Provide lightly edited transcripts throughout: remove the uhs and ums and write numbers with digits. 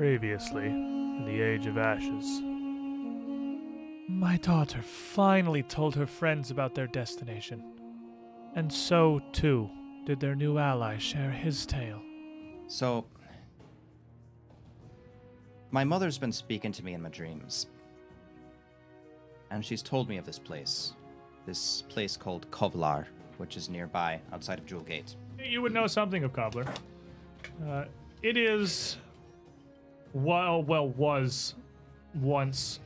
Previously, in the Age of Ashes, my daughter finally told her friends about their destination. And so, too, did their new ally share his tale. So, my mother's been speaking to me in my dreams. And she's told me of this place. This place called Kovlar, which is nearby, outside of Jewegate. You would know something of Kovlar. It is... was once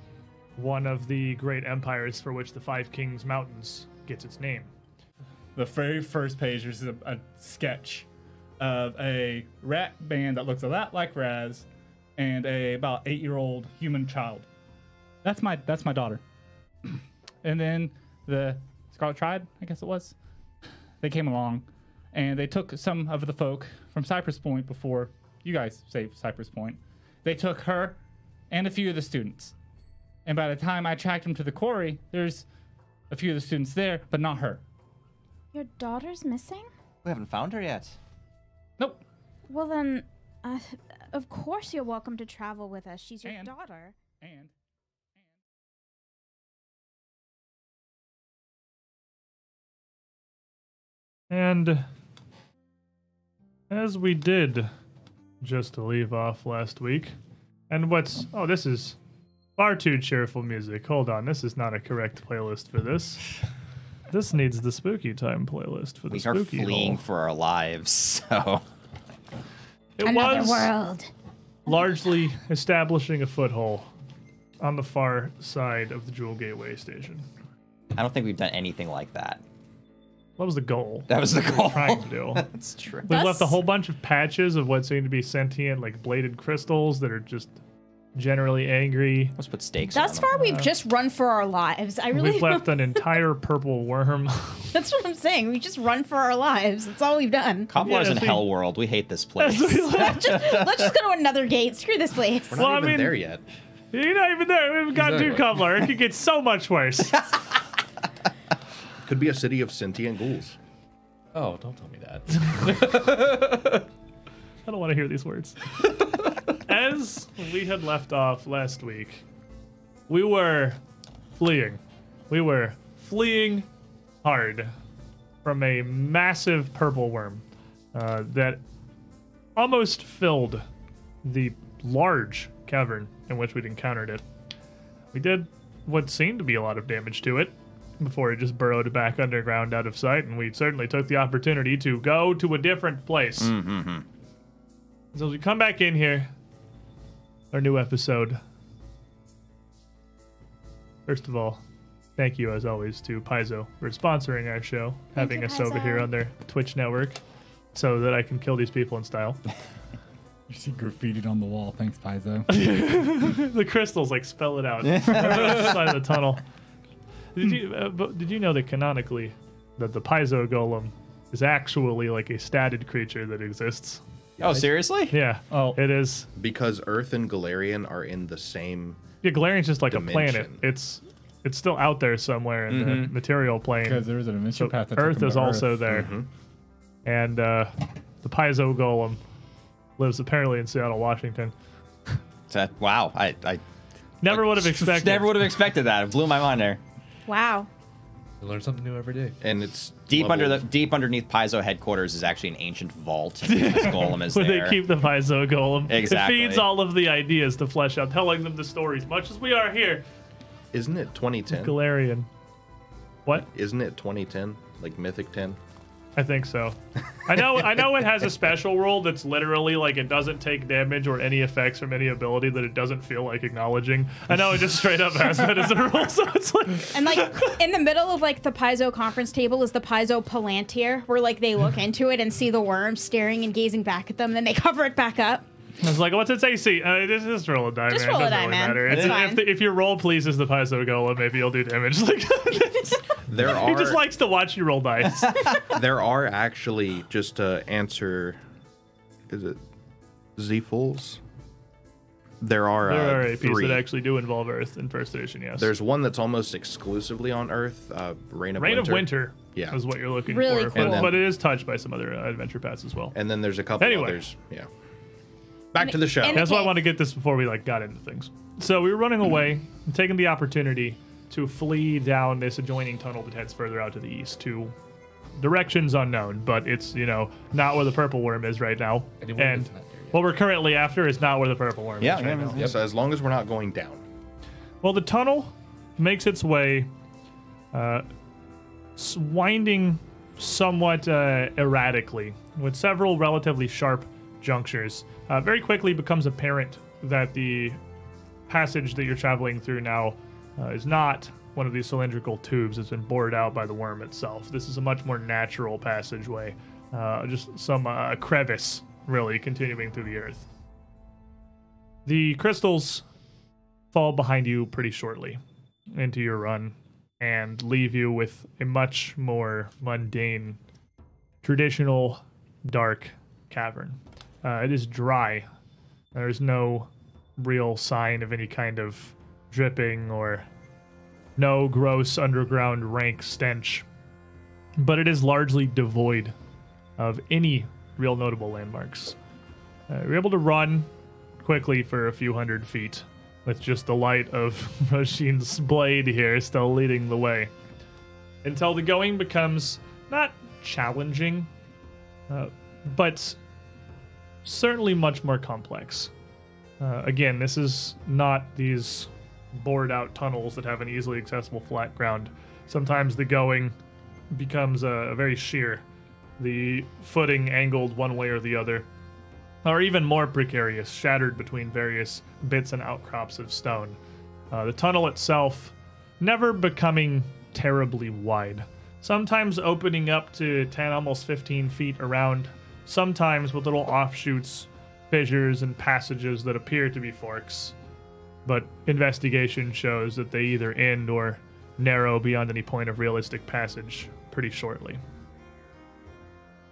one of the great empires for which the Five Kings Mountains gets its name. The very first page is a sketch of a rat band that looks a lot like Raz and a about 8-year-old human child. That's my daughter. And then the Scarlet Tribe, I guess it was, they came along and they took some of the folk from Cypress Point before you guys saved Cypress Point. They took her and a few of the students. And by the time I tracked them to the quarry, there's a few of the students there, but not her. Your daughter's missing? We haven't found her yet. Nope. Well then, of course you're welcome to travel with us. She's your daughter. And as we did just to leave off last week, and this is far too cheerful music. Hold on, this is not a correct playlist for this. This needs the spooky time playlist for the spooky hole. We are fleeing for our lives, so... It Another was world. largely establishing a foothold on the far side of the Jewegate way station. I don't think we've done anything like that. What was the goal? That was the we goal. were trying to do. That's true. We left a whole bunch of patches of what seemed to be sentient, like bladed crystals that are just generally angry. Let's put stakes Thus on far, them. we've just run for our lives. We've left an entire purple worm. That's what I'm saying. We just run for our lives. That's all we've done. Kovlar's in Hell World. We hate this place. let's just go to another gate. Screw this place. We're not even there yet. You're not even there. We haven't gotten to Kovlar. It could get so much worse. Could be a city of sentient ghouls. Oh, don't tell me that. I don't want to hear these words. As we had left off last week, we were fleeing. We were fleeing hard from a massive purple worm that almost filled the large cavern in which we'd encountered it. We did what seemed to be a lot of damage to it before it just burrowed back underground out of sight, and we certainly took the opportunity to go to a different place. Mm-hmm. So as we come back in here, our new episode. First of all, thank you as always to Paizo for sponsoring our show, having us over here on their Twitch network so that I can kill these people in style. You see graffitied on the wall. Thanks, Paizo. The crystals like spell it out. Side of the tunnel. Did you know that canonically that the Paizo golem is actually like a statted creature that exists? Oh, seriously? Yeah. Oh. It is. Because Earth and Galarian are in the same Yeah, Galarian's just like dimension. a planet. It's still out there somewhere in the material plane. Because there was a dimension path that Earth took him is to also Earth. there. Mhm. And the Paizo golem lives apparently in Seattle, Washington. Wow. I Never would have expected. Never would have expected that. It blew my mind there. Wow. You learn something new every day. and it's Deep leveled- underneath Paizo headquarters is actually an ancient vault. This golem is Where there. they keep the Paizo golem. Exactly. It feeds all of the ideas to flesh out, telling them the stories, much as we are here. Isn't it 2010? Galarian. What? Isn't it 2010? Like Mythic 10? I think so. I know it has a special rule that's literally like it doesn't take damage or any effects from any ability that it doesn't feel like acknowledging. I know it just straight up has that as a rule, so it's like... And like in the middle of like the Paizo conference table is the Paizo Palantir, where like they look into it and see the worm staring and gazing back at them, then they cover it back up. I was like, what's its AC? Just roll a die, Just man. roll a It doesn't die, really man. matter. It's fine. If your roll pleases the Paizo golem, maybe you'll do damage. Like, There he are just likes to watch you roll dice. there are actually, just to answer, is it Z-Fools? There are There are APs three. that actually do involve Earth in first edition, yes. There's one that's almost exclusively on Earth, Reign of Reign Winter. of Winter Yeah. is what you're looking Really for. cool. But it is touched by some other adventure paths as well. And then there's a couple Anyway. others. Yeah. Back to the show. and- That's why I want to get this before we got into things. So we were running away, and taking the opportunity to flee down this adjoining tunnel that heads further out to the east to directions unknown, but it's not where the purple worm is right now. Anyone And is not there yet. what we're currently after is not where the purple worm Yeah, is right yeah, now. So as long as we're not going down. Well, the tunnel makes its way, winding somewhat erratically, with several relatively sharp junctures. Very quickly becomes apparent that the passage that you're traveling through now is not one of these cylindrical tubes that's been bored out by the worm itself. This is a much more natural passageway, just some crevice, really, continuing through the earth. The crystals fall behind you pretty shortly into your run and leave you with a much more mundane, traditional, dark cavern. It is dry. There's no real sign of any kind of dripping or no gross underground rank stench, but it is largely devoid of any real notable landmarks. You're able to run quickly for a few hundred feet with just the light of Roshin's blade here still leading the way, until the going becomes not challenging, but certainly much more complex. Again, this is not these bored out tunnels that have an easily accessible flat ground. Sometimes the going becomes very sheer, the footing angled one way or the other, or even more precarious, shattered between various bits and outcrops of stone. The tunnel itself never becoming terribly wide, sometimes opening up to 10, almost 15 feet around, sometimes with little offshoots, fissures, and passages that appear to be forks. But investigation shows that they either end or narrow beyond any point of realistic passage pretty shortly.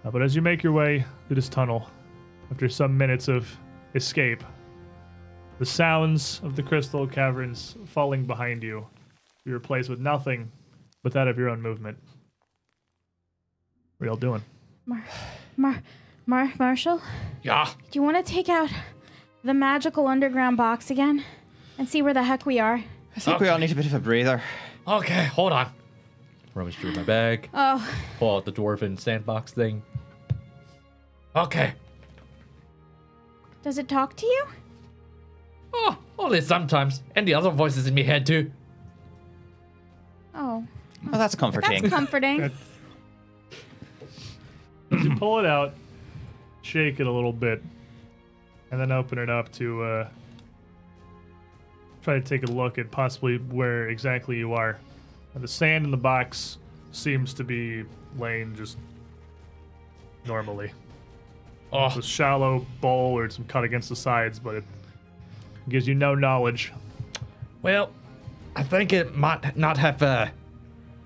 But as you make your way through this tunnel, after some minutes of escape, the sounds of the crystal caverns falling behind you, you're replaced with nothing but that of your own movement. What are y'all doing? Marshall, Yeah. do you want to take out the magical underground box again and see where the heck we are? I think we all need a bit of a breather. Okay, hold on. Rummage through my bag. Oh, Pull out the dwarven sandbox thing. Okay. does it talk to you? Oh, only sometimes. And the other voices in my head too. Oh, Well, that's comforting. that's comforting. As you pull it out, shake it a little bit, and then open it up to try to take a look at possibly where exactly you are. The sand in the box seems to be laying just normally. It's Oh, a shallow bowl or some cut against the sides, but it gives you no knowledge. well, I think it might not have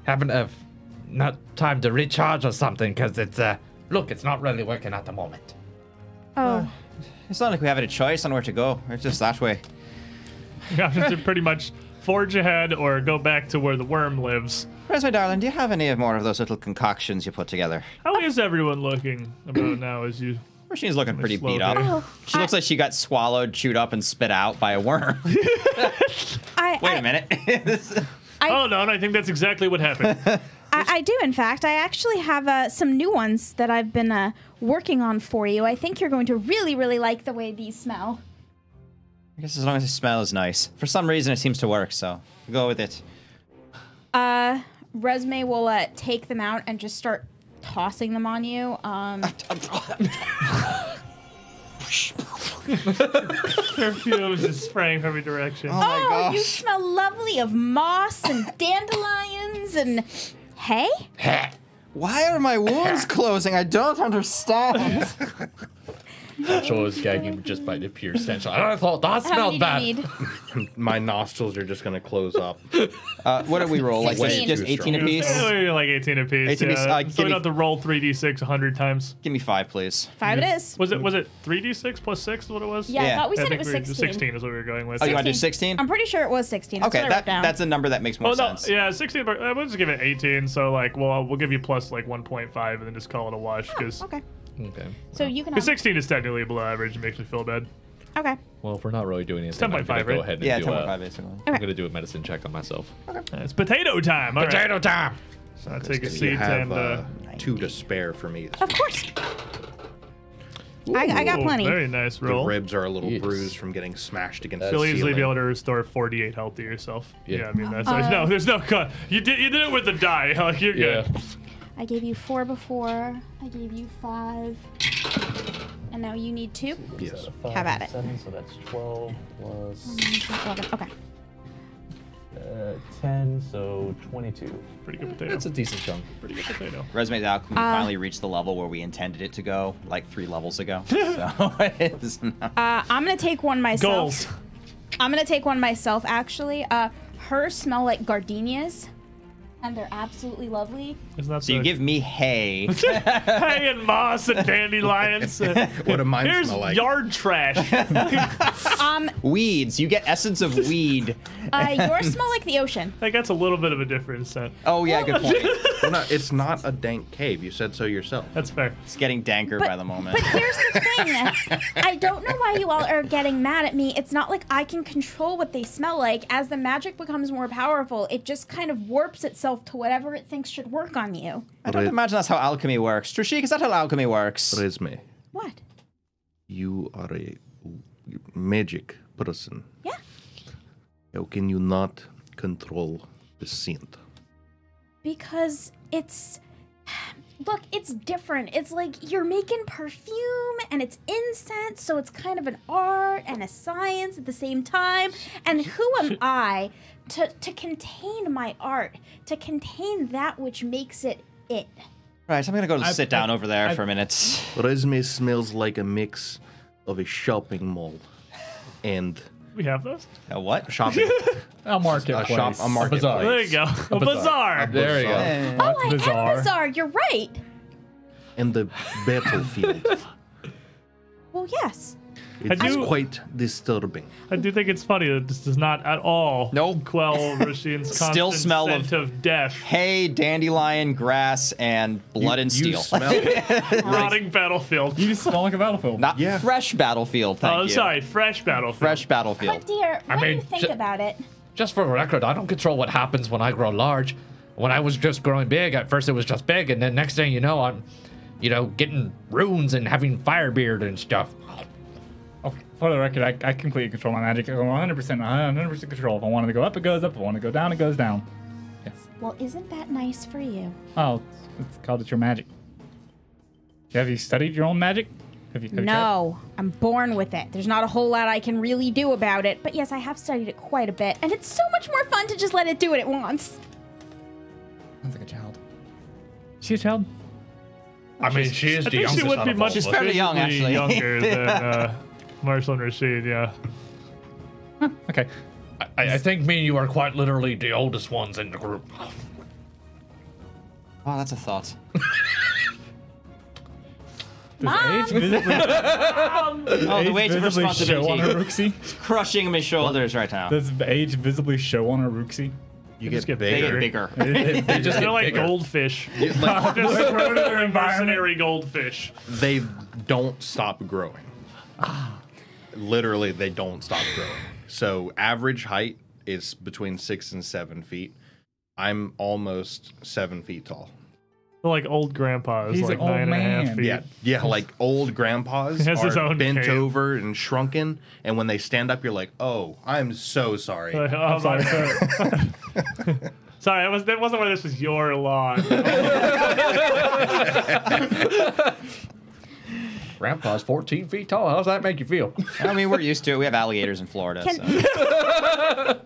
haven't have not time to recharge or something, because it's look, it's not really working at the moment. Oh, It's not like we have a choice on where to go. It's just that way. You have to pretty much forge ahead or go back to where the worm lives. Where's my darling? Do you have any more of those little concoctions you put together? How is everyone looking about now as you... She's looking pretty slow beat up. day. Oh, She looks like she got swallowed, chewed up, and spit out by a worm. Wait a minute. Oh, no, I think that's exactly what happened. I do, in fact. I actually have some new ones that I've been working on for you. I think you're going to really, really like the way these smell. I guess as long as the smell is nice. For some reason, it seems to work, so go with it. Resme will take them out and just start tossing them on you. Perfume is just spraying from every direction. Oh my Oh, you gosh. smell lovely of moss and dandelions and hay? Why are my wounds closing? I don't understand. Joel is gagging just by the pure stench. I thought that How many smelled do bad. you need? My nostrils are just gonna close up. What did we roll? Like 16. just 18 apiece? Yeah, like 18 apiece. 18 apiece, Yeah. give So we me- don't have to roll 3d6 100 times. Give me 5, please. 5 it is. Was it 3d6 plus 6 is what it was? Yeah, I Yeah. thought we I said think it was 16. 16 is what we were going with. Oh, you want to do 16? I'm pretty sure it was 16. That's Okay, what I wrote down. that's a number that makes more Oh, no, sense. yeah, 16, but we'll just give it 18, so like, well, we'll give you plus like 1.5 and then just call it a wash, because Okay. Okay. So you can have... 16 is technically below average, it makes me feel bad. Okay. Well, if we're not really doing anything, I'm 10.5, gonna go right? ahead and Yeah, do 10.5 basically. I'm gonna do a medicine check on myself. It's potato time. All right. Potato time. So I take a You seat have and. 2 to spare for me. Of course. I got Ooh, plenty. Very nice The roll. ribs are a little Yes. bruised from getting smashed against the You'll easily ceiling. be able to restore 48 health to yourself. Yeah. I mean that's no. There's no cut. You did it with the die. Like you're Yeah. good. I gave you 4 before. I gave you 5. And now you need 2. Yes. Have at it. 7, so that's 12 plus 11. Okay. 10, so 22. Pretty good potato. That's a decent chunk. pretty good potato. Resume's alchemy finally reached the level where we intended it to go, like 3 levels ago. So it's not... I'm gonna take one myself. Goals. I'm gonna take one myself. Actually, hers smell like gardenias, and they're absolutely lovely. Isn't that So you the- give me hay. hay and moss and dandelions. What do mine Here's smell like? yard trash. Weeds. You get essence of weed. Yours smell like the ocean. That gets a little bit of a different scent. Oh yeah, good point. Well, no, it's not a dank cave. You said so yourself. That's fair. It's getting danker by the moment. But here's the thing. I don't know why you all are getting mad at me. It's not like I can control what they smell like. As the magic becomes more powerful, it just kind of warps itself to whatever it thinks should work on you. I don't imagine that's how alchemy works. Trishik, is that how alchemy works? Resme, What? you are a magic person. Yeah. How can you not control the scent? Because it's... Look, it's different. It's like you're making perfume and it's incense, so it's kind of an art and a science at the same time. And who am I to contain my art, to contain that which makes it it? Right, I'm gonna go sit down over there for a minute. Resme smells like a mix of a shopping mall and We have those. A what? shopping. A marketplace. A marketplace. bazaar. There you go. A bazaar. There you go. Oh, I bizarre. am bizarre. You're right. And the battlefield. Well, yes. It's do- quite disturbing. I do think it's funny that this does not at all Nope. quell Rashine's Still constant smell scent of death. Hay, dandelion, grass, and blood and You steel. smell Rotting battlefield. You just smell like a battlefield. Not Yeah. fresh battlefield, thank Oh, you. sorry, fresh battlefield. Fresh battlefield. But dear, what do mean, you think about it? Just for the record, I don't control what happens when I grow large. When I was just growing big, at first it was just big, and then next thing you know, I'm, getting runes and having firebeard and stuff. Oh, for the record, I completely control my magic. I'm 100% control. If I want it to go up, it goes up. If I want it to go down, it goes down. Yes. Well, isn't that nice for you? Oh, it's called your magic. Have you studied your own magic? Have you tried? No, I'm born with it. There's not a whole lot I can really do about it. But yes, I have studied it quite a bit, and it's so much more fun to just let it do what it wants. Sounds like a child. Is she a child? I mean, she is I the think she youngest would out be of all much of us. fairly young, physically actually. younger than Marshall and Rashid, yeah. Okay. I think me and you are quite literally the oldest ones in the group. Oh, that's a thought. Does age visibly, Oh, the weight of visibly show on her responsibility Rooksy? crushing my shoulders right now. Does age visibly show on her Rooksy? You just get get They bigger. get bigger. They just They're get like bigger. goldfish. Like, Just environment. mercenary goldfish. they don't stop growing. Literally, they don't stop growing. So average height is between 6 and 7 feet. I'm almost 7 feet tall. They're like old grandpas, He's like an old 9.5 man. feet. Yeah, like old grandpas He has his are own bent cave. over and shrunken, and when they stand up, you're like, "Oh, I'm so sorry." Like, oh, Sorry, my- sir. Sorry, that wasn't where this was your lawn. Grandpa's 14 feet tall. How does that make you feel? I mean, we're used to it. We have alligators in Florida. Can- So.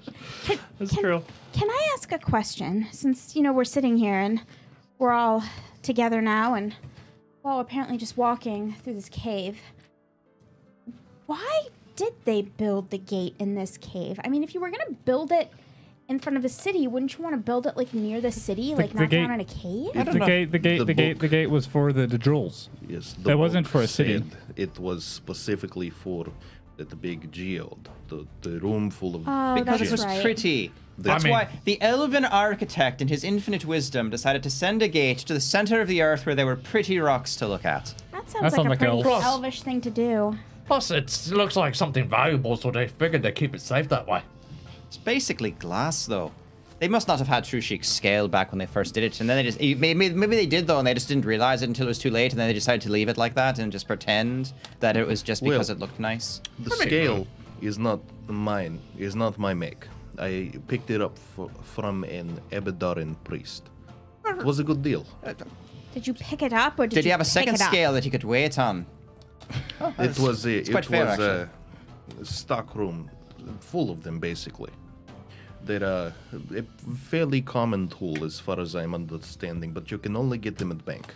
That's true. Can I ask a question? Since, we're sitting here and we're all together now and we're all apparently just walking through this cave. Why did they build the gate in this cave? I mean, if you were going to build it in front of a city, wouldn't you want to build it like near the city, like the not gate- down in a cave? The gate was for the jewels. Yes, That wasn't book for a city. said It was specifically for the big geode, the room full of. Oh, Because that's it was right. pretty. That's mean- why the elven architect, in his infinite wisdom, decided to send a gate to the center of the earth where there were pretty rocks to look at. That sounds like sounds a like pretty elves. elvish thing to do. Plus, it looks like something valuable, so they figured they'd keep it safe that way. It's basically glass, though. They must not have had Trushi's scale back when they first did it, and then they just maybe they did though, and they just didn't realize it until it was too late, and then they decided to leave it like that and just pretend that it was just because it looked nice. The scale is not mine. Is not my make. I picked it up from an Abedarin priest. It was a good deal. Did you pick it up, or Did you have a pick second it up? scale that you could weigh it on? It was quite fair, a stock room full of them, basically. They're a fairly common tool as far as I'm understanding, but you can only get them at bank.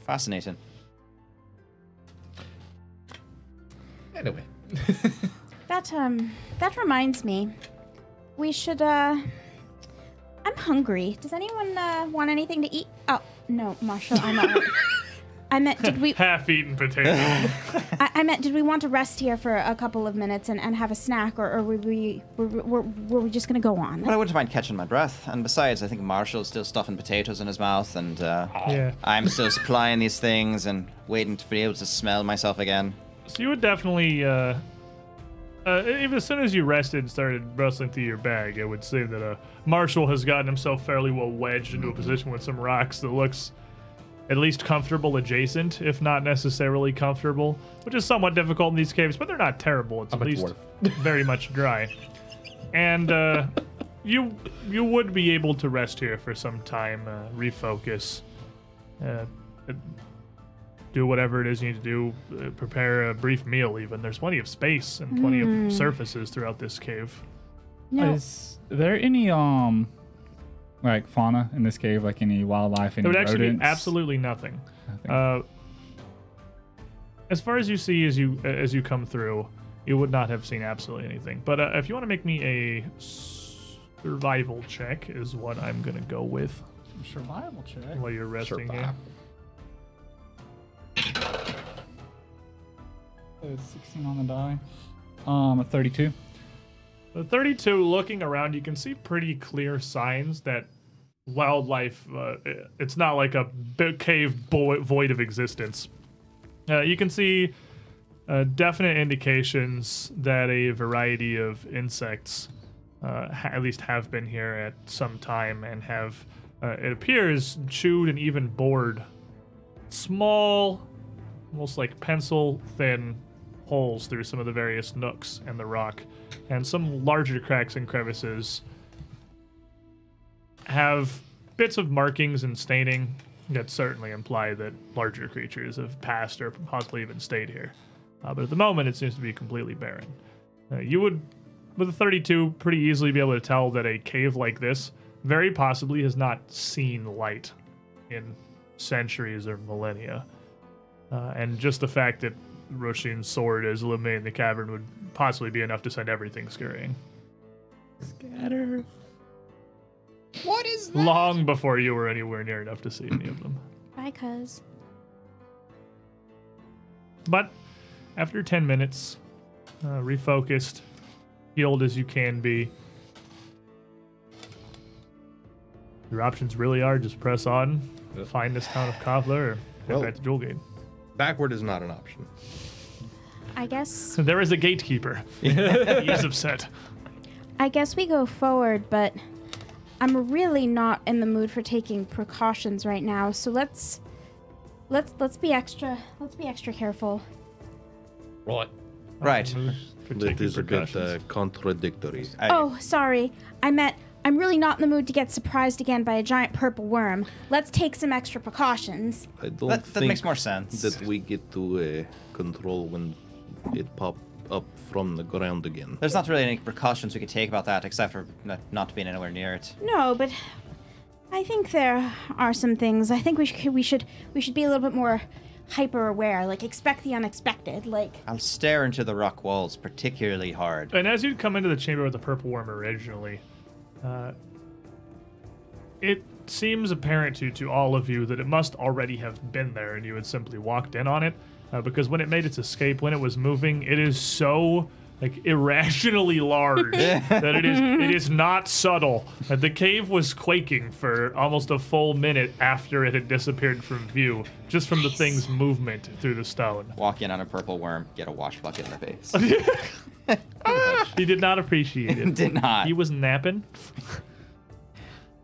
Fascinating. Anyway. That reminds me. We should, I'm hungry. Does anyone, want anything to eat? Oh, no, Marshall, I'm not. I meant, did we... Half-eaten potato. I meant, did we want to rest here for a couple of minutes and have a snack, or were we just gonna go on? Well, I wouldn't mind catching my breath. And besides, I think Marshall's still stuffing potatoes in his mouth, and Yeah. I'm still supplying these things and waiting to be able to smell myself again. So you would definitely, even as soon as you rested and started rustling through your bag, I would say that Marshall has gotten himself fairly well wedged into a position with some rocks that looks at least comfortable adjacent, if not necessarily comfortable, which is somewhat difficult in these caves, but they're not terrible. It's at least very much dry. And you would be able to rest here for some time, refocus, do whatever it is you need to do, prepare a brief meal even. There's plenty of space and plenty of surfaces throughout this cave. No. Is there any like fauna in this cave, like any wildlife, any There would actually be rodents? absolutely nothing. As far as you see as you come through, you would not have seen absolutely anything. But if you want to make me a survival check is what I'm going to go with Survival check. while you're resting here. So 16 on the die. A 32. The 32, looking around, you can see pretty clear signs that wildlife, it's not like a big cave void of existence. You can see definite indications that a variety of insects at least have been here at some time and have, it appears, chewed and even bored small, almost like pencil-thin holes through some of the various nooks and the rock. And some larger cracks and crevices have bits of markings and staining that certainly imply that larger creatures have passed or possibly even stayed here. But at the moment, it seems to be completely barren. You would, with a 32, pretty easily be able to tell that a cave like this very possibly has not seen light in centuries or millennia. And just the fact that Roshin's sword is illuminating the cavern would possibly be enough to send everything scurrying. Scatter. What is that? Long before you were anywhere near enough to see any of them. Bye, cuz. But after 10 minutes, refocused, healed as you can be, your options really are just press on, find this town of Kovlar, or head Well- back to Jewegate. Backward is not an option. I guess There is a gatekeeper. He's upset. we go forward, but I'm really not in the mood for taking precautions right now. So let's be extra careful. Right. Right. For That taking is a bit precautions. contradictory. Oh, sorry. I meant I'm really not in the mood to get surprised again by a giant purple worm. Let's take some extra precautions. I don't That think makes more sense. that we get to control when it pop up from the ground again. There's not really any precautions we could take about that, except for not being anywhere near it. No, but I think there are some things. I think we should be a little bit more hyper aware. Like expect the unexpected. Like I'll stare into the rock walls particularly hard. And as you come into the chamber with the purple worm originally, it seems apparent to all of you that it must already have been there and you had simply walked in on it. Because when it made its escape, when it was moving, it is so like irrationally large that it is not subtle. The cave was quaking for almost a full minute after it had disappeared from view, just from the thing's movement through the stone. Walk in on a purple worm, get a wash bucket in the face. He did not appreciate it. Did not. He was napping.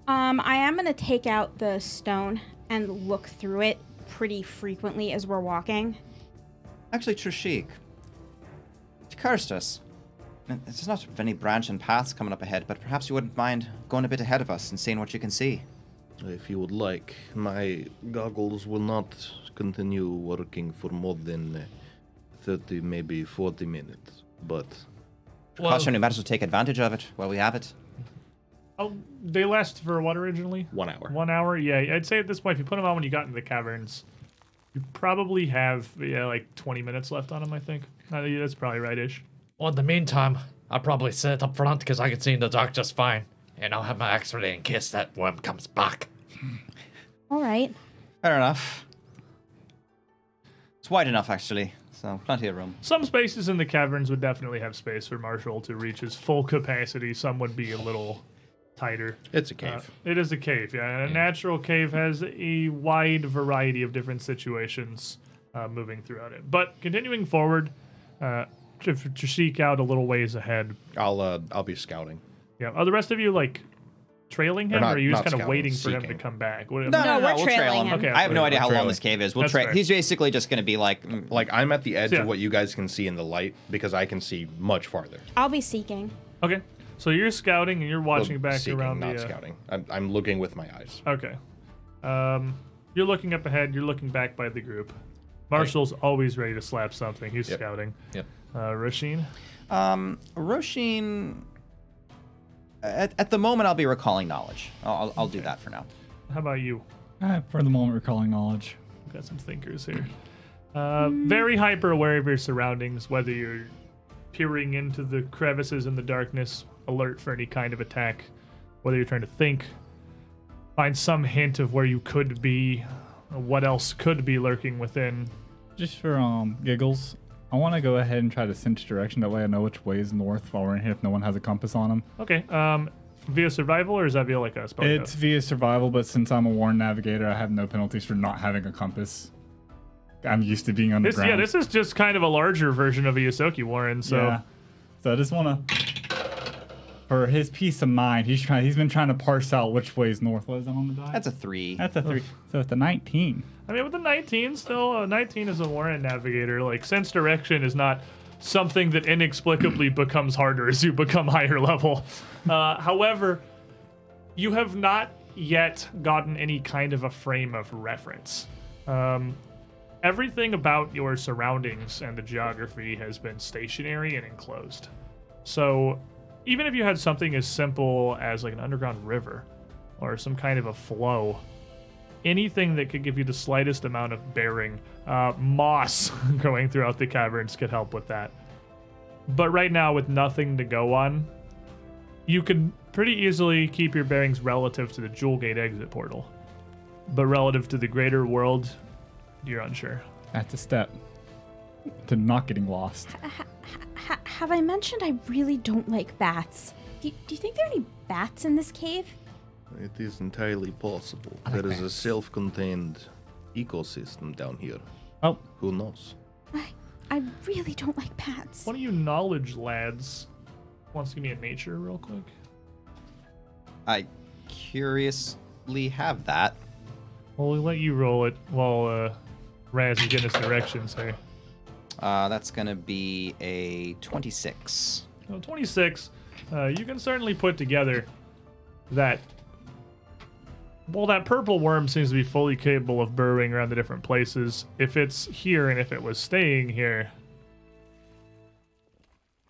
I am gonna take out the stone and look through it pretty frequently as we're walking. Actually, Trishik, it occurs to us. There's not any branch and paths coming up ahead, but perhaps you wouldn't mind going a bit ahead of us and seeing what you can see. If you would like, my goggles will not continue working for more than 30, maybe 40 minutes, but... Caution, we might as well take advantage of it while we have it. Oh, they last for what originally? 1 hour. 1 hour? Yeah, I'd say at this point, if you put them on when you got into the caverns, you probably have, like 20 minutes left on them, I think. That's probably right-ish. Well, in the meantime, I'll probably sit up front because I can see in the dark just fine. And I'll have my X-ray in case that worm comes back. All right. Fair enough. It's wide enough, actually, so plenty of room. Some spaces in the caverns would definitely have space for Marshall to reach his full capacity. Some would be a little tighter. It's a cave. It is a cave, yeah. And a natural cave has a wide variety of different situations moving throughout it. But continuing forward, to seek out a little ways ahead. I'll be scouting. Yeah. Are the rest of you like trailing him, or are you just not kind of scouting, waiting for him seeking. to come back? No, we're we'll trail trailing him. him. Okay, I have no idea how long trailing. this cave is. We'll That's trail. fair. He's basically just going to be like, Like, I'm at the edge Yeah. of what you guys can see in the light because I can see much farther. I'll be seeking. Okay. So you're scouting and you're watching Well, back seeking, around not the. scouting. I'm looking with my eyes. Okay. You're looking up ahead. You're looking back by the group. Marshall's always ready to slap something. He's Yep. scouting. Yep. Rasheen. Roshin. At the moment, I'll be recalling knowledge. I'll do that for now. How about you? For the moment, recalling knowledge. We've got some thinkers here. Very hyper aware of your surroundings, whether you're peering into the crevices in the darkness, alert for any kind of attack, whether you're trying to think, find some hint of where you could be, what else could be lurking within. Just for giggles, I want to go ahead and try to cinch direction. That way I know which way is north while we're in here if no one has a compass on them. Okay. Via survival, or is that via like a spell? It's via survival, but since I'm a Warren navigator, I have no penalties for not having a compass. I'm used to being underground. This is just kind of a larger version of a Yosoki Warren, so... Yeah. So I just want to, for his peace of mind, he's been trying to parse out which way is north. What is that on the die? That's a 3. That's a 3. So it's a 19. I mean, with the 19 still, 19 is a Warren Navigator. Like, sense direction is not something that inexplicably becomes harder as you become higher level. However, you have not yet gotten any kind of a frame of reference. Everything about your surroundings and the geography has been stationary and enclosed. So even if you had something as simple as like an underground river or some kind of a flow, anything that could give you the slightest amount of bearing, moss going throughout the caverns could help with that. But right now, with nothing to go on, you could pretty easily keep your bearings relative to the Jewegate exit portal. But relative to the greater world, you're unsure. That's a step to not getting lost. Have I mentioned I really don't like bats? Do you think there are any bats in this cave? It is entirely possible. I like There is a bats. self-contained ecosystem down here. Oh, Who knows? I really don't like bats. One of you knowledge lads wants to give me a nature real quick. I curiously have that. Well, we'll let you roll it while Raz is getting us directions here. That's going to be a 26. So 26, you can certainly put together that, well, that purple worm seems to be fully capable of burrowing around the different places. If it's here and if it was staying here,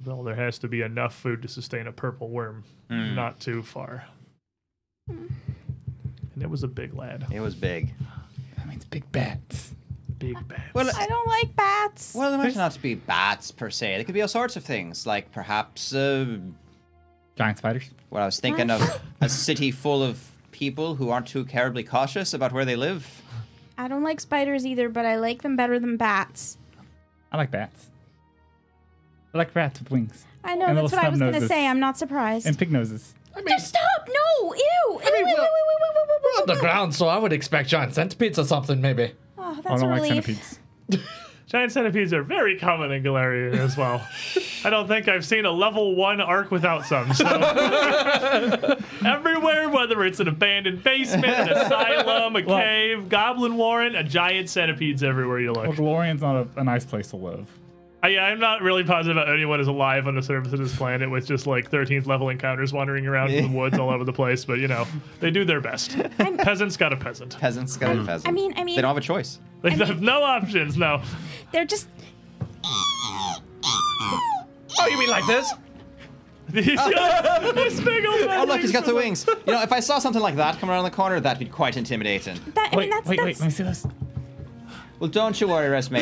well, there has to be enough food to sustain a purple worm. Not too far. And it was a big lad. It was big. that means big bats. Big bats. Well, I don't like bats. Well, they might not to be bats per se. They could be all sorts of things, like perhaps Giant spiders. what I was thinking of a city full of people who aren't too terribly cautious about where they live. I don't like spiders either, but I like them better than bats. I like bats. I like rats with wings. I know, And that's little what I was snub going to noses. say. I'm not surprised. And pig noses. Just stop! No! Ew! We're on the ground, so I would expect giant centipedes or something, maybe. Oh, I that's a don't like relief. centipedes. Giant centipedes are very common in Galarian as well. I don't think I've seen a level 1 arc without some. So everywhere, whether it's an abandoned basement, an asylum, a cave, goblin warren, a giant centipedes everywhere you Well, look. Galorian's not a nice place to live. I'm not really positive that anyone is alive on the surface of this planet with just like 13th level encounters wandering around in the woods all over the place. But you know, they do their best. Peasants got a peasant. Peasants got a peasant. I mean, They don't have a choice. They have no options. No. they're just. Oh, you mean like this? He's got this big old Oh, look, he's got the wings. You know, if I saw something like that come around the corner, that'd be quite intimidating. That, I mean, that's. Wait, let me see this. Well, don't you worry, Resme.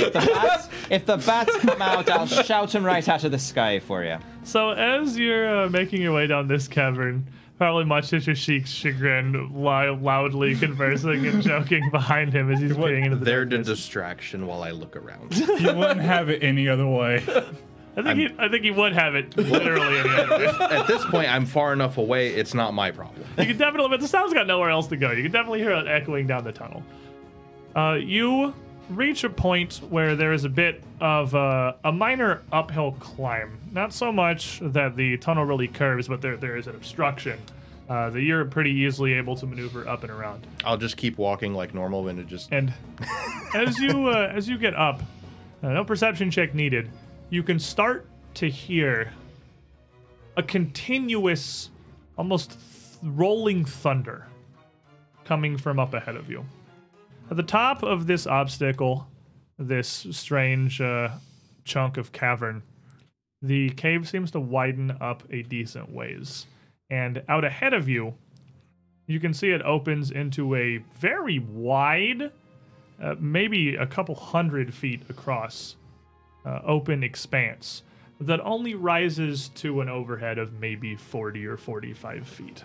If the bats come out, I'll shout them right out of the sky for you. So as you're making your way down this cavern, probably much to Shashik's chagrin, loudly conversing and joking behind him as he's peering into the They're the darkness. distraction while I look around. You wouldn't have it any other way. I think he would have it literally any other way. At this point, I'm far enough away, it's not my problem. You can definitely, but the sound's got nowhere else to go. You can definitely hear it echoing down the tunnel. You reach a point where there is a bit of a minor uphill climb. Not so much that the tunnel really curves, but there is an obstruction that you're pretty easily able to maneuver up and around. I'll just keep walking like normal and it just... And as you get up, no perception check needed, you can start to hear a continuous, almost rolling thunder coming from up ahead of you. At the top of this obstacle, this strange chunk of cavern, the cave seems to widen up a decent ways. And out ahead of you, you can see it opens into a very wide, maybe a couple 100 feet across, open expanse that only rises to an overhead of maybe 40 or 45 feet.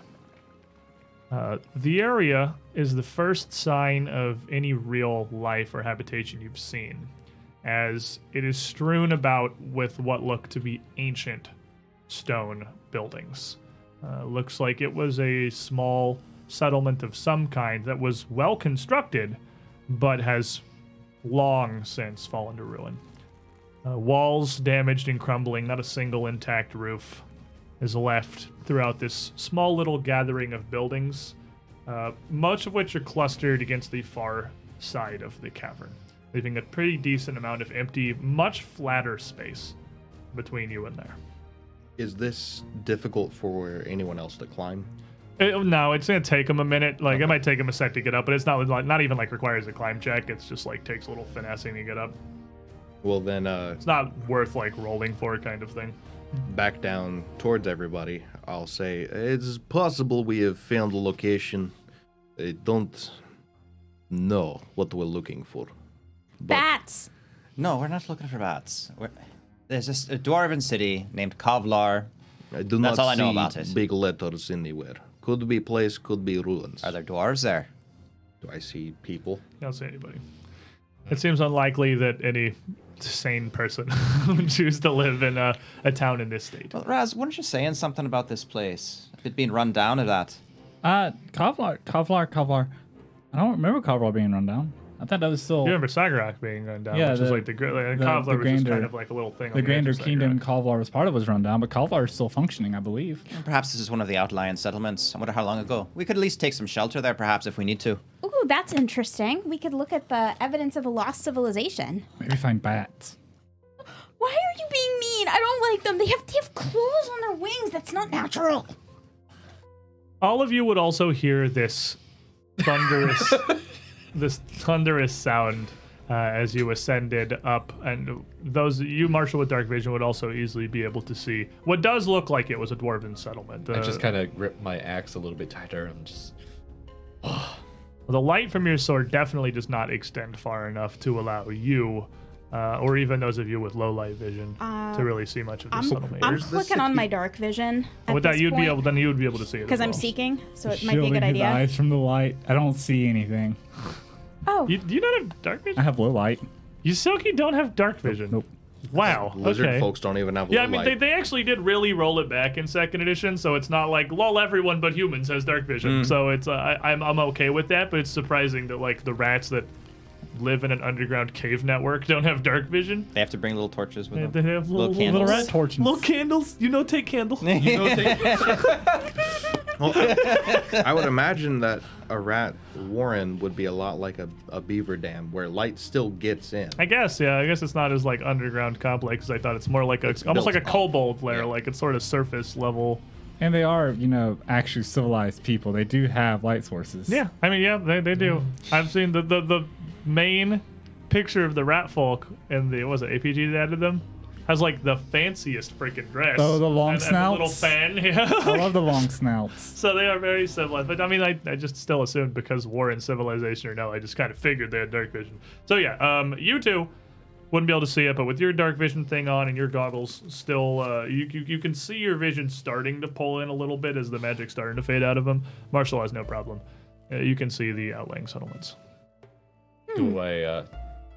The area is the first sign of any real life or habitation you've seen, as it is strewn about with what look to be ancient stone buildings. Looks like it was a small settlement of some kind that was well constructed, but has long since fallen to ruin. Walls damaged and crumbling, not a single intact roof is left throughout this small little gathering of buildings, much of which are clustered against the far side of the cavern, leaving a pretty decent amount of empty, much flatter space between you and there. Is this difficult for anyone else to climb? No, it's gonna take them a minute. Like, it might take them a sec to get up, but it's not even like requires a climb check. It's just like takes a little finessing to get up. Well then, It's not worth like rolling for kind of thing. back down towards everybody, I'll say, it's possible we have found the location. I don't know what we're looking for. But Bats! No, we're not looking for bats. There's a dwarven city named Kovlar. I do That's not all I know see about it. big letters anywhere. Could be place, could be ruins. Are there dwarves there? Do I see people? I don't see anybody. It seems unlikely that any sane person would choose to live in a town in this state. Well, Raz, weren't you saying something about this place? It being run down or that? Kovlar. I don't remember Kovlar being run down. I thought that was still You remember Saggorak being run down, Yeah, which is the- like the Kovlar was just grander- kind of like a little thing. the on grander edge of kingdom Saggorak. Kovlar was part of was run down, but Kovlar is still functioning, I believe. Perhaps this is one of the outlying settlements. I wonder how long ago. We could at least take some shelter there, perhaps, if we need to. Ooh, that's interesting. We could look at the evidence of a lost civilization. Maybe find bats. Why are you being mean? I don't like them. They have claws on their wings. That's not natural. All of you would also hear this thunderous, sound as you ascended up, and those you, Marshall, with dark vision, would also easily be able to see what does look like it was a dwarven settlement. I just kind of grip my axe a little bit tighter and just. The light from your sword definitely does not extend far enough to allow you, or even those of you with low light vision, to really see much of this settlement. I'm Where's the clicking on city? my dark vision. And with that, you'd be able to see it. Because as I'm well. seeking, so it might be a Shielding good his idea. eyes from the light. I don't see anything. Oh, Do you not have dark I vision? have low light. You Silky don't have dark vision. Nope. Wow. Lizard Okay. folks don't even have Yeah, I low mean, light. they actually did really roll it back in second edition, so it's not like, lol, everyone but humans has dark vision. So it's I'm okay with that, but it's surprising that like the rats that live in an underground cave network don't have dark vision. They have to bring little torches with They them. have Little little candles. Little rat torches. Little candles. You know, take candle. Well, I would imagine that a rat warren would be a lot like a beaver dam, where light still gets in. I guess, yeah. I guess it's not as like underground complex as I thought. It's more like almost built like a up. kobold lair, Yeah. like it's sort of surface level. And they are, actually civilized people. They do have light sources. Yeah, I mean, yeah, they do. I've seen the main picture of the rat folk in the APG that added them has like the fanciest freaking dress. Oh, the long and a little snouts? fan. Yeah. I love the long snouts. So they are very civilized. But I mean, I just still assumed because war and civilization or no, I just kind of figured they had dark vision. So yeah, you two wouldn't be able to see it, but with your dark vision thing on and your goggles still, you can see your vision starting to pull in a little bit as the magic's starting to fade out of them. Marshall has no problem. You can see the outlying settlements. Do I?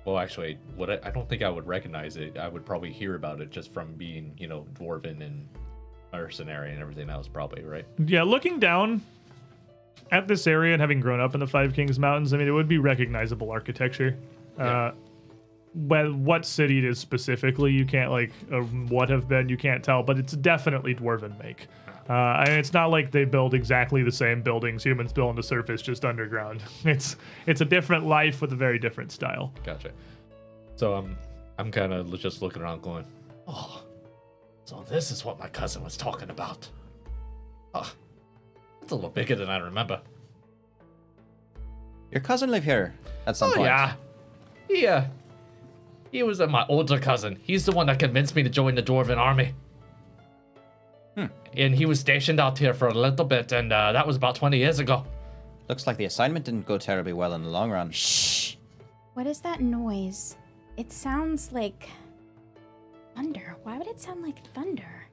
Well, actually, I don't think I would recognize it. I would probably hear about it just from being, dwarven and mercenary and everything else, probably, right? Yeah, looking down at this area and having grown up in the Five Kings Mountains, I mean, it would be recognizable architecture. Yeah. What city it is specifically, you can't what have been, you can't tell, but it's definitely dwarven make. And it's not like they build exactly the same buildings humans build on the surface, just underground. It's a different life with a very different style. Gotcha. So I'm kind of just looking around, going, "Oh, so this is what my cousin was talking about. Oh, it's a little bigger than I remember." Your cousin live here at some point. Yeah. Yeah. He was my older cousin. He's the one that convinced me to join the Dwarven army. And he was stationed out here for a little bit, and that was about 20 years ago. Looks like the assignment didn't go terribly well in the long run. Shh. What is that noise? It sounds like thunder. Why would it sound like thunder?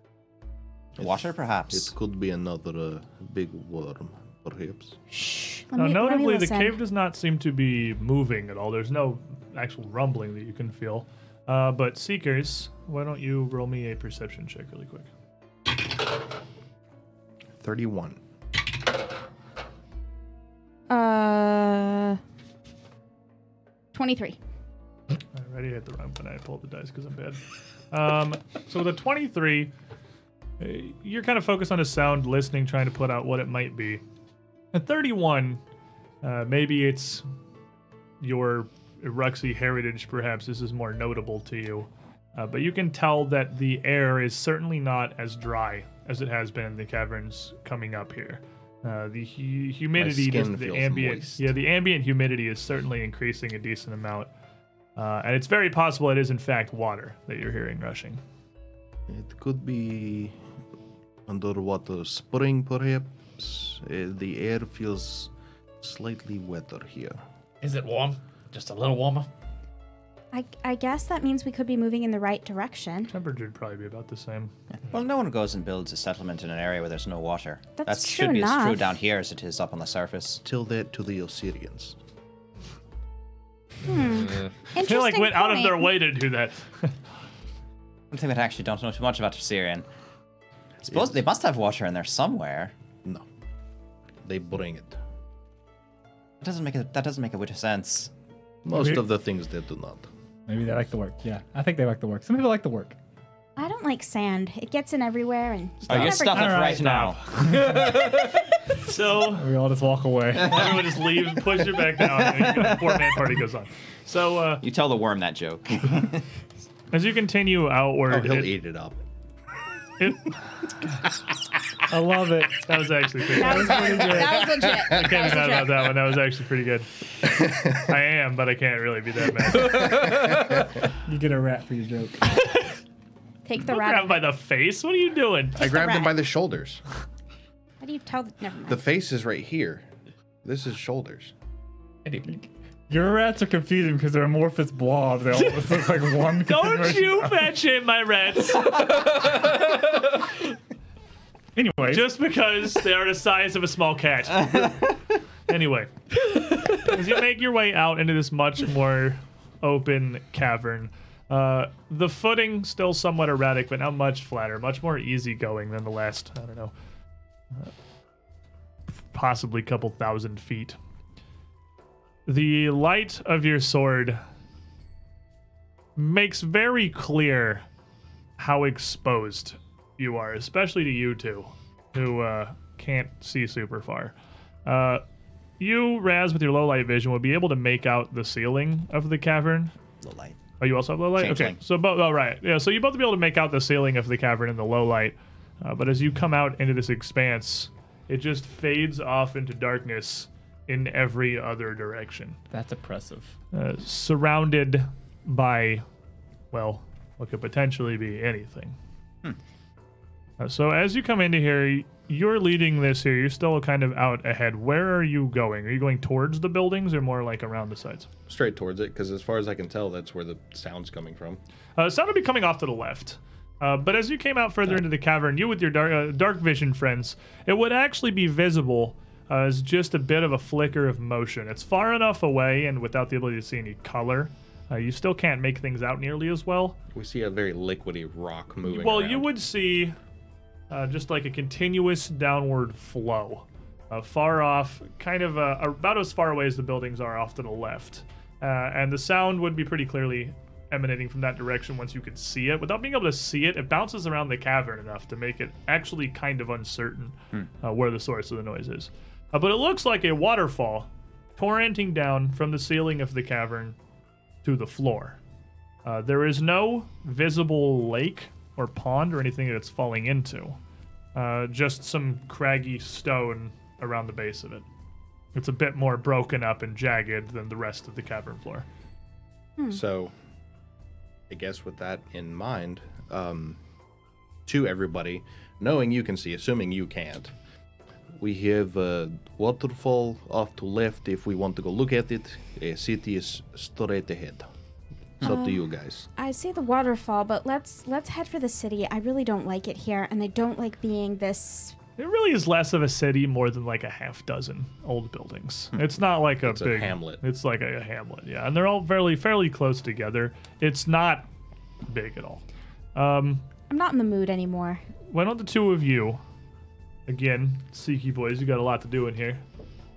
Water, perhaps. It could be another big worm, perhaps. Shh. Now, Let me notably, the listen. cave does not seem to be moving at all. There's no actual rumbling that you can feel. But Seekers, why don't you roll me a perception check really quick? 31. 23. I already hit the wrong button. I pulled the dice because I'm bad. So the 23, you're kind of focused on a sound, listening, trying to put out what it might be. At 31, maybe it's your Iruxi heritage, perhaps. This is more notable to you. But you can tell that the air is certainly not as dry as it has been in the caverns coming up here. The humidity, skin just the feels ambient, moist. the ambient humidity is certainly increasing a decent amount. And it's very possible it is in fact water that you're hearing rushing. It could be underwater spring, perhaps. The air feels slightly wetter here. Is it warm? Just a little warmer? I guess that means we could be moving in the right direction. Temperature would probably be about the same. Well, no one goes and builds a settlement in an area where there's no water. That's should true be as true enough. down here as it is up on the surface. Tell that to the Osirians. Interesting They went out of their point. way to do that. I think that I actually don't know too much about Syrian. I suppose they must have water in there somewhere. No. They bring it. That doesn't make a bit of sense. Most of the things they do not. Maybe they like the work. Yeah, I think they like the work. Some people like the work. I don't like sand. It gets in everywhere and Oh, you never stop it gets- right now. So We all just walk away. everyone just leaves, push it back down, and the four-man party goes on. So You tell the worm that joke. as you continue outward, Oh, he'll eat it up. I love it. that was actually pretty That good. was fun. That was legit. I can't be mad about that one. That was actually pretty good. I am, but I can't really be that mad. You get a rat for your joke. Take the Don't grab rat. him by the face. What are you doing? I grabbed him rat. by the shoulders. How do you tell? Never mind. The face is right here. This is shoulders. Your rats are confusing because they're amorphous blobs. They almost look like one. Don't continuation. you fat shame my rats Anyway, just because they are the size of a small cat. Anyway, as you make your way out into this much more open cavern, The footing still somewhat erratic, but now much flatter, much more easygoing than the last, I don't know, possibly couple thousand feet. The light of your sword makes very clear how exposed you are, especially to you two, who can't see super far. You, Raz, with your low light vision, would be able to make out the ceiling of the cavern. Low light. Oh, you also have low light? Changeling. Okay, so both. Oh, right. Yeah, so you both be able to make out the ceiling of the cavern in the low light. But as you come out into this expanse, it just fades off into darkness in every other direction. That's oppressive. Surrounded by, well, what could potentially be anything. So as you come into here, you're leading this here. You're still kind of out ahead. Where are you going? Are you going towards the buildings or more like around the sides? Straight towards it, because as far as I can tell, that's where the sound's coming from. Sound would be coming off to the left. But as you came out further into the cavern, you with your dark vision friends, it would actually be visible as just a bit of a flicker of motion. It's far enough away, and without the ability to see any color, you still can't make things out nearly as well. We see a very liquidy rock moving Well, around. you would see just like a continuous downward flow. Far off, kind of about as far away as the buildings are off to the left. And the sound would be pretty clearly emanating from that direction once you could see it. Without being able to see it, it bounces around the cavern enough to make it actually kind of uncertain where the source of the noise is. But it looks like a waterfall torrenting down from the ceiling of the cavern to the floor. There is no visible lake or pond or anything that it's falling into. Just some craggy stone around the base of it. It's a bit more broken up and jagged than the rest of the cavern floor. So, I guess with that in mind, to everybody, knowing you can see, assuming you can't, we have a waterfall off to left if we want to go look at it. A city is straight ahead. It's up to you guys. I see the waterfall, but let's head for the city. I really don't like it here, and I don't like being this. It really is less of a city, more than like a half dozen old buildings. It's not like It's a big hamlet. It's like a hamlet, yeah, and they're all fairly close together. It's not big at all. I'm not in the mood anymore. Why don't the two of you, again, Seeky boys, you got a lot to do in here.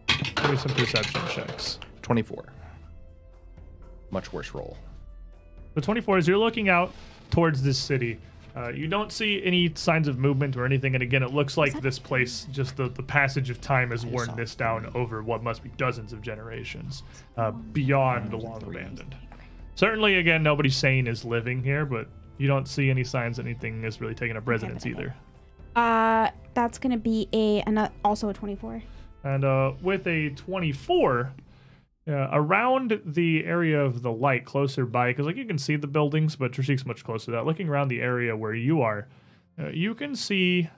Give me some perception checks. 24. Much worse roll. The 24 is you're looking out towards this city. You don't see any signs of movement or anything, and again, it looks like this place, just the passage of time has worn this down over what must be dozens of generations, beyond the long abandoned. Certainly, again, nobody sane is living here, but you don't see any signs that anything is really taking up residence either. That's gonna be also a 24. And with a 24, around the area of the light closer by, because like you can see the buildings, but Trishik's much closer to that. Looking around the area where you are, you can see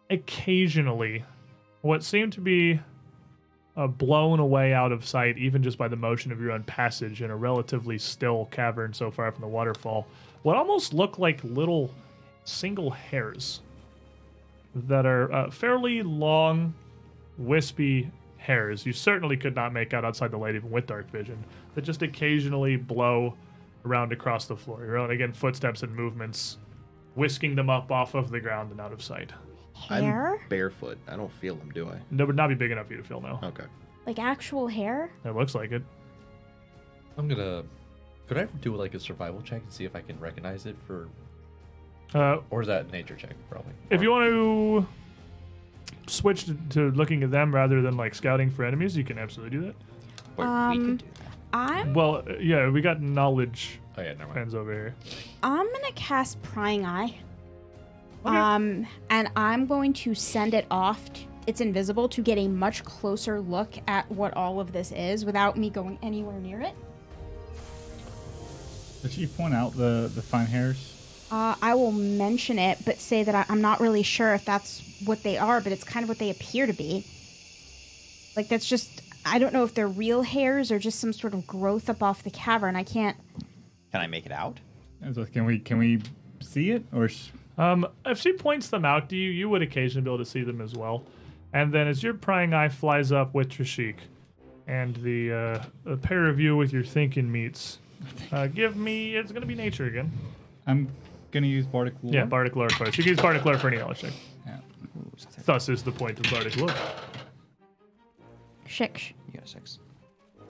occasionally what seem to be blown away out of sight, even just by the motion of your own passage in a relatively still cavern so far from the waterfall, what almost look like little single hairs that are fairly long, wispy hairs. You certainly could not make out outside the light even with dark vision, that just occasionally blow around across the floor. Your own, again, footsteps and movements, whisking them up off of the ground and out of sight. Hair? I'm barefoot. I don't feel them, do I? That would not be big enough for you to feel now. Okay. Like actual hair? It looks like it. I'm gonna. Could I do like a survival check and see if I can recognize it for? Or is that a nature check probably? If you want to switch to looking at them rather than like scouting for enemies, you can absolutely do that. Or we could do that. I'm Well, yeah, we got knowledge Oh yeah, never mind. friends over here. gonna cast Prying Eye. Okay. And I'm going to send it off. It's invisible to get a much closer look at what all of this is without me going anywhere near it. Did she point out the fine hairs? I will mention it, but say that I'm not really sure if that's what they are, but it's kind of what they appear to be. Like, that's just... I don't know if they're real hairs or just some sort of growth up off the cavern. I can't... Can I make it out? So can we see it or? If she points them out to you, you would occasionally be able to see them as well. And then as your prying eye flies up with Trishik, and the pair of you with your thinking meets, Give me. It's gonna be nature again. I'm gonna use Bardic Lore. Yeah, Bardic Lore, of course. You can use Bardic Lore for any knowledge check. Yeah. Thus is the point of Bardic Lore. 6. You got a 6.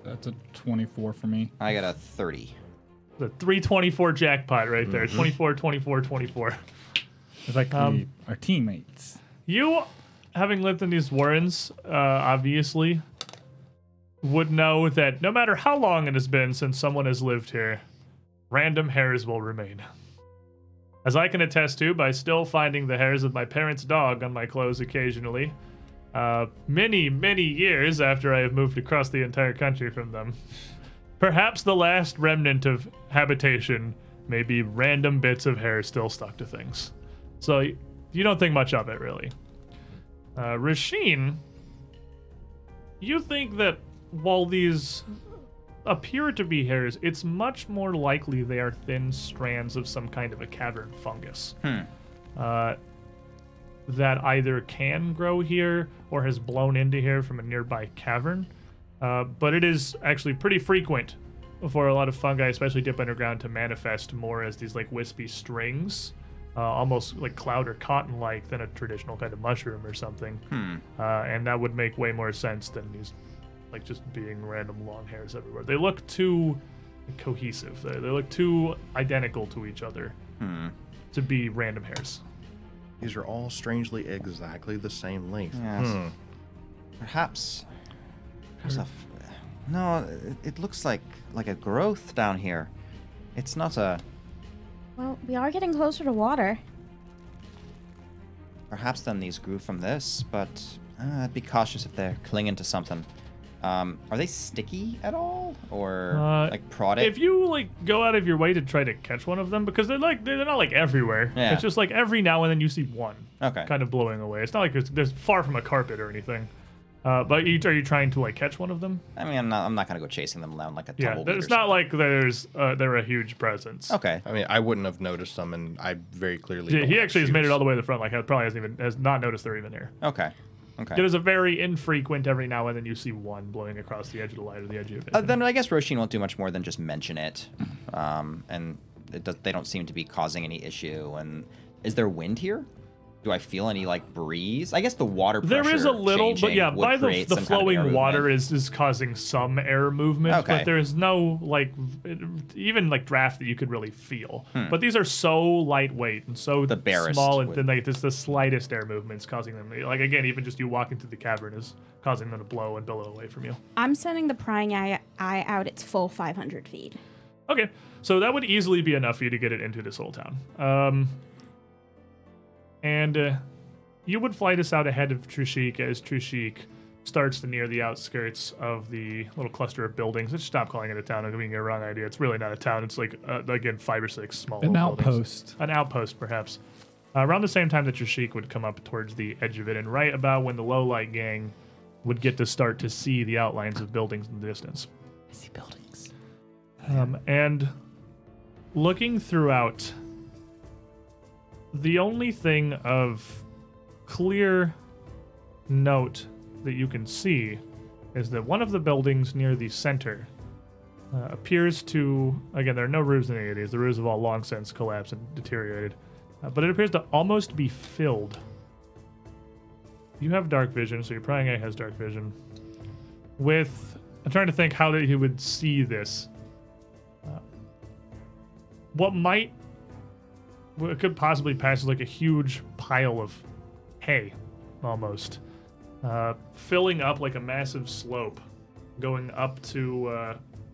That's a 24 for me. I got a 30. The 324 jackpot right there. 24, 24, 24. It's like our teammates. You, having lived in these warrens, obviously, would know that no matter how long it has been since someone has lived here, random hairs will remain. As I can attest to by still finding the hairs of my parents' dog on my clothes occasionally, many, many years after I have moved across the entire country from them. Perhaps the last remnant of habitation may be random bits of hair still stuck to things. So you don't think much of it, really. Rasheen, you think that while these appear to be hairs, it's much more likely they are thin strands of some kind of a cavern fungus. That either can grow here or has blown into here from a nearby cavern. But it is actually pretty frequent for a lot of fungi, especially deep underground, to manifest more as these like wispy strings, almost like cloud or cotton-like than a traditional kind of mushroom or something. And that would make way more sense than these like just being random long hairs everywhere. They look too cohesive. They look too identical to each other to be random hairs. These are all strangely exactly the same length. Yes. Perhaps. No, it looks like a growth down here. It's not a. Well, we are getting closer to water. Perhaps then these grew from this, but I'd be cautious if they're clinging to something. Are they sticky at all, or like prodded? If you like go out of your way to try to catch one of them, because they're not like everywhere. Yeah. It's just like every now and then you see one. Okay. Kind of blowing away. It's not like there's far from a carpet or anything. But are you trying to like catch one of them? I mean, I'm not gonna go chasing them down like a Yeah, tumbleweed. it's or not something. like they're a huge presence. Okay. I mean, I wouldn't have noticed them, and I very clearly. Yeah, don't he have actually has made it shoes. all the way to the front. Like, has not noticed they're even here. Okay. It is a very infrequent. Every now and then you see one blowing across the edge of the light or the edge of it. Then I guess Roshin won't do much more than just mention it, and they don't seem to be causing any issue. And is there wind here? Do I feel any like breeze? I guess the water pressure There is a little, but changing yeah, would by the create some kind of air flowing water movement. is causing some air movement, Okay. but there is no like even like draft that you could really feel. But these are so lightweight and so The barest small, and would- then like it's the slightest air movements causing them. Like again, even just you walking through the cavern is causing them to blow and billow away from you. I'm sending the prying eye out its full 500 feet. Okay, so that would easily be enough for you to get it into this whole town. And you would fly this out ahead of Trushik as Trushik starts to near the outskirts of the little cluster of buildings. Let's stop calling it a town. I'm giving you a wrong idea. It's really not a town. It's like, again, 5 or 6 small An little buildings. outpost. An outpost, perhaps. Around the same time that Trushik would come up towards the edge of it, and right about when the low-light gang would get to start to see the outlines of buildings in the distance. I see buildings. And looking throughout, the only thing of clear note that you can see is that one of the buildings near the center appears to, again, there are no roofs in any of these. The roofs have all long since collapsed and deteriorated. But it appears to almost be filled. You have dark vision, so your prying eye has dark vision. I'm trying to think how that he would see this. What could possibly pass as like a huge pile of hay, almost. Filling up like a massive slope, going up to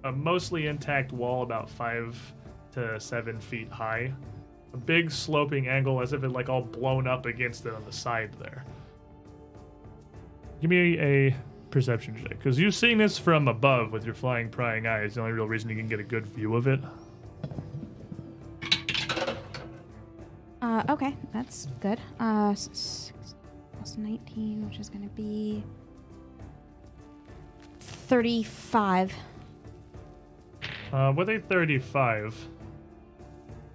a mostly intact wall about 5 to 7 feet high. A big sloping angle as if it like all blown up against it on the side there. Give me a perception check, because you seeing this from above with your flying prying eye is the only real reason you can get a good view of it. Okay, that's good. 6 plus 19, which is going to be 35. With a 35,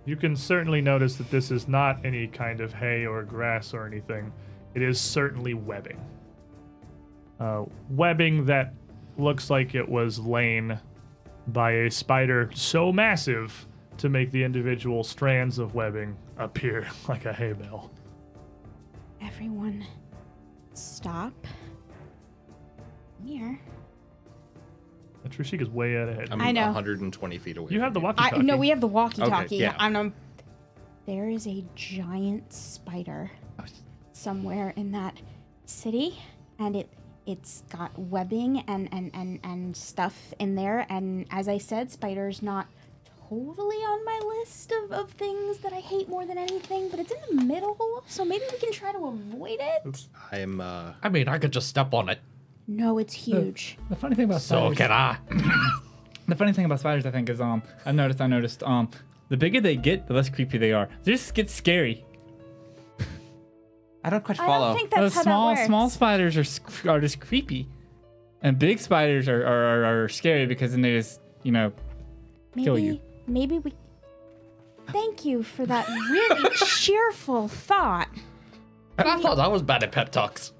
you can certainly notice that this is not any kind of hay or grass or anything. It is certainly webbing. Webbing that looks like it was laying by a spider so massive to make the individual strands of webbing appear like a hay bale. Everyone, stop. Here. Trishik is way out ahead. I'm I know. 120 feet away. You have the from walkie-talkie. No, we have the walkie-talkie. Okay, yeah. There is a giant spider somewhere in that city, and it's got webbing and stuff in there. And as I said, spider's not totally on my list of things that I hate more than anything, but it's in the middle, so maybe we can try to avoid it. I'm I mean, I could just step on it. No, it's huge. The funny thing about So spiders, can I. the funny thing about spiders, I think, is I noticed the bigger they get, the less creepy they are. They just get scary. I don't quite I follow. don't think that's how small that works. small spiders are just creepy, and big spiders are scary because then they just kill you. Maybe we. Thank you for that really cheerful thought. And I thought I was bad at pep talks.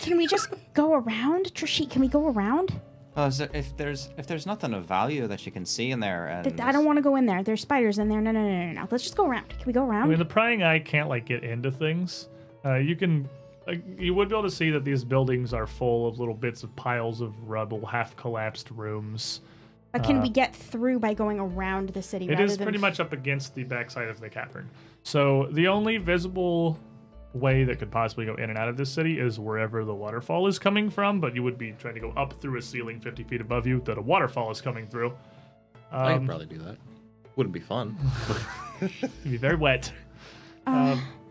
Can we just go around, Trishik? Can we go around? If there's nothing of value that you can see in there, and I don't want to go in there. There's spiders in there. No. Let's just go around. Can we go I around? mean, the prying eye can't like get into things. You can, you would be able to see that these buildings are full of little bits of piles of rubble, half collapsed rooms. But can we get through by going around the city? It rather is than pretty much up against the backside of the cavern. So the only visible way that could possibly go in and out of this city is wherever the waterfall is coming from, but you would be trying to go up through a ceiling 50 feet above you that a waterfall is coming through. I could probably do that. Wouldn't be fun. It'd be very wet.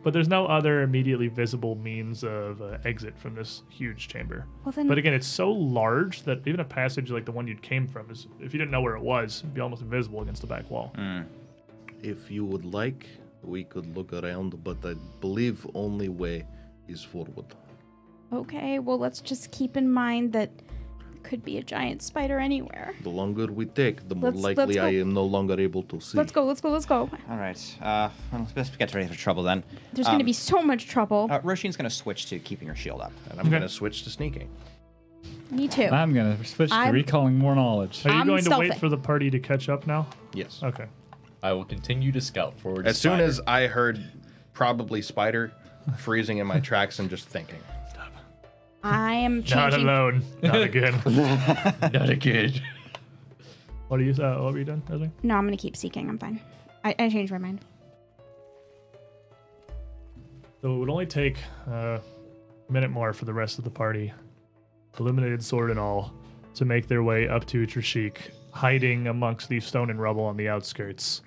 But there's no other immediately visible means of exit from this huge chamber. Well, then, But again, it's so large that even a passage like the one you came from is, if you didn't know where it was, it'd be almost invisible against the back wall. If you would like, we could look around, but I believe only way is forward. okay, well, let's just keep in mind that there could be a giant spider anywhere. The longer we take, the more Let's likely go. I am no longer able to see. Let's go. All right. Well, let's get ready for trouble then. There's going to be so much trouble. Roshin's gonna switch to keeping her shield up. And I'm going to switch to sneaking. Me too. I'm gonna switch to recalling more knowledge. Are you I'm going to wait stealthing. for the party to catch up now? Yes. Okay. I will continue to scout forward. to As soon Spider. as I heard probably spider, freezing in my tracks and just thinking. I am Not changing. alone. Not again. Not again. What were you done, Esme? No, I'm going to keep seeking. I'm fine. I changed my mind. So it would only take a minute more for the rest of the party, illuminated sword and all, to make their way up to Trishik, hiding amongst the stone and rubble on the outskirts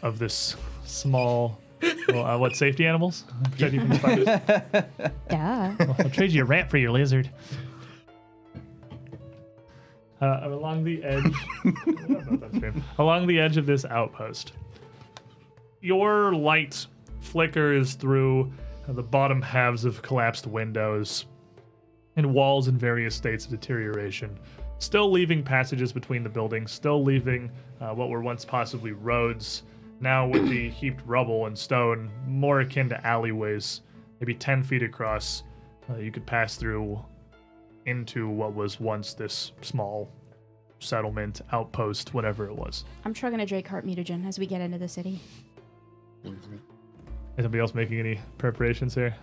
of this small. Well, what safety animals? Protect you from the spiders. Duh. I'll trade you a rat for your lizard. Along the edge, along the edge of this outpost, your light flickers through the bottom halves of collapsed windows and walls in various states of deterioration, still leaving passages between the buildings, still leaving what were once possibly roads, now with the heaped rubble and stone, more akin to alleyways, maybe 10 feet across. You could pass through into what was once this small settlement, outpost, whatever it was. I'm chugging a Drake Heart mutagen as we get into the city. Is anybody else making any preparations here?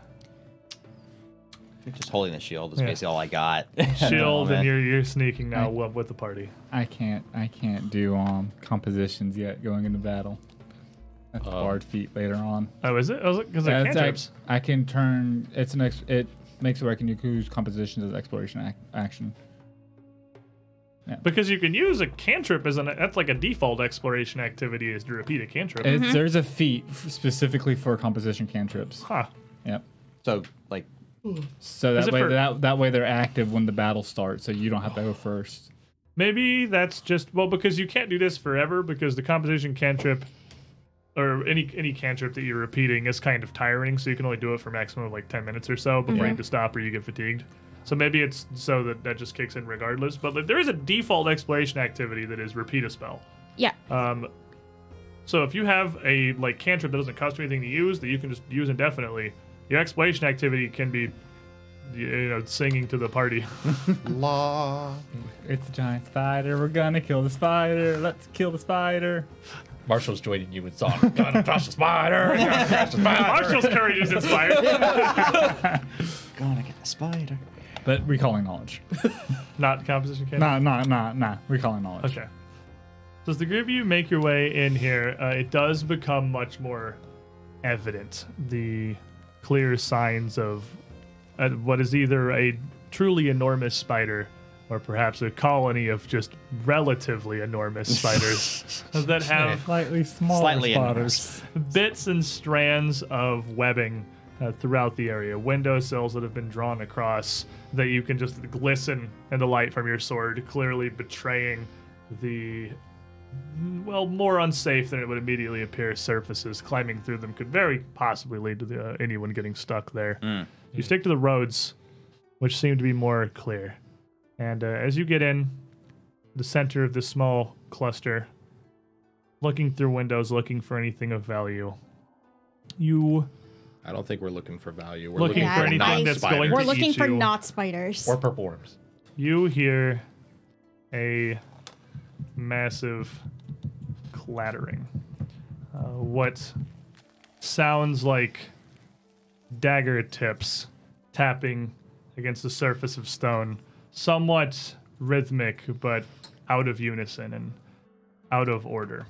Just holding the shield is Yeah. basically all I got. Shield, Oh, and man. you're sneaking now with the party. I can't do compositions yet going into battle. That's bard feat later on. Oh, is it? Because they're it's cantrips. I can turn. It's it makes it where I can use compositions as exploration action. Because you can use a cantrip as that's like a default exploration activity is to repeat a cantrip. There's a feat specifically for composition cantrips. Huh. Yep. So, like, So Is that it way for- that way they're active when the battle starts, so you don't have to go first. Maybe that's just because you can't do this forever because the composition cantrip or any cantrip that you're repeating is kind of tiring, so you can only do it for a maximum of like 10 minutes or so before you have to stop or you get fatigued. So maybe it's so that just kicks in regardless. But like, there is a default exploration activity that is repeat a spell. Yeah. So if you have a like cantrip that doesn't cost you anything to use that you can just use indefinitely, your exploration activity can be singing to the party. La. It's a giant spider. We're gonna kill the spider. Let's kill the spider. Marshall's joining you in song. Gonna crush the spider. Gonna crush the spider. Marshall's courage is inspired. Gonna get the spider. But recalling knowledge. Not composition canon? Nah. Recalling knowledge. Okay. So as the group of you make your way in here, it does become much more evident. The clear signs of what is either a truly enormous spider or perhaps a colony of just relatively enormous spiders that have Slightly smaller Slightly spiders. bits and strands of webbing throughout the area. Windowsills that have been drawn across that you can just glisten in the light from your sword, clearly betraying the, well, more unsafe than it would immediately appear surfaces. Climbing through them could very possibly lead to anyone getting stuck there. You stick to the roads, which seem to be more clear. And as you get in the center of this small cluster, looking through windows, looking for anything of value, you I don't think we're looking for value. We're looking Yeah, for anything I- that's spiders. going We're to looking eat for you. not spiders. Or purple worms. You hear a massive clattering. What sounds like dagger tips tapping against the surface of stone. Somewhat rhythmic, but out of unison and out of order.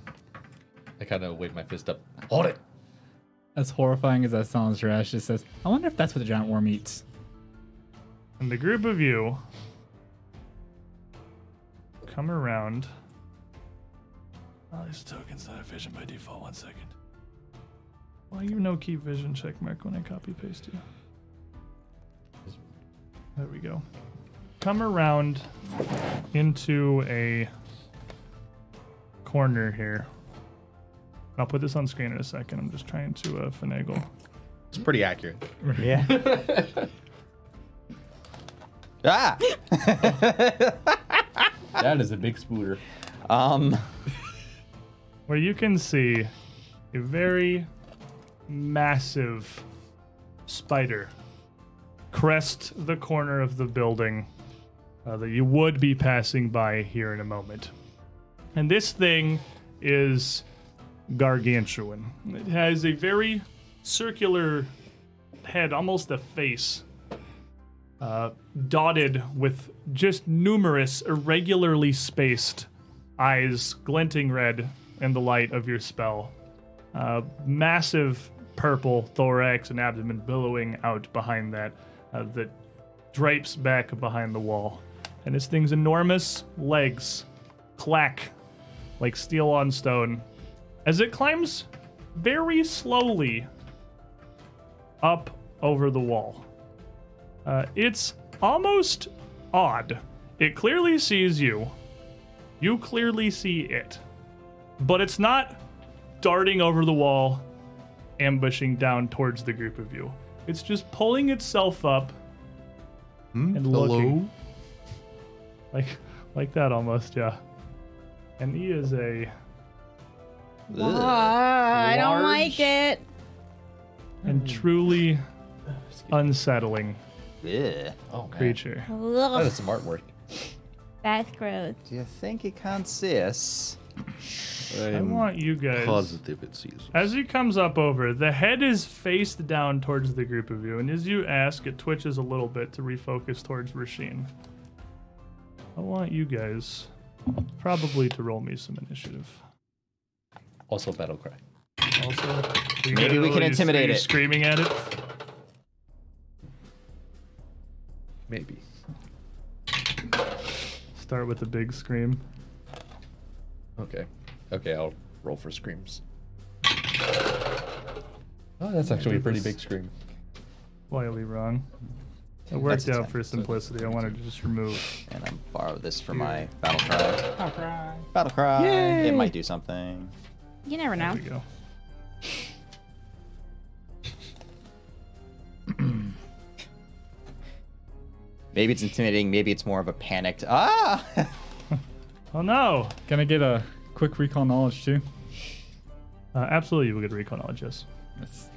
I kind of wave my fist up. Hold it. As horrifying as that sounds, Rash just says, I wonder if that's what the giant worm eats. And the group of you come around. Oh, these tokens not vision by default. 1 second. Why you no keep vision check mark when I copy paste you? There we go. Come around into a corner here. I'll put this on screen in a second. I'm just trying to finagle. It's pretty accurate. Yeah. Ah! That is a big spooter. Where you can see a very massive spider crest the corner of the building that you would be passing by here in a moment. And this thing is gargantuan. It has a very circular head, almost a face, dotted with just numerous irregularly spaced eyes glinting red in the light of your spell. Massive purple thorax and abdomen billowing out behind that that drapes back behind the wall. And this thing's enormous legs clack like steel on stone as it climbs very slowly up over the wall. It's almost odd. It clearly sees you. You clearly see it. But it's not darting over the wall, ambushing down towards the group of you. It's just pulling itself up and looking. Like that almost, yeah. And he is a I don't like it. and truly unsettling Yeah. Oh, man. creature. That Ugh, is some artwork. that's gross. Do you think he can't see us? I want you guys. Positive it sees. As he comes up over, the head is faced down towards the group of you, and as you ask, it twitches a little bit to refocus towards Rasheen. I want you guys probably to roll me some initiative. Also battle cry. Also, Maybe we can intimidate it. Screaming at it. Maybe. Start with a big scream. Okay. Okay, I'll roll for screams. Oh, that's actually a pretty big scream. Slightly wrong. It worked That's out for simplicity. I wanted to just remove. And I borrow this for my battle cry. Battle cry. It might do something. You never know. There we go. Maybe it's intimidating. Maybe it's more of a panicked. Ah! Oh no! Can I get a quick recall knowledge too? Absolutely, you will get recon knowledge, yes. Yes.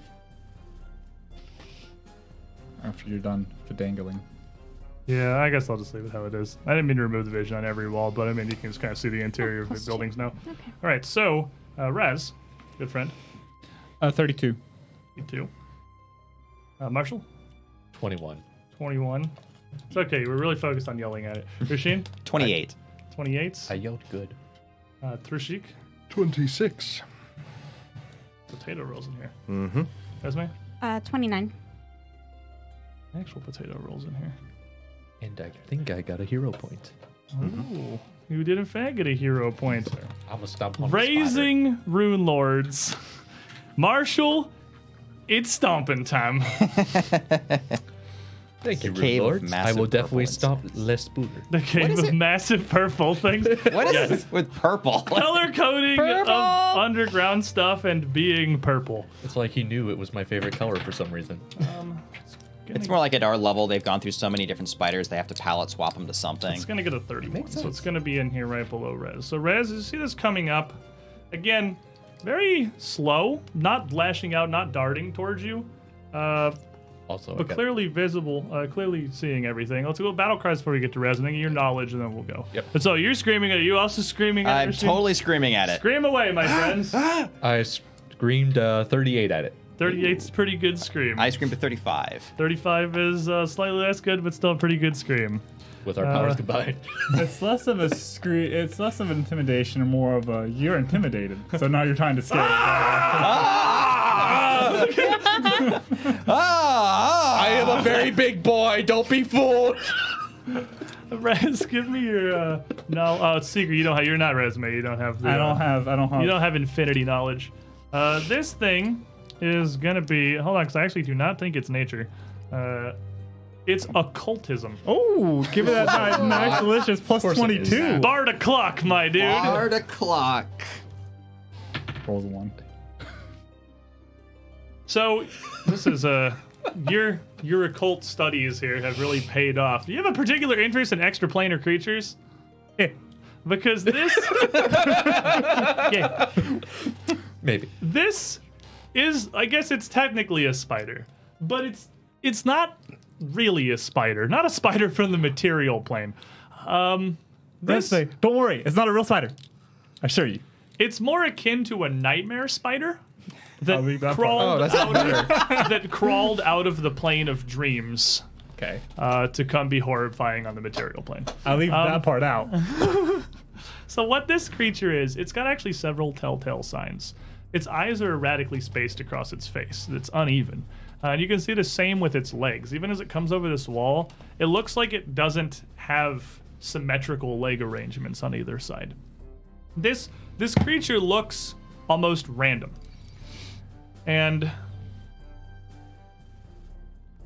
after you're done fidangling. Yeah, I guess I'll just leave it how it is. I didn't mean to remove the vision on every wall, but I mean, you can just kind of see the interior of the buildings now. Okay. All right, so, Raz, good friend. 32. You too. Marshall? 21. 21. It's okay, we're really focused on yelling at it. Rasheen? 28. 28. I yelled good. Trishik? 26. Potato rolls in here. Mm-hmm. Esme? 29. Actual potato rolls in here. And I think I got a hero point. Oh, you did in fact get a hero point. I'm a stomp on Raising Rune Lords. Marshall, it's stomping time. Thank you, cave Rune of Lords. I massive will definitely purple stomp less booger. The cave is of it? massive purple things. What is this with purple? Color coding Purple! of underground stuff and being purple. It's like he knew it was my favorite color for some reason. It's more like at our level, they've gone through so many different spiders, they have to palette swap them to something. It's gonna get a 31, Makes so it's sense. gonna be in here right below Rez. So Rez, you see this coming up. Again, very slow, not lashing out, not darting towards you. Also, I But got clearly visible, clearly seeing everything. Let's go battle cries before we get to Res, and then your knowledge, and then we'll go. Yep. And so you're screaming at it. You also screaming at I'm it. totally screaming at it. Scream away, my friends. I screamed 38 at it. 38's pretty good scream. I screamed to 35. 35 is slightly less good, but still a pretty good scream. With our powers combined. It's less of a scream. It's less of intimidation and more of a you're intimidated. So now you're trying to scare. I am a very big boy. Don't be fooled. Res, give me your no. Oh, it's secret. You don't have. You're not Resme. You don't have. The, I don't have. You don't have infinity knowledge. This thing is gonna be. Hold on, because I actually do not think it's nature. It's occultism. Oh, give it that nice, delicious plus course it is. 22. Bard o'clock, my dude. Hard o'clock. Rolls a 1. So this is your occult studies here have really paid off. Do you have a particular interest in extraplanar creatures? Yeah. Because this yeah, Maybe. this is, I guess it's technically a spider, but it's not really a spider. Not a spider from the material plane. Let's say, don't worry, it's not a real spider. I assure you. It's more akin to a nightmare spider I'll leave that that part. crawled Oh, that's out better. that crawled out of the plane of dreams Okay. to come be horrifying on the material plane. I'll leave that part out. So what this creature is, it's got actually several telltale signs. Its eyes are erratically spaced across its face. It's uneven. And you can see the same with its legs. Even as it comes over this wall, it looks like it doesn't have symmetrical leg arrangements on either side. This creature looks almost random. And a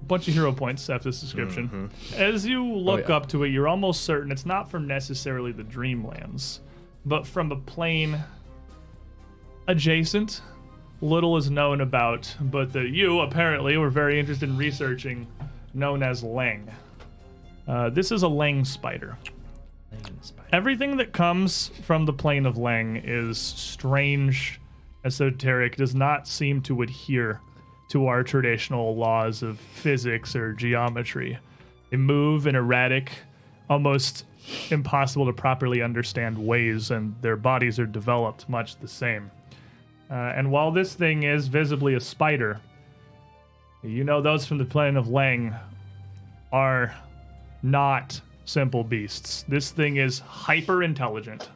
bunch of hero points after this description. As you look up to it, you're almost certain it's not from necessarily the Dreamlands, but from a plane adjacent. Little is known about, but that you apparently were very interested in researching, known as Leng. This is a Leng spider. Everything that comes from the plane of Leng is strange, esoteric, does not seem to adhere to our traditional laws of physics or geometry. They move in erratic, almost impossible to properly understand ways, and their bodies are developed much the same. And while this thing is visibly a spider, you know those from the plane of Leng are not simple beasts. This thing is hyper intelligent,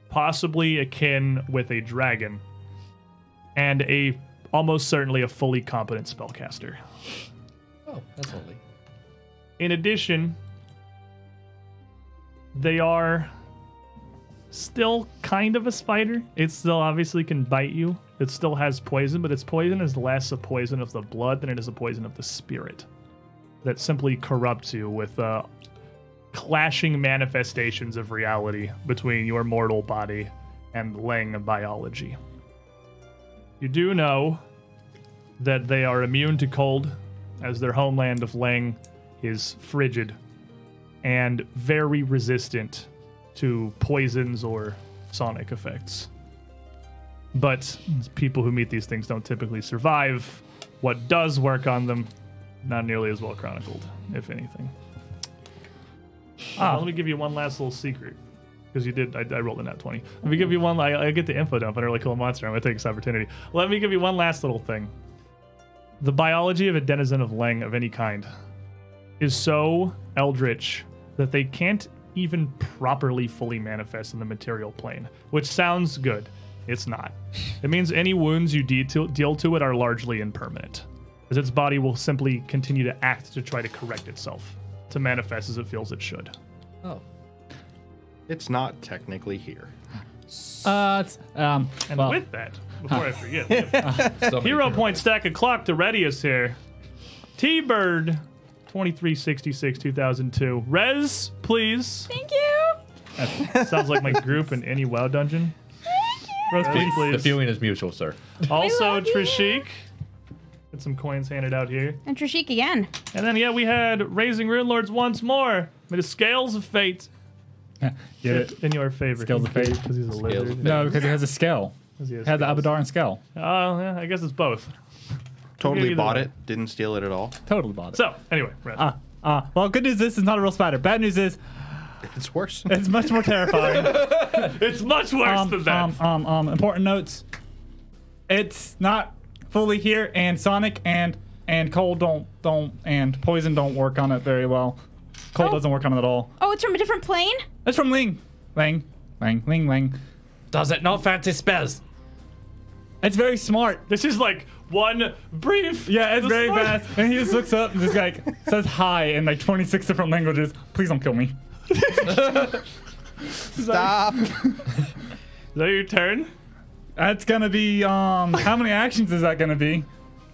possibly akin with a dragon, and almost certainly a fully competent spellcaster. Oh, that's lovely. In addition, they are still kind of a spider. It still obviously can bite you. It still has poison, but its poison is less a poison of the blood than it is a poison of the spirit that simply corrupts you with clashing manifestations of reality between your mortal body and Leng biology. You do know that they are immune to cold, as their homeland of Leng is frigid and very resistant to poisons or sonic effects. But people who meet these things don't typically survive. What does work on them not nearly as well chronicled, if anything. Let me give you one last little secret. Because you did, I rolled a nat 20. Let me give you one, I get the info dump on a really cool monster. I'm going to take this opportunity. Let me give you one last little thing. The biology of a denizen of Leng of any kind is so eldritch that they can't even properly fully manifest in the material plane, which sounds good. It's not. It means any wounds you deal to it are largely impermanent, as its body will simply continue to act to try to correct itself, to manifest as it feels it should. Oh. It's not technically here. And with that, before I forget, we have hero point stack of clock to ready us here. T-Bird 2366 2002. Rez, please. Thank you. Sounds like my group in any WoW dungeon. Rez, please. The feeling is mutual, sir. Also, love you. Trishik. Get some coins handed out here. And Trishik again. And then, yeah, we had Raising Rune Lords once more. With the Scales of Fate. Get it? In your favor. Scales of Fate. Because he's a lizard. No, because it has a scale. Because he It has the scales. Abaddon scale. Oh, yeah, I guess it's both. Totally Either bought way. it. Didn't steal it at all. Totally bought it. So, anyway, Rez. Well, good news is this is not a real spider. Bad news is It's worse. it's much more terrifying. It's much worse than that. Important notes. It's not fully here, and Sonic and Cold don't and Poison don't work on it very well. Cold doesn't work on it at all. Oh, it's from a different plane? It's from Ling. Ling. Does it not fancy spells? It's very smart. This is like one brief. Yeah, it's very smart- fast. And he just looks up and just like says hi in like 26 different languages. Please don't kill me. Stop. Is that your turn? That's gonna be how many actions is that gonna be?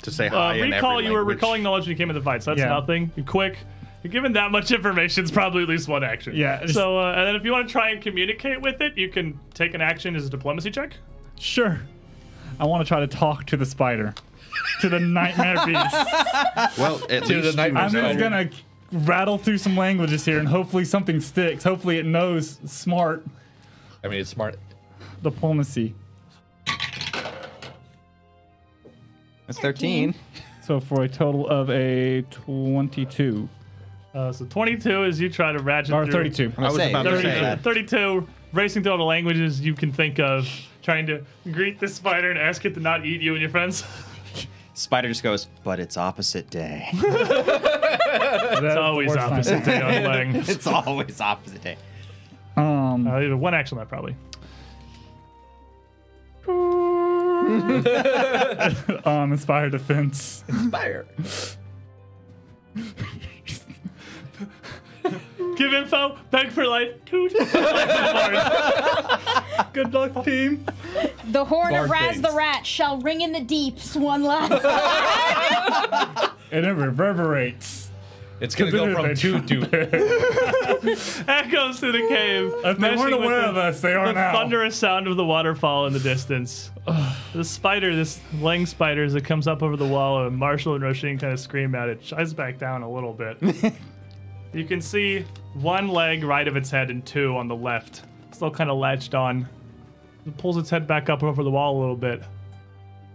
To say hi in Recall, every you were language. recalling knowledge when you came in the fight, so that's Yeah. nothing. You're quick. You're given that much information, it's probably at least one action. Yeah, just- So, and then if you want to try and communicate with it, you can take an action as a diplomacy check. Sure. I want to try to talk to the spider. To the nightmare beast. Well, at To the least nightmare I'm just gonna rattle through some languages here and hopefully something sticks. Hopefully it knows smart I mean, it's smart. diplomacy. That's 13. So for a total of a 22. So 22 is you try to ratchet Or through. 32. I was about to 32, say that. 32, racing through all the languages you can think of, trying to greet this spider and ask it to not eat you and your friends. Spider just goes, but it's opposite day. It's always opposite day on Lang. It's always opposite day. One action left, probably. Inspire defense. Fire. Give info, beg for life, toot. Good luck, team. The horn Bard of Raz things. the Rat shall ring in the deeps one last time. And it reverberates. It's gonna go from 2 to. Echoes through the cave. If they weren't meshing with aware the- of us, they are The now. thunderous sound of the waterfall in the distance. The spider, this Lang spider, as it comes up over the wall, and Marshall and Roshin kind of scream at it, shies back down a little bit. You can see one leg right of its head and two on the left, still kind of latched on. It pulls its head back up over the wall a little bit.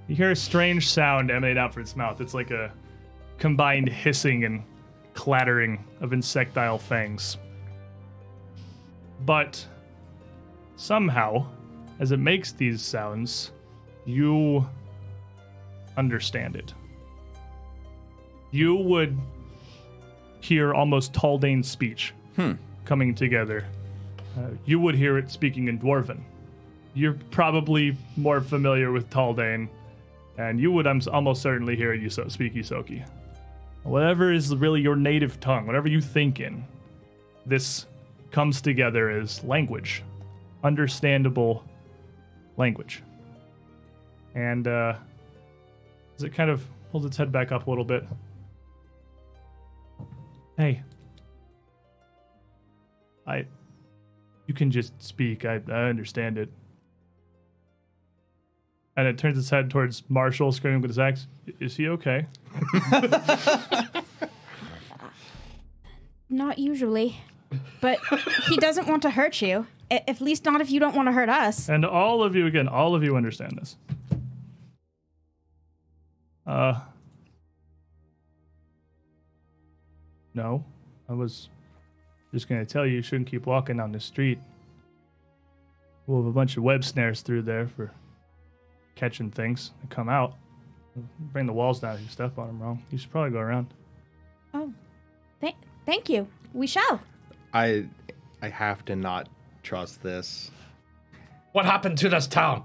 You hear a strange sound emanate out from its mouth. It's like a combined hissing and clattering of insectile fangs. But somehow, as it makes these sounds, you understand it. You would hear almost Taldane's speech coming together. You would hear it speaking in Dwarven. You're probably more familiar with Taldane, and you would almost certainly hear it speak Ysoki. Whatever is really your native tongue, whatever you think in, this comes together as language, understandable language. And as it kind of pulls its head back up a little bit, hey, you can just speak. I understand it. And it turns its head towards Marshall, screaming with his axe. Is he okay? Not usually. But he doesn't want to hurt you. At least not if you don't want to hurt us. And all of you, again, all of you understand this. No, I was just gonna tell you shouldn't keep walking down the street. We'll have a bunch of web snares through there for catching things that come out. Bring the walls down if you step on them wrong. You should probably go around. Oh, thank you. We shall. I have to not trust this. What happened to this town?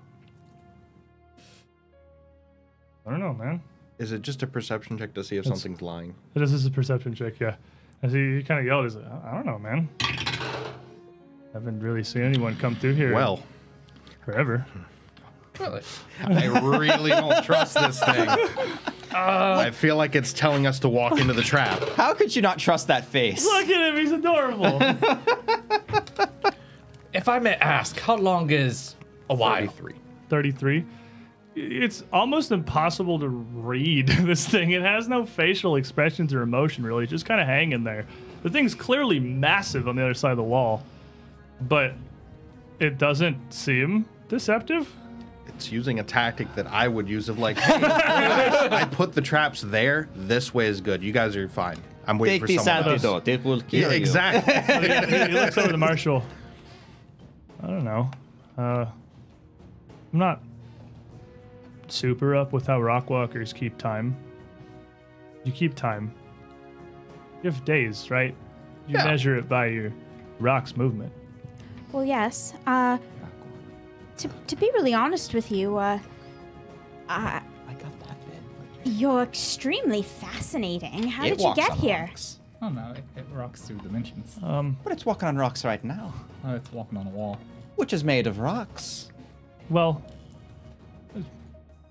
I don't know, man. Is it just a perception check to see if something's lying? This is a perception check, yeah. As he kind of yelled, he's like, I don't know, man. Haven't really seen anyone come through here. Well, forever. Really? I really don't trust this thing. I feel like it's telling us to walk into the trap. How could you not trust that face? Look at him, he's adorable. If I may ask, how long is a while? 33. 33. It's almost impossible to read this thing. It has no facial expressions or emotion, really. It's just kind of hanging there. The thing's clearly massive on the other side of the wall, but it doesn't seem deceptive. It's using a tactic that I would use of like, hey, I put the traps there. This way is good. You guys are fine. I'm waiting Take for this someone else. antidote. It will kill Yeah, you. exactly. He looks over to Marshall. I don't know. I'm not super up with how Rockwalkers keep time. You keep time. You have days, right? You measure it by your rock's movement. Well, yes. To be really honest with you, I got that bit. you're extremely fascinating. How It did you walks get on here? rocks. Oh no, it rocks through dimensions. But it's walking on rocks right now, Oh, it's walking on a wall. which is made of rocks. Well,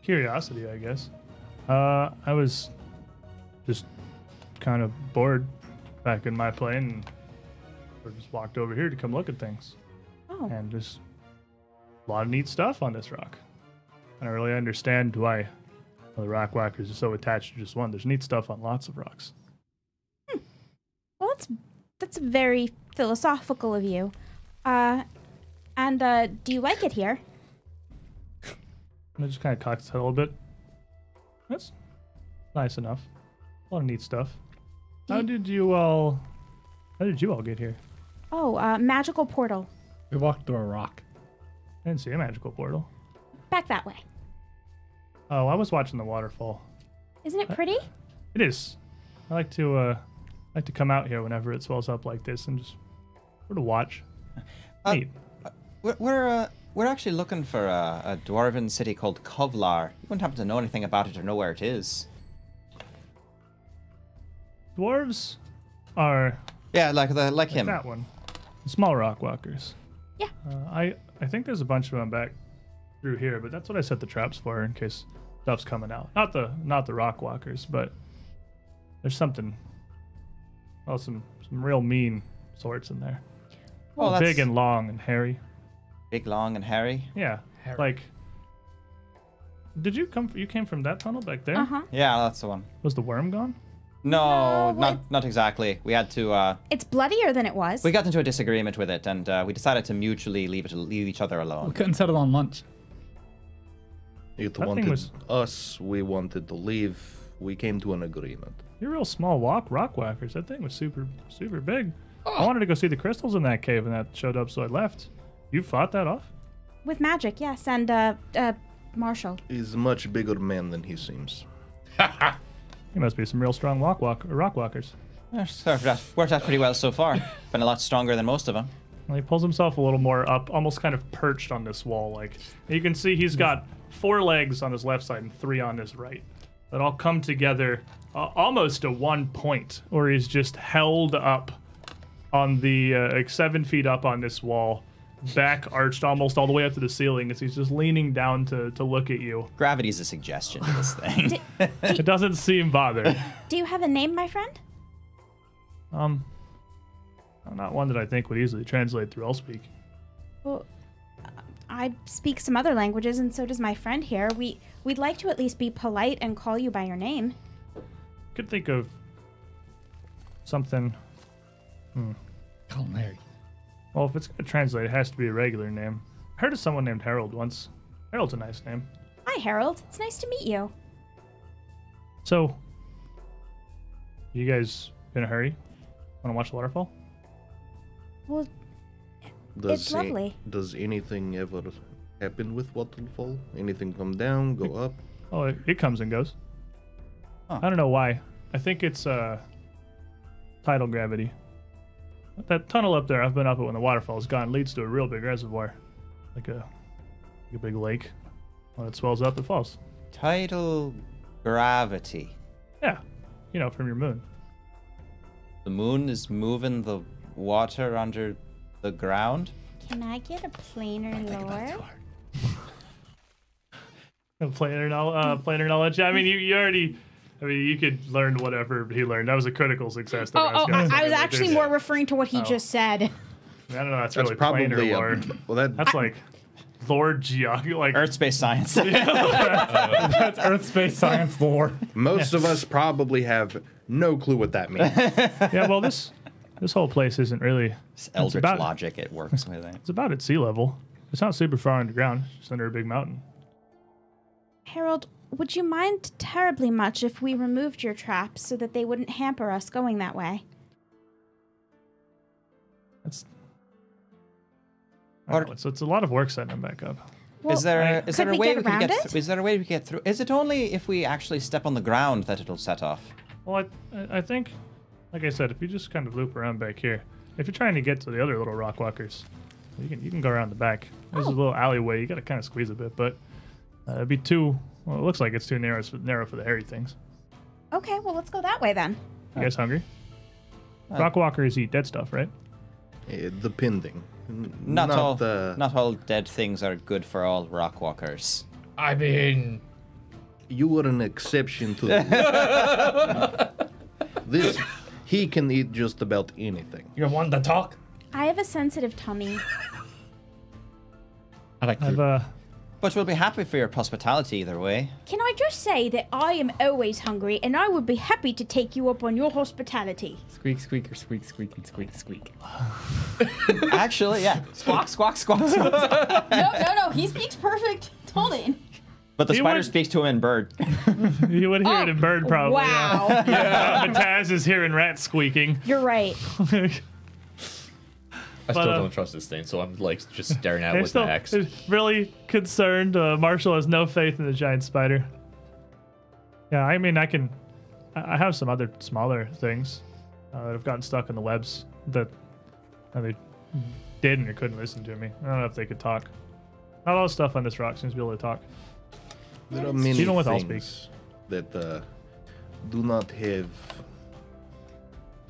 curiosity, I guess. I was just kind of bored back in my plane, and I just walked over here to come look at things. Oh, And just a lot of neat stuff on this rock. I don't really understand why the rock whackers are so attached to just one. There's neat stuff on lots of rocks. well, that's very philosophical of you. And do you like it here? And it just kind of cocks its head a little bit. That's nice enough. A lot of neat stuff. How did you all get here? Oh, magical portal. We walked through a rock. I didn't see a magical portal. Back that way. Oh, I was watching the waterfall. Isn't it pretty? It is. I like to come out here whenever it swells up like this and just sort of watch. Neat. We're actually looking for a dwarven city called Kovlar. You wouldn't happen to know anything about it or know where it is? Dwarves are Yeah, like him. that one. The small rock walkers. Yeah. I think there's a bunch of them back through here, but that's what I set the traps for in case stuff's coming out. Not the rock walkers, but there's something. Well, some real mean sorts in there. Oh, that's Big and long and hairy. big, long, and hairy. Yeah. Like. Did you come? You came from that tunnel back there? Uh-huh. Yeah, that's the one. Was the worm gone? No, No, not exactly. We had to. It's bloodier than it was. We got into a disagreement with it, and we decided to mutually leave each other We alone. couldn't settle on lunch. It That thing wanted was- us. We wanted to leave. We came to an agreement. You're real small rock whackers. That thing was super big. I wanted to go see the crystals in that cave, and that showed up, so I left. You fought that off? With magic, yes. And, Marshall. He's a much bigger man than he seems. You must be some real strong rock walkers. Worked out pretty well so far. Been a lot stronger than most of them. Well, he pulls himself a little more up, almost kind of perched on this wall. Like you can see, he's got 4 legs on his left side and 3 on his right that all come together almost to one point, where he's just held up on the like 7 feet up on this wall, back arched almost all the way up to the ceiling, as he's just leaning down to look at you. Gravity's a suggestion to this thing. It doesn't seem bothered. Do you have a name, my friend? Not one that I think would easily translate through Allspeak. Well, I speak some other languages, and so does my friend here. We'd like to at least be polite and call you by your name. Could think of something. Call him Larry. Well, if it's going to translate, it has to be a regular name. I heard of someone named Harold once. Harold's a nice name. Hi, Harold. It's nice to meet you. So, you guys in a hurry? Want to watch the waterfall? Well, it's lovely. Does anything ever happen with Waterfall? Anything come down, go up? Oh, it comes and goes. Huh. I don't know why. I think it's tidal gravity. That tunnel up there, I've been up it when the waterfall's gone, leads to a real big reservoir. Like a big lake. When it swells up, it falls. Tidal gravity. Yeah. You know, from your moon. The moon is moving the water under the ground. Can I get a planar lore? Planar knowledge. I mean, you already... I mean, you could learn whatever he learned. That was a critical success. I was actually more referring to what he just said. I don't know. That's really probably planar lore. That's like Lord Geography, like Earth space science. That's Earth space science lore. Most of us probably have no clue what that means. Yeah, well, this whole place isn't really. It's eldritch logic. It works with it. It's about at sea level. It's not super far underground. It's just under a big mountain. Harold, would you mind terribly much if we removed your traps so that they wouldn't hamper us going that way? It's a lot of work setting them back up. Well, Is there a way we can around get? it? Is there a way we can get through? Is it only if we actually step on the ground that it'll set off? Well, I think, like I said, if you just kind of loop around back here, if you're trying to get to the other little rock walkers, you can go around the back. There's a little alleyway. You got to kind of squeeze a bit, but it'd be too. Well, it looks like it's too narrow for the hairy things. Okay, well, let's go that way then. You guys hungry? Rock walkers eat dead stuff, right? Depending. Not all dead things are good for all rock walkers. I mean, You were an exception to the this. He can eat just about anything. you're one to talk. I have a sensitive tummy. I like I've But we'll be happy for your hospitality either way. Can I just say that I am always hungry and I would be happy to take you up on your hospitality? Squeak, squeak, or squeak, squeak, and squeak, squeak. Actually, yeah. Squawk, squawk, squawk, squawk. No, he speaks perfect Tolden. But the You spider would- speaks to him in bird. you would hear it in bird probably. Wow. Yeah. Mataz is hearing rats squeaking. You're right. I still But, don't trust this thing, so I'm like just staring at it They're with still the axe. they're really concerned. Marshall has no faith in the giant spider. Yeah, I mean, I have some other smaller things that have gotten stuck in the webs that they didn't or couldn't listen to me. I don't know if they could talk. Not all the stuff on this rock seems to be able to talk. There are many Even with things that do not have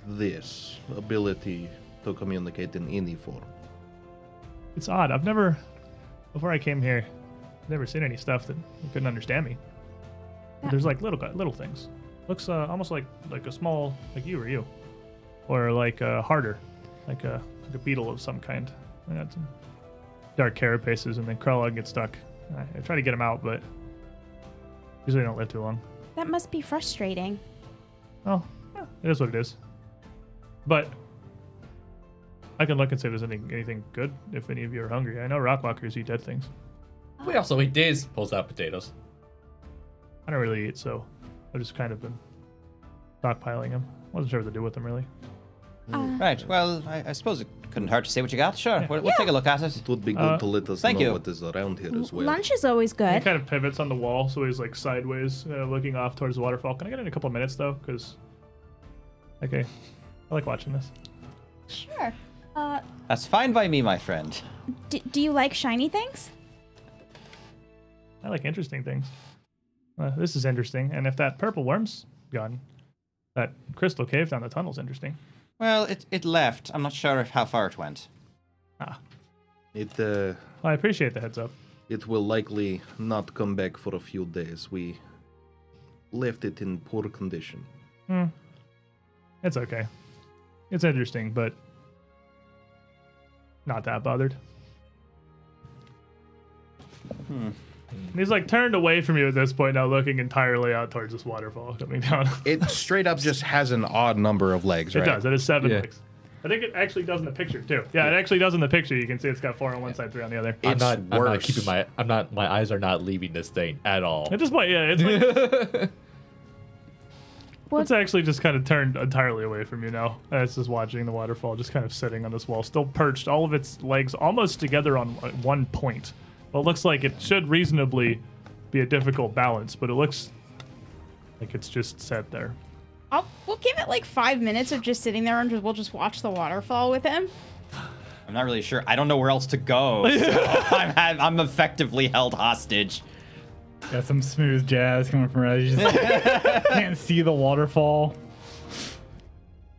this ability to communicate in any form. It's odd. Before I came here, never seen any stuff that couldn't understand me. But there's like little things. Looks almost like a small, like you, or like harder, like a beetle of some kind. They got some dark carapaces and they crawl out and get stuck. I try to get them out, but usually they don't live too long. That must be frustrating. Oh, yeah, it is what it is. But I can look and see if there's anything good if any of you are hungry. I know rockwalkers eat dead things. We also eat days. Pulls out potatoes. I don't really eat, so I've just kind of been stockpiling them. Wasn't sure what to do with them, really. Right. Well, I suppose it couldn't hurt to see what you got. Sure. We'll take a look at it. It would be good to let us thank know you. what is around here as well. Lunch is always He good. kind of pivots on the wall, so he's like sideways, looking off towards the waterfall. Can I get in a couple of minutes, though? Because, okay, I like watching this. Sure. That's fine by me, my friend. Do you like shiny things? I like interesting things. This is interesting, and if that purple worm's gone, that crystal cave down the tunnel's interesting. Well, it left. I'm not sure how far it went. It Well, I appreciate the heads up. it will likely not come back for a few days. We left it in poor condition. It's okay. It's interesting, but not that bothered. He's like turned away from you at this point now, looking entirely out towards this waterfall coming down. It straight up just has an odd number of legs, It right? does. It has 7 Yeah. legs. I think it actually does in the picture too. Yeah, it actually does in the picture. You can see it's got 4 on one side, 3 on the other. It's I'm not worse. keeping my eyes are not leaving this thing at all. At this point, yeah, it's like It's actually just kind of turned entirely away from you now. It's just watching the waterfall, just kind of sitting on this wall, still perched, all of its legs almost together on one point. Well, it looks like it should reasonably be a difficult balance, but it looks like it's just set there. We'll give it like 5 minutes of just sitting there and we'll just watch the waterfall with him. I'm not really sure. I don't know where else to go. So I'm effectively held hostage. Got some smooth jazz coming from Raz. You just can't see the waterfall.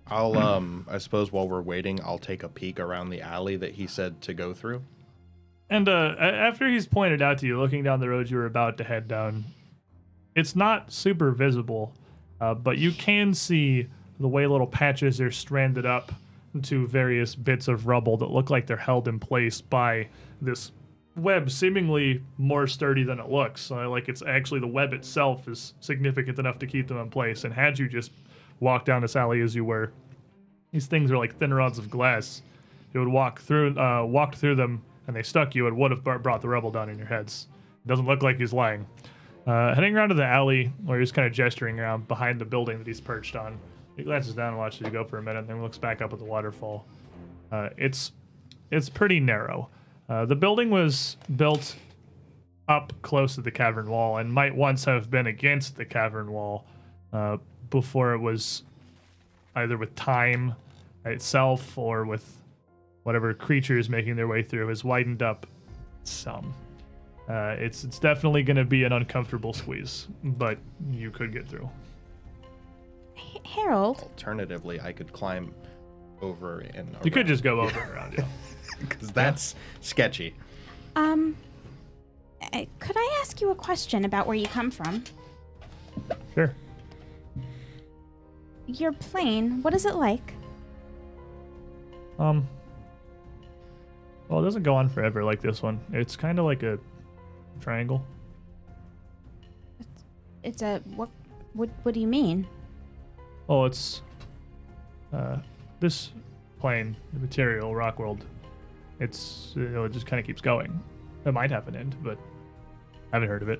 I suppose while we're waiting, I'll take a peek around the alley that he said to go through. And after he's pointed out to you, looking down the road you were about to head down, it's not super visible, but you can see the way little patches are stranded up to various bits of rubble that look like they're held in place by this web, seemingly more sturdy than it looks. Like it's actually the web itself is significant enough to keep them in place. And had you just walked down this alley as you were, these things are like thin rods of glass. You would walked through them, and they stuck you. It would have brought the rubble down in your heads. It doesn't look like he's lying. Heading around to the alley, where he's kind of gesturing around behind the building that he's perched on. He glances down and watches you go for a minute, and then looks back up at the waterfall. It's pretty narrow. The building was built up close to the cavern wall and might once have been against the cavern wall before it was either with time itself or with whatever creatures making their way through has widened up some. It's definitely going to be an uncomfortable squeeze, but you could get through. Harold. Alternatively, I could climb over and around. You could just go over and around, yeah. Because that's sketchy. Could I ask you a question about where you come from? Sure. Your plane, what is it like? Well, it doesn't go on forever like this one. It's kind of like a triangle. It's a what do you mean? Oh, it's this plane, the material, rock world. It just kind of keeps going. It might have an end, but I haven't heard of it.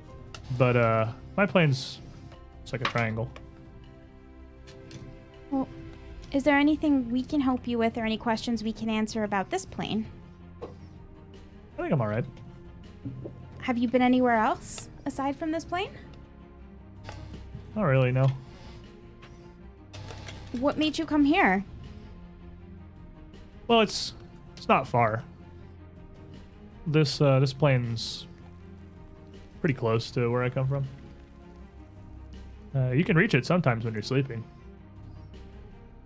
But my plane's it's like a triangle. Well, is there anything we can help you with or any questions we can answer about this plane? I think I'm all right. Have you been anywhere else aside from this plane? Not really, no. What made you come here? Well, it's not far. This plane's pretty close to where I come from. You can reach it sometimes when you're sleeping.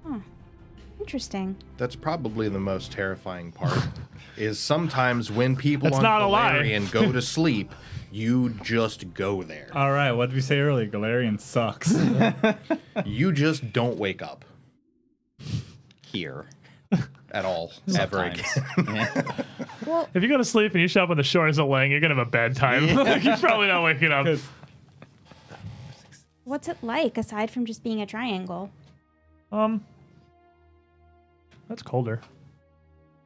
Huh. Interesting. That's probably the most terrifying part. Is sometimes when people That's on not a lie. Galarian go to sleep, you just go there. All right, what did we say earlier? Galarian sucks. You just don't wake up Here. at all, ever again. Yeah. Well, If you go to sleep and you show up on the shores of Lang, you're gonna have a bad time. You're probably not waking up. what's it like aside from just being a triangle? That's colder.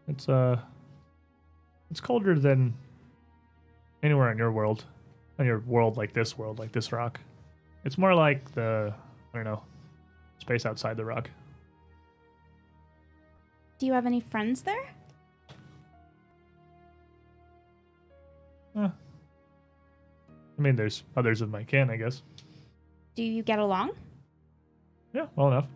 It's colder than anywhere in your world. In your world like this rock. It's more like I don't know, space outside the rock. Do you have any friends there? I mean, there's others of my kin, I guess. Do you get along? Yeah, well enough.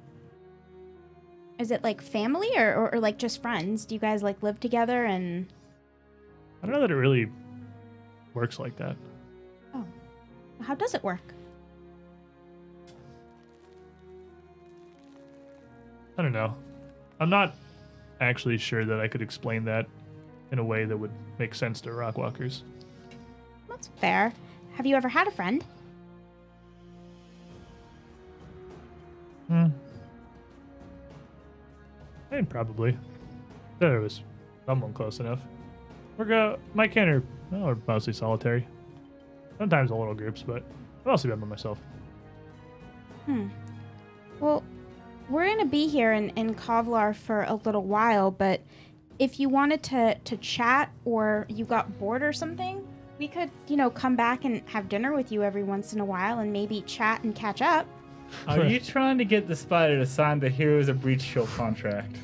Is it like family or like just friends? Do you guys like live together and... I don't know that it really works like that. Oh. How does it work? I don't know. I'm not actually sure that I could explain that in a way that would make sense to Rockwalkers. That's fair. Have you ever had a friend? I mean, probably. There was someone close enough. My kin are mostly solitary. Sometimes in little groups, but I've also been by myself. Well, we're going to be here in Kovlar for a little while, but if you wanted to chat or you got bored or something, we could, come back and have dinner with you every once in a while and maybe chat and catch up. Are you trying to get the spider to sign the Heroes of Breachill contract?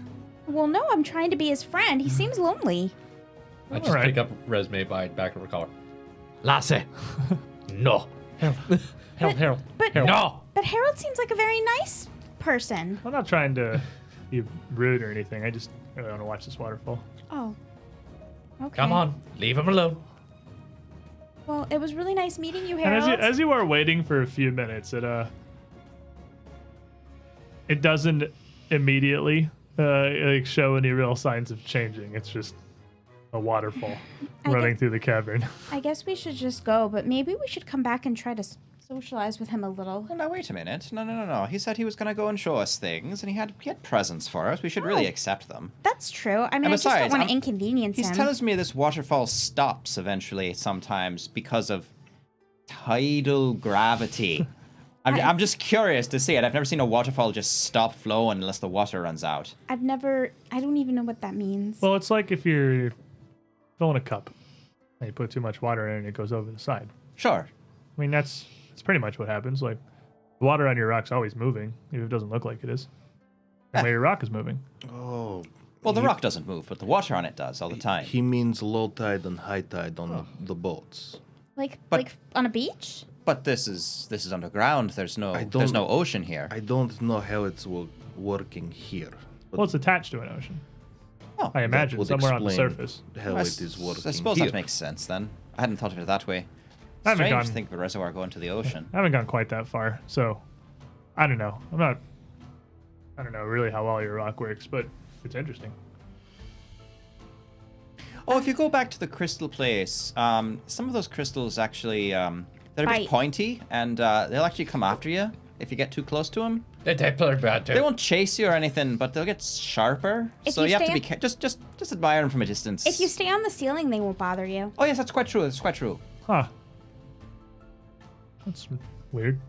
Well, no, I'm trying to be his friend. He seems lonely. I just Alright. pick up resume by back of her collar. Lassie. No. Harold. But No. But Harold seems like a very nice person. I'm not trying to be rude or anything. I just really want to watch this waterfall. Oh. Okay. Come on. Leave him alone. Well, it was really nice meeting you, And Harold. as you are waiting for a few minutes, it doesn't immediately like show any real signs of changing. It's just a waterfall I running guess- through the cavern. I guess we should just go, but maybe we should come back and try to socialize with him a little. Well, now wait a minute. No. He said he was going to go and show us things, and he had presents for us. We should really accept them. That's true. I mean, And I just besides, don't want to I'm- inconvenience He's him. telling me this waterfall stops eventually sometimes because of tidal gravity. I'm just curious to see it. I've never seen a waterfall just stop flowing unless the water runs out. I don't even know what that means. Well, it's like if you're filling a cup and you put too much water in it and it goes over the side. Sure. I mean, that's pretty much what happens. Like, the water on your rock's always moving, even if it doesn't look like it is. The way your rock is moving. Oh. Well, the rock doesn't move, but the water on it does all the time. He means low tide and high tide on the boats. like but- on a beach? But this is underground. There's no I don't- ocean here. I don't know how it's working here. But Well, it's attached to an ocean. Oh, I imagine would somewhere on the explain surface. how I it is working I suppose here. that makes sense then. I hadn't thought of it that way. I haven't Strange gone- to think of a reservoir going to the ocean. I haven't gone quite that far, so I don't know. I don't know really how well your rock works, but it's interesting. Oh, if you go back to the crystal place, some of those crystals actually, they're a Bite. bit pointy, and they'll actually come after you if you get too close to them. They take pretty bad too. They won't chase you or anything, but they'll get sharper. If So you you have to stay be just admire them from a distance. If you stay on the ceiling, they won't bother you. Oh yes, that's quite true. That's quite true. Huh. That's weird.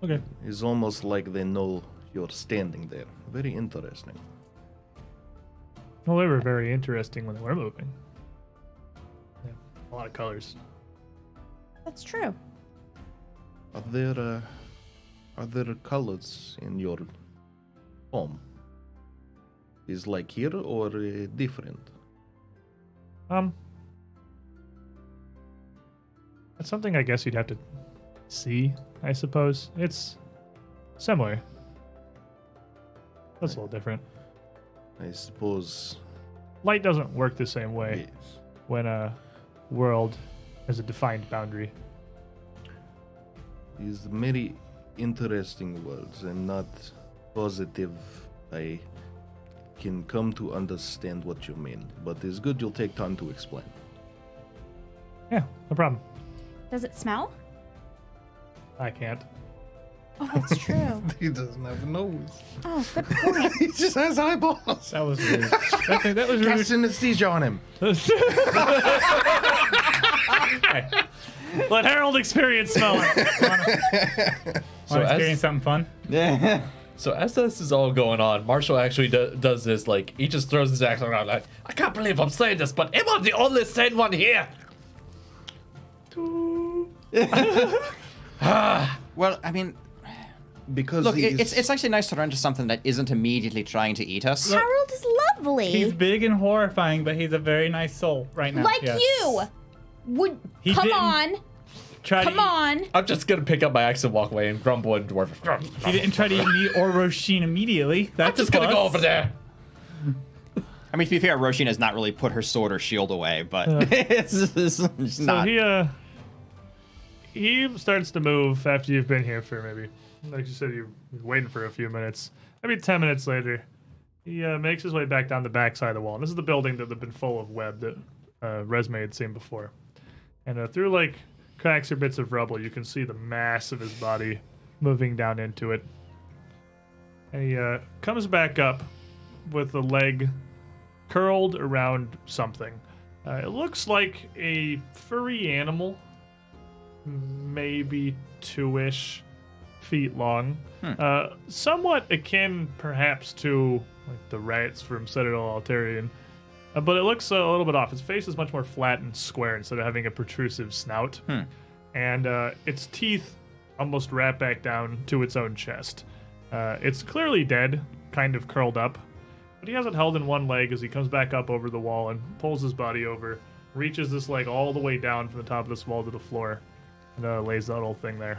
Okay. It's almost like they know you're standing there. Very interesting. Well, they were very interesting when they were moving. Yeah, a lot of colors. That's true. Are there colors in your home? Is like here or different? That's something I guess you'd have to see, I suppose. It's similar. That's a little different. I suppose. Light doesn't work the same way Yes. when a world has a defined boundary. Is very interesting words. I'm not positive I can come to understand what you mean, but it's good you'll take time to explain. Yeah, no problem. Does it smell? I can't. Oh, that's true. He doesn't have a nose. Oh, good point. He just has eyeballs. That was rude. that was rude. Cast anesthesia on him. Let Harold experience smelling. Want to experience something fun? Yeah. So as this is all going on, Marshall actually does this, like, he just throws his axe around like, I can't believe I'm saying this, but am I the only sane one here? Well, I mean, Because look, he's- it's actually nice to run into something that isn't immediately trying to eat us. Harold is lovely. He's big and horrifying, but he's a very nice soul right now. like yes. you. Would He come didn't on, Try come to on. I'm just gonna pick up my axe and walk away and grumble in dwarf. He didn't try to eat me or Roshin immediately. That's Just a gonna plus. go over there. I mean, to be fair, Roshin has not really put her sword or shield away, but it's So not. he starts to move after you've been here for maybe, like you said, you've been waiting for a few minutes. Maybe 10 minutes later, he makes his way back down the back side of the wall. And this is the building that had been full of web that Resme had seen before. And through like cracks or bits of rubble, you can see the mass of his body moving down into it. And he comes back up with a leg curled around something. It looks like a furry animal, maybe 2-ish feet long. Somewhat akin, perhaps, to like the rats from Citadel Altarian. But it looks a little bit off. Its face is much more flat and square instead of having a protrusive snout. And its teeth almost wrap back down to its own chest. It's clearly dead, kind of curled up, but he has it held in one leg as he comes back up over the wall and pulls his body over, reaches this leg all the way down from the top of this wall to the floor, and lays that whole thing there.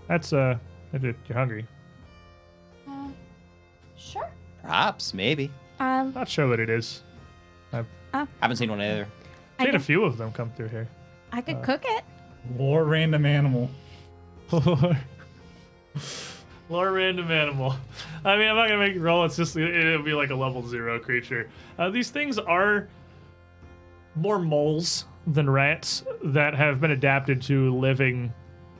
That's, you're hungry. Sure. Perhaps, maybe. Not sure what it is. Haven't seen one either. I've seen a few of them come through here. I could cook it. Lore random animal. Lore random animal. I mean, I'm not gonna make it roll. It's just it'll be like a level 0 creature. These things are more moles than rats that have been adapted to living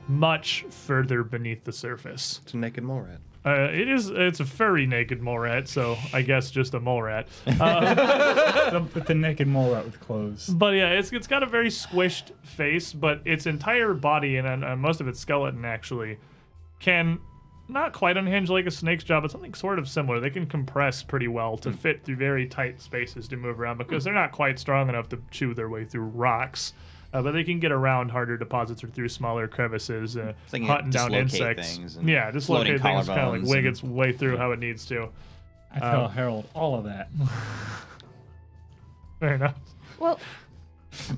much further beneath the surface. It's a naked mole rat. It's a furry naked mole rat, so I guess just a mole rat. With the naked mole rat with clothes. But yeah, it's got a very squished face, but its entire body and most of its skeleton actually can not quite unhinge like a snake's jaw, but something sort of similar. They can compress pretty well to fit through very tight spaces to move around because they're not quite strong enough to chew their way through rocks. But they can get around harder deposits or through smaller crevices, hunting down insects. Yeah, dislocate things, kind of like wig its way through how it needs to. I tell Harold all of that. Fair enough. Well,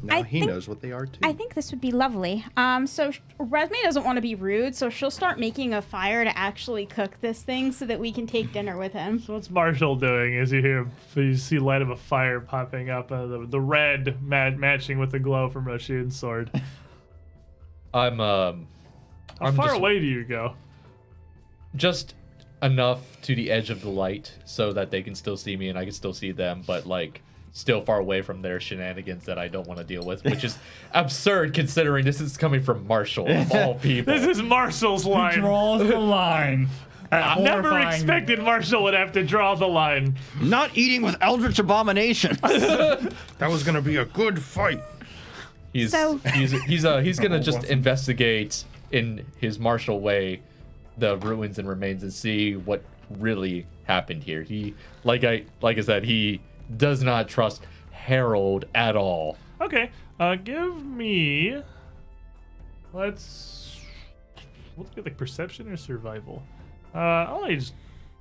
Now he knows what they are too. I think this would be lovely. So Resme doesn't want to be rude, so she'll start making a fire to actually cook this thing so that we can take dinner with him. So what's Marshall doing as you see light of a fire popping up, the red matching with the glow from Rashid's sword? How far away do you go? Just enough to the edge of the light so that they can still see me and I can still see them, but like still far away from their shenanigans that I don't want to deal with, which is absurd considering this is coming from Marshall of all people. This is Marshall's He line. draws the line. I never expected Marshall would have to draw the line. Not eating with eldritch abomination. That was gonna be a good fight. He's So- he's gonna just investigate in his martial way the ruins and remains and see what really happened here. He like I said, he does not trust Harold at all. Okay, give me. Let's get like perception or survival. I'll just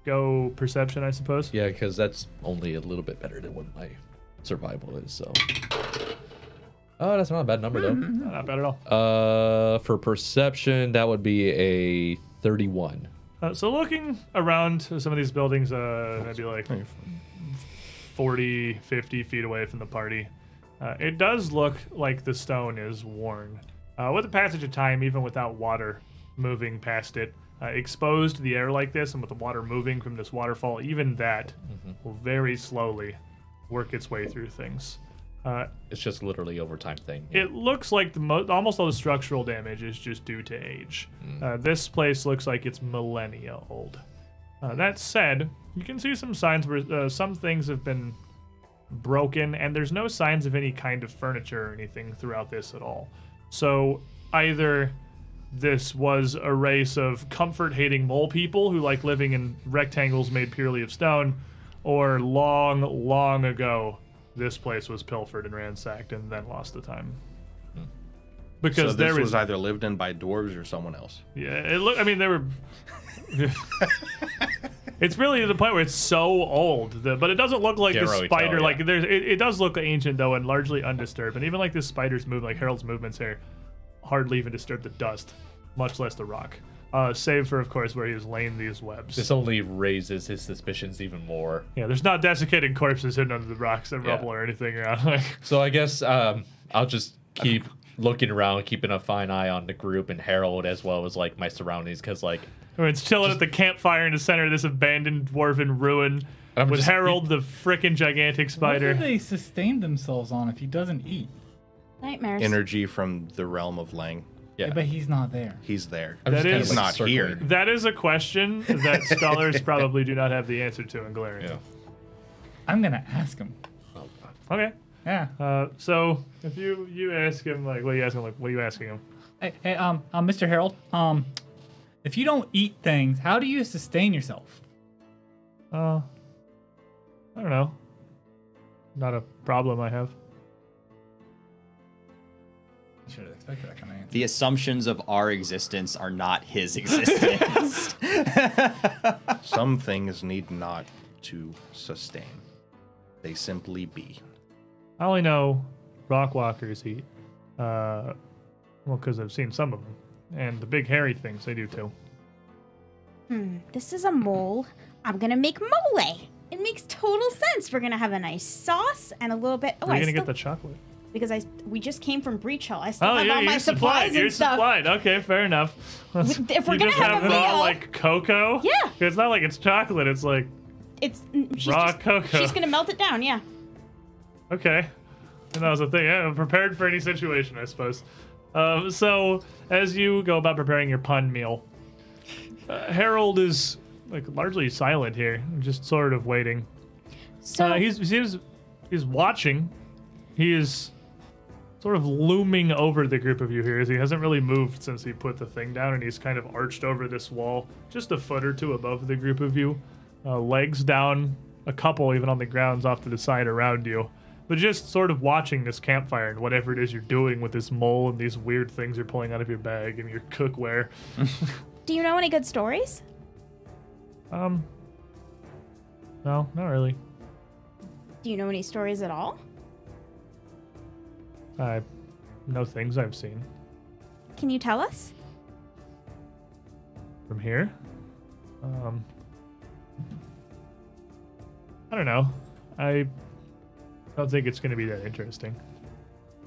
go perception, I suppose. Yeah, because that's only a little bit better than what my survival is. So, oh, that's not a bad number though. Not bad at all. For perception, that would be a 31. So looking around some of these buildings, maybe like 40, 50 feet away from the party, it does look like the stone is worn. With the passage of time, even without water moving past it, exposed to the air like this and with the water moving from this waterfall, even that will very slowly work its way through things. It's just literally overtime thing. It looks like almost all the structural damage is just due to age. This place looks like it's millennia old. That said, you can see some signs where some things have been broken, and there's no signs of any kind of furniture or anything throughout this at all. So either this was a race of comfort-hating mole people who like living in rectangles made purely of stone, or long, long ago, this place was pilfered and ransacked and then lost to time. Because So this was either lived in by dwarves or someone else. yeah, they were. It's really to the point where it's so old, but it doesn't look like this Can't really spider. tell, Like yeah. it does look ancient though, and largely undisturbed. And even like this spider's move, like Harold's movements here, hardly even disturb the dust, much less the rock. Save for, of course, where he was laying these webs. This only raises his suspicions even more. Yeah, there's not desiccated corpses hidden under the rocks and rubble or anything around. Like, So I guess I'll just keep looking around, keeping a fine eye on the group and Harold as well as like my surroundings, because like it's chilling at the campfire in the center of this abandoned dwarven ruin I'm with just- Harold, the frickin' gigantic What spider. do they sustain themselves on if he doesn't eat? Nightmares. Energy from the realm of Lang. yeah, But he's not there. He's there. I'm just That kind is of, like, not circling. here. That is a question that scholars probably do not have the answer to in Galarian. Yeah. I'm gonna ask him. Okay. Yeah. So if you ask him, like, what are you asking? Like, what are you asking him? Hey, Mr. Harold. If you don't eat things, how do you sustain yourself? I don't know. Not a problem I have. should have expected that kind of answer. The assumptions of our existence are not his existence. Some things need not to sustain. They simply be. I only know rock walkers eat. Well, because I've seen some of them. And the big hairy things, they do too. This is a mole. I'm gonna make mole. It makes total sense. We're gonna have a nice sauce and a little bit. Oh, Where are you I going to still, get the chocolate? because we just came from Breachill. I still Oh, have yeah, all my you're supplies supplied. and You're stuff. supplied. Okay, fair enough. If we're you gonna just have a raw, meal, like, cocoa? Yeah. It's not like it's chocolate. It's like, she's raw just, cocoa. She's gonna melt it down. Yeah. okay. And that was the thing. Yeah, I'm prepared for any situation, I suppose. So, as you go about preparing your pun meal, Harold is like largely silent here, just sort of waiting. So He's watching. He is sort of looming over the group of you here, as he hasn't really moved since he put the thing down, and he's kind of arched over this wall, just a foot or two above the group of you, legs down, a couple even on the grounds off to the side around you, but just sort of watching this campfire and whatever it is you're doing with this mole and these weird things you're pulling out of your bag and your cookware. do you know any good stories? No, not really. Do you know any stories at all? I know things I've seen Can you tell us? from here. I don't know. I don't think it's going to be that interesting.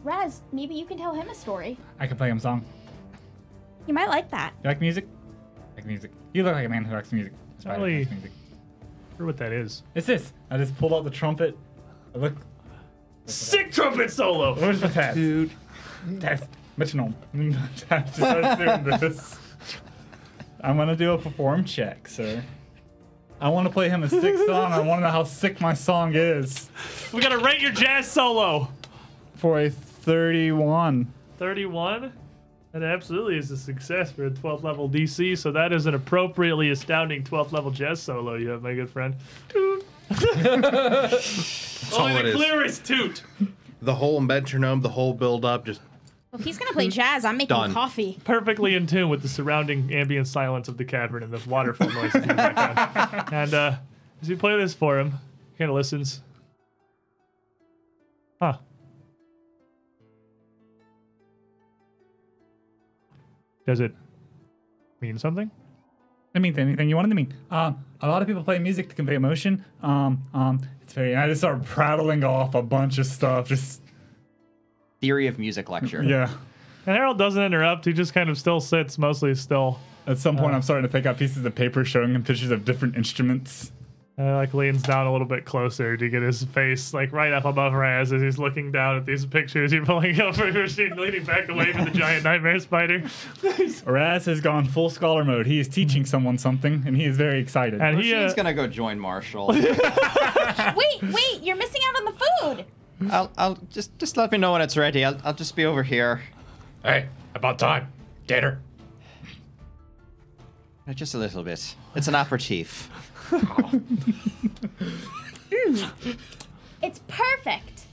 Raz, maybe you can tell him a story. I can play him a song. You might like that. You like music? I like music. You look like a man who likes music. Spider Really? likes music. Sure what that is. It's this. I just pulled out the trumpet. I look. Sick trumpet solo! Where's the tats? Dude. Tats. Metronome. Tats just started doing this. I'm gonna do a perform check, sir. I want to play him a sick song. I want to know how sick my song is. We gotta rate your jazz solo! For a 31. 31? That absolutely is a success for a 12th level DC, so that is an appropriately astounding 12th level jazz solo you have, my good friend. Toot. all Only it the is. clearest toot. The whole metronome, the whole build up, just Well, if he's gonna play jazz, I'm making Done. coffee. Perfectly in tune with the surrounding ambient silence of the cavern and the waterfall noises in the background. And as you play this for him, he kind of listens. Huh. Does it mean something? It means anything you want it to mean. A lot of people play music to convey emotion. It's very. I just start prattling off a bunch of stuff. Just Theory of music lecture. yeah. And Harold doesn't interrupt. He just kind of still sits, mostly still. At some point, I'm starting to take out pieces of paper showing him pictures of different instruments. Like leans down a little bit closer to get his face like right up above Raz as he's looking down at these pictures you're pulling up for machine, leaning back away from the giant nightmare spider. Raz has gone full scholar mode. He is teaching someone something, and he is very excited. And He's gonna go join Marshall. Wait, you're missing out on the food. I'll just let me know when it's ready. I'll just be over here. Hey, about time. Dinner. Just a little bit. It's an aperitif. It's perfect.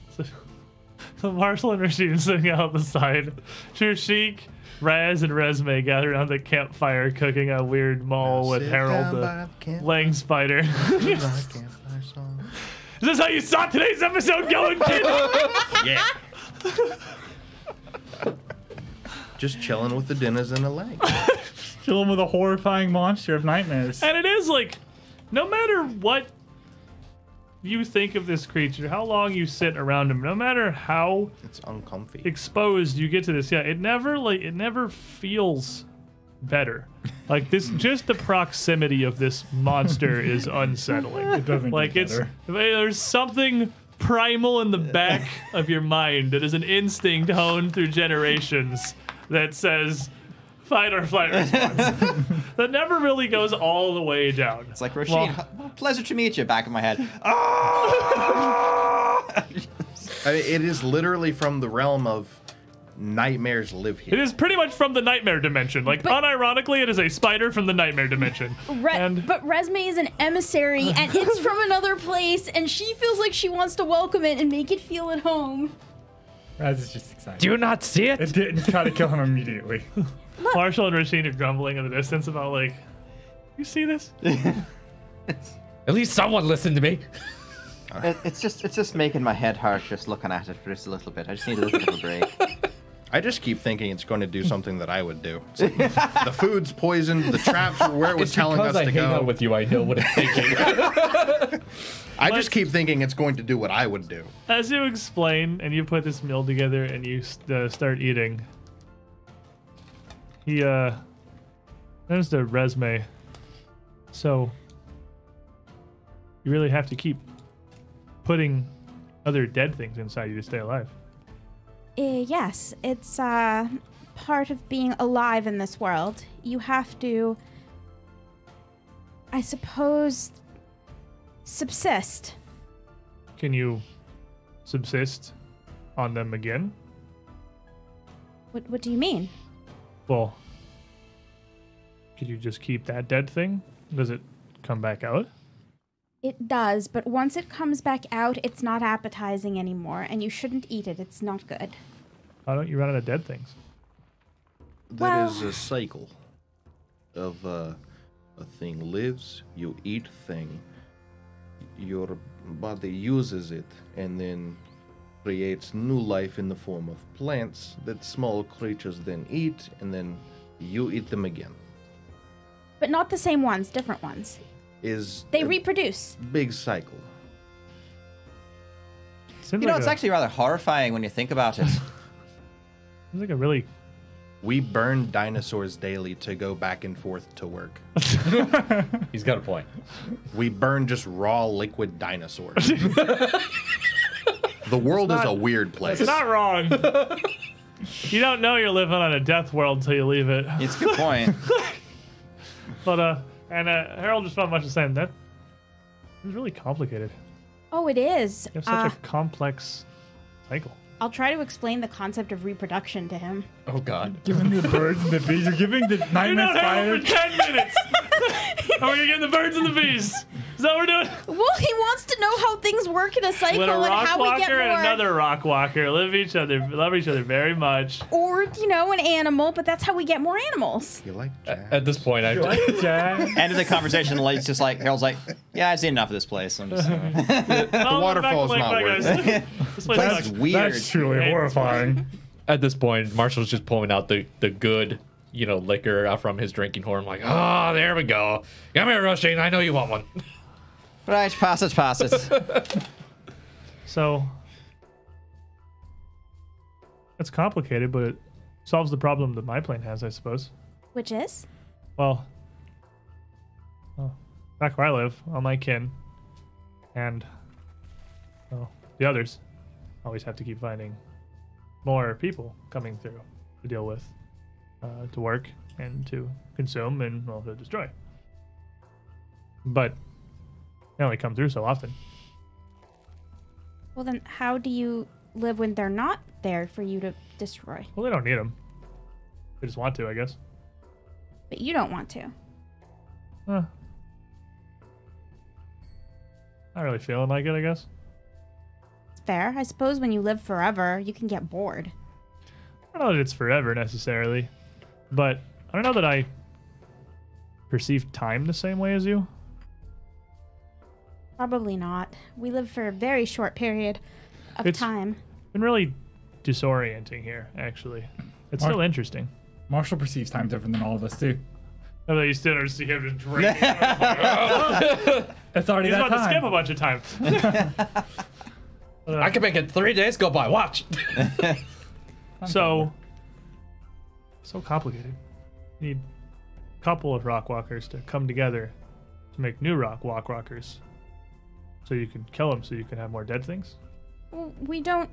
So Marshall and Rashid sitting out the side. Shirshik, Raz, and Resme gather around the campfire cooking a weird mole with Sit Harold, down by the the campfire. lang spider. Is campfire song. this how you saw today's episode going, kid? Yeah. Just chilling with the dinners and the leg. Chilling with a horrifying monster of nightmares. And it is like, no matter what you think of this creature, how long you sit around him, no matter how It's uncomfy. exposed you get to this, it never feels better. Like this, just the proximity of this monster is unsettling. It doesn't Like get it's better. there's something primal in the back of your mind that is an instinct honed through generations that says fight or flight response. That never really goes all the way down. It's like Rashid. Pleasure to meet you. Back of my head. I mean, it is literally from the realm of nightmares live It here. is pretty much from the nightmare dimension. Like, unironically, it is a spider from the nightmare dimension. But Resme is an emissary, and it's from another place, and she feels like she wants to welcome it and make it feel at home. Raz is just excited. Do you not see It it? didn't try to kill him immediately. Marshall and Rasheen are grumbling in the distance about like, you see this? At least someone listened to me. It's just making my head hurt just looking at it for just a little bit. I just need a little bit of a break. I just keep thinking it's going to do something that I would do. It's like, the food's poisoned, the traps were where it was It's telling because us I to hang go. out with you. I know what it's thinking. I just keep thinking it's going to do what I would do. As you explain and you put this meal together and you start eating, he turns to Resme. So you really have to keep putting other dead things inside you to stay alive. Yes, it's part of being alive in this world. You have to, I suppose, subsist. Can you subsist on them again? What do you mean? Well, could you just keep that dead thing? Does it come back out? It does, but once it comes back out, it's not appetizing anymore, and you shouldn't eat it. It's not good. Why don't you run out of dead things? That is Well- a cycle of a thing lives, you eat thing, your body uses it, and then creates new life in the form of plants that small creatures then eat, and then you eat them again. But not the same ones, different ones. Is They a reproduce. big cycle. Seems You know, like it's a, actually rather horrifying when you think about it. seems like a really We burn dinosaurs daily to go back and forth to work. He's got a point. We burn just raw liquid dinosaurs. The world is a weird place. It's not wrong. You don't know you're living on a death world till you leave it. It's a good point. But Harold just found much the same. That it was really complicated. Oh, it is. You have such a complex cycle. I'll try to explain the concept of reproduction to him. Oh God. Giving the birds and the bees. You're giving the You're nightmare not Harold spider. for 10 minutes. Are we gonna get the birds and the bees? Is that what we're doing? Well, he wants to know how things work in a cycle When a and rock how we get walker more. and another rock walker love each other very much. Or, an animal, but that's how we get more animals. You like jazz? At this point, I Jack. End of the conversation, Light's just like, Harold's like, yeah, I've seen enough of this place. I'm just, The waterfall's not worth it. This place that's sucks. weird. That's truly Hey, horrifying. at this point, Marshall's just pulling out the good, liquor out from his drinking horn. Like, oh, there we go. Come here, Roisin. I know you want one. Right, pass it. So it's complicated, but it solves the problem that my plane has, I suppose. Which is? Well, back where I live, all my kin and the others always have to keep finding more people coming through to deal with, to work and to consume and to destroy. But they only come through so often. Well, then how do you live when they're not there for you to destroy? Well, they don't need them. They just want to, I guess. But you don't want to. Not really feeling like it, I guess. It's fair. I suppose when you live forever, you can get bored. I don't know that it's forever necessarily, but I don't know that I perceive time the same way as you. Probably not. We live for a very short period of It's- time. Been really disorienting here, actually. It's still interesting. Marshall perceives time different than all of us, too. I thought you still don't see him just drinking. It's already He's that about to skip a time. bunch of times. I can make it 3 days go by. Watch. So complicated. You need a couple of rock walkers to come together to make new rock walkers. So you can kill them so you can have more dead things. Well, we don't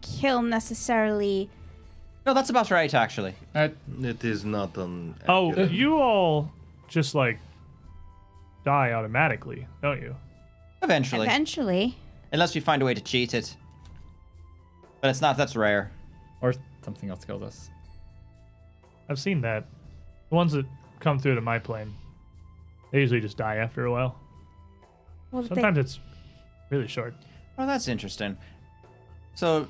kill necessarily. No, that's about right, actually. It is not an. Oh, accurate- you all just like die automatically, don't you? Eventually. Eventually. Unless we find a way to cheat it. But it's not, that's rare. Or something else kills us. I've seen that. The ones that come through to my plane, they usually just die after a while. Well, Sometimes it's really short. Oh, that's interesting. So,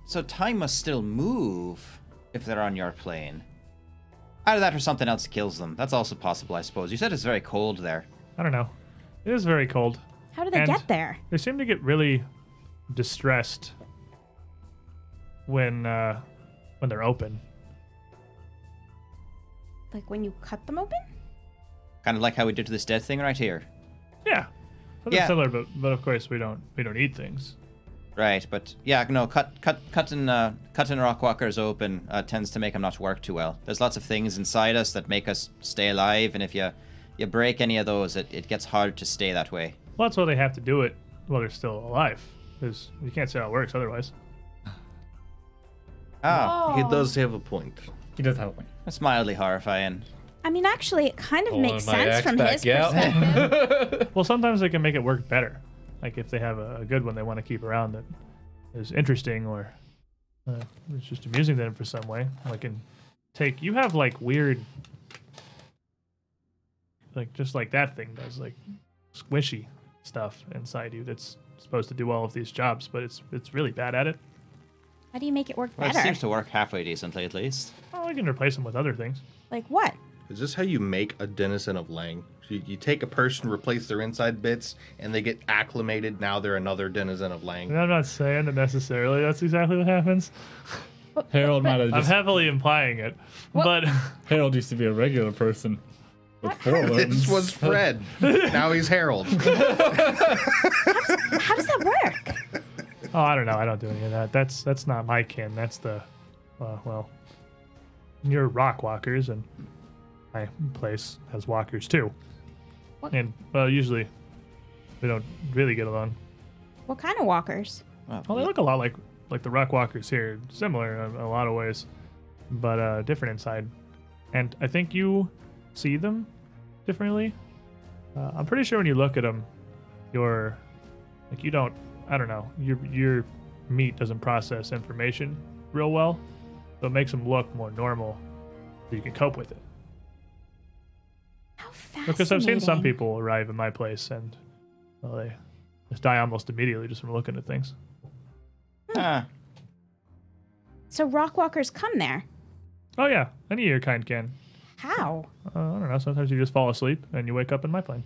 So time must still move if they're on your plane. Either that or something else kills them. That's also possible, I suppose. You said it's very cold there. I don't know. It is very cold. How do they And get there? They seem to get really distressed when they're open. Like when you cut them open? Kind of like how we did to this dead thing right here. Yeah. Something Yeah. similar, but of course we don't eat things. Right, but yeah, no, cutting rock walkers open tends to make them not work too well. There's lots of things inside us that make us stay alive, and if you break any of those, it gets hard to stay that way. Well, that's why they have to do it while they're still alive, because you can't see how it works otherwise. Ah, He does have a point. He does have a point. that's mildly horrifying. I mean, actually, it kind of Pulling makes my sense axe from back, his yeah. perspective. Well, sometimes they can make it work better. Like if they have a good one they want to keep around that is interesting or it's just amusing to them for some way. Like you have like weird, like just like that thing does, like squishy stuff inside you that's supposed to do all of these jobs, but it's really bad at it. How do you make it work Well, it better? seems to work halfway decently at least. Well, we can replace them with other things. Like what? Is this how you make a denizen of Lang? You take a person, replace their inside bits, and they get acclimated. Now they're another denizen of Lang. And I'm not saying that necessarily that's exactly what happens. Harold might have I'm just. heavy implying it, but Harold used to be a regular person with 4 limbs. This was Fred. Now he's Harold. How does that work? oh, I don't know. I don't do any of that. That's not my kin. That's the well, you're rock walkers, and my place has walkers too. What? And well, usually we don't really get along. What kind of walkers? Well, they look a lot like the rock walkers here, similar in a lot of ways, but different inside. And I think you see them differently. I'm pretty sure when you look at them, you're like you don't. I don't know. Your meat doesn't process information real well, so it makes them look more normal, so you can cope with it. How fascinating. Because I've seen some people arrive in my place and well, they just die almost immediately just from looking at things. Ah, So rock walkers come there. Oh yeah, any of your kind can. How? I don't know. Sometimes you just fall asleep and you wake up in my plane.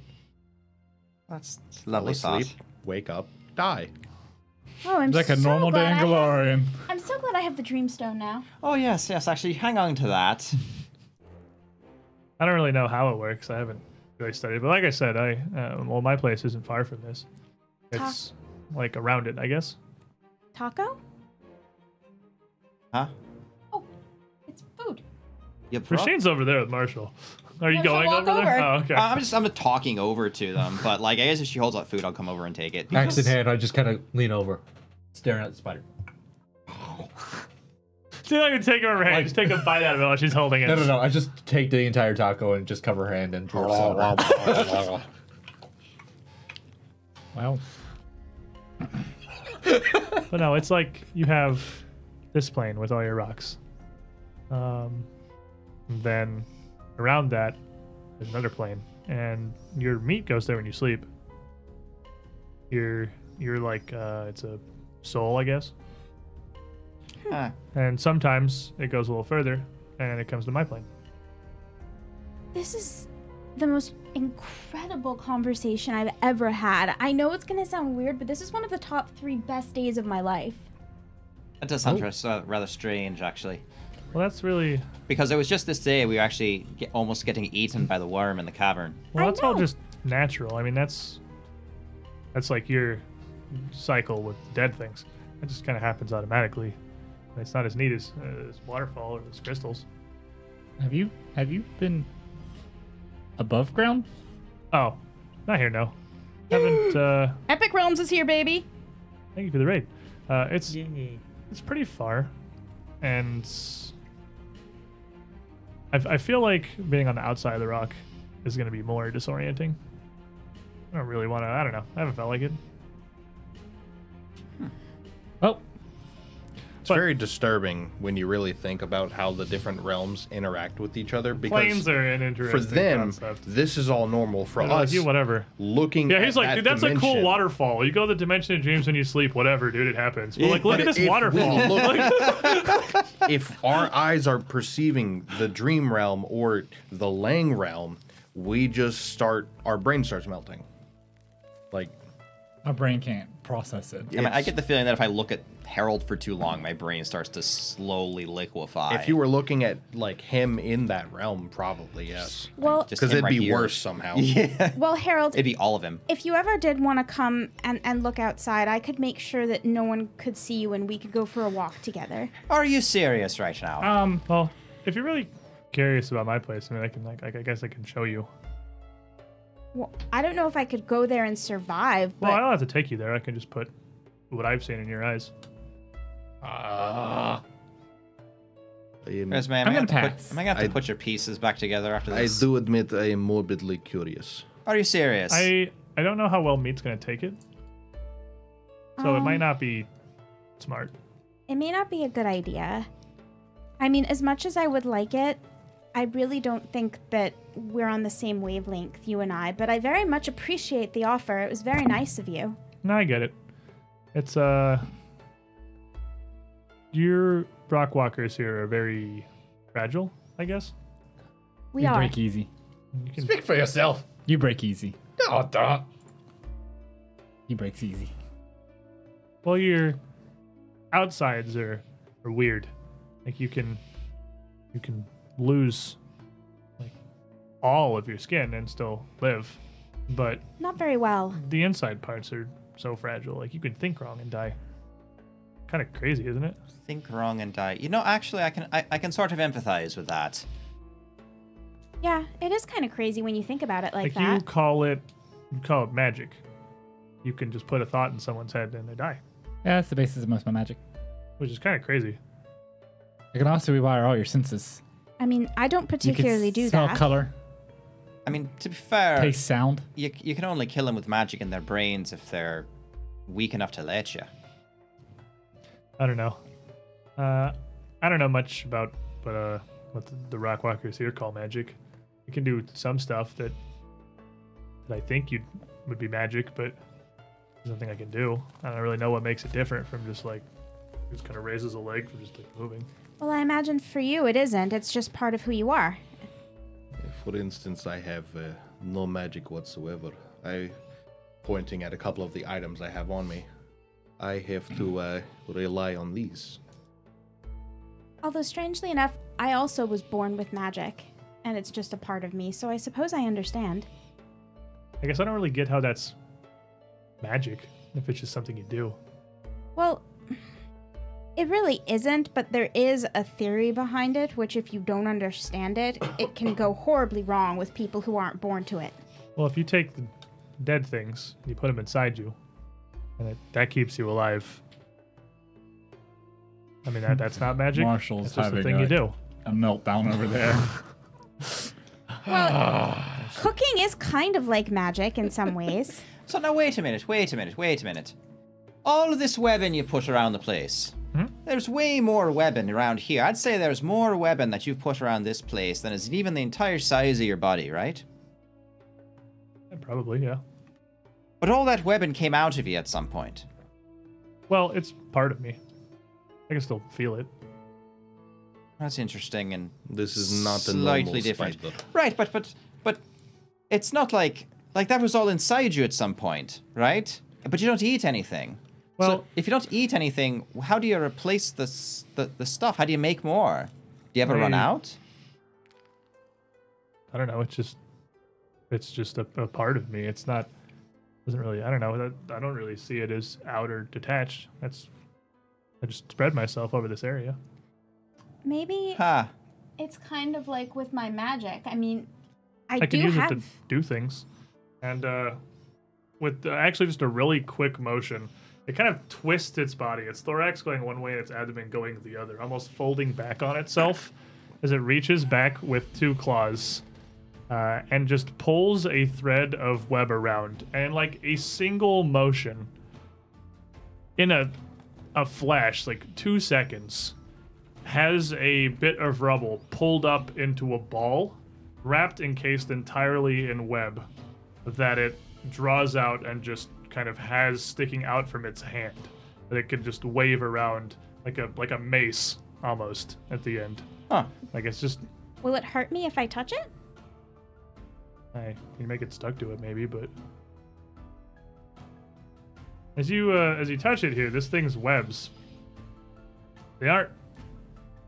that's a lovely Fall thought. asleep, wake up, die. Oh, I'm Like a so normal day in glad Galarian. I'm so glad I have the Dreamstone now. Oh yes, actually, hang on to that. I don't really know how it works. I haven't really studied, but like I said, well, my place isn't far from this. It's like around it, I guess. Taco? Huh? Oh, it's food. You brought- Rashine's over there with Marshall. Are you Yeah, she'll going walk over there? over. Oh, okay. I'm just talking over to them, but like I guess if she holds out food, I'll come over and take it. Axe in hand, I just kind of lean over, staring at the spider. See, I can take her over hand. Just take a bite out of it while she's holding it. No. I just take the entire taco and just cover her hand and pour some over. Wow. But no, it's like you have this plane with all your rocks. Then around that, there's another plane, and your meat goes there when you sleep. You're like it's a soul, I guess. Ah, And sometimes it goes a little further, and it comes to my plane. This is the most incredible conversation I've ever had. I know it's going to sound weird, but this is one of the top 3 best days of my life. that does sound rather strange, actually. Well, that's really Because it was just this day we were actually almost getting eaten by the worm in the cavern. well. I That's all know. just natural. I mean, that's like your cycle with dead things. It just kind of happens automatically. It's not as neat as Waterfall or as crystals. Have you been above ground? Oh, not here, no. Haven't. Epic Realms is here, baby. Thank you for the raid. It's pretty far, and I feel like being on the outside of the rock is going to be more disorienting. I don't really want to. I don't know. I haven't felt like it. Well, very disturbing when you really think about how the different realms interact with each other. Because Planes are an interesting for them, concept. this is all normal. For They're like, us, you whatever. looking Yeah, he's at like, that dude, that's a cool dimension- waterfall. You go to the dimension of dreams when you sleep, whatever, dude, it happens. But like, look But at this if we waterfall. look- if our eyes are perceiving the dream realm or the Lang realm, our brain starts melting. Like, My brain can't process it. I mean, I get the feeling that if I look at Harold for too long, my brain starts to slowly liquefy. if you were looking at like him in that realm, probably yes, Well, Just because him it'd right be here. worse somehow. Yeah, well, Harold, it'd be all of him. if you ever did want to come and look outside, I could make sure that no one could see you and we could go for a walk together. Are you serious right now? Well, if you're really curious about my place, I mean, I can I guess I can show you. Well, I don't know if I could go there and survive, but Well, I don't have to take you there. I can just put what I've seen in your eyes. Whereas, man, I'm am I gonna gonna pass. have to put your pieces back together after I this? do admit I am morbidly curious. Are you serious? I don't know how well meat's gonna take it, so it might not be smart. it may not be a good idea. I mean, as much as I would like it, I really don't think that we're on the same wavelength, you and I, but I very much appreciate the offer. It was very nice of you. No, I get it. It's your rockwalkers here are very fragile, I guess. We You are. break easy. You can Speak for yourself. You break easy. No, don't. He breaks easy. Well, your outsides are weird. Like you can lose like all of your skin and still live, but Not very well. the inside parts are so fragile. Like you can think wrong and die. Kind of crazy, isn't it? Think wrong and die. You know, actually, I can sort of empathize with that. Yeah, it is kind of crazy when you think about it like you that. call it magic. You can just put a thought in someone's head and they die, Yeah, that's the basis of most of my magic. which is kind of crazy. I can also rewire all your senses. I mean, I don't You particularly can do smell that. color, I mean, to be fair, taste sound. you can only kill them with magic in their brains if they're weak enough to let you. I don't know. I don't know much about what the Rockwalkers here call magic. You can do some stuff that I think would be magic, but there's nothing I can do. I don't really know what makes it different from just like kind of raises a leg from just like moving. Well, I imagine for you it isn't. It's just part of who you are. For instance, I have no magic whatsoever. Pointing at a couple of the items I have on me, I have to rely on these. Although, strangely enough, I also was born with magic, and it's just a part of me, so I suppose I understand. I guess I don't really get how that's magic if it's just something you do. Well, it really isn't, but there is a theory behind it, which if you don't understand it, it can go horribly wrong with people who aren't born to it. Well, if you take the dead things and you put them inside you, and that keeps you alive. I mean, that's not magic. Marshall's It's just a having thing you do. a meltdown over there. Well, cooking is kind of like magic in some ways. So now wait a minute. All of this webbing you put around the place. There's way more webbing around here. I'd say there's more webbing that you've put around this place than is even the entire size of your body, right? Probably, yeah. But all that webbing came out of you at some point. Well, it's part of me. I can still feel it. That's interesting and This is not a slightly normal different. spider. Right, but it's not like that was all inside you at some point, right? But you don't eat anything. Well- so if you don't eat anything, how do you replace the stuff? How do you make more? Do you ever run out? I don't know. It's just a part of me. It's not. Doesn't really. I don't know. I don't really see it as out or detached. I just spread myself over this area. Maybe Ha. it's kind of like with my magic. I mean, I I can do use have... it to do things, and with actually just a really quick motion, it kind of twists its body. Its thorax going one way, and its abdomen going the other, almost folding back on itself as it reaches back with two claws. And just pulls a thread of web around, and like a single motion, in a a flash, like 2 seconds, has a bit of rubble pulled up into a ball, wrapped, encased entirely in web, that it draws out and just kind of has sticking out from its hand, that it can just wave around like a mace almost at the end. Huh. Like it's just. Will it hurt me if I touch it? You make it stuck to it maybe, but as you touch it here, this thing's webs. They aren't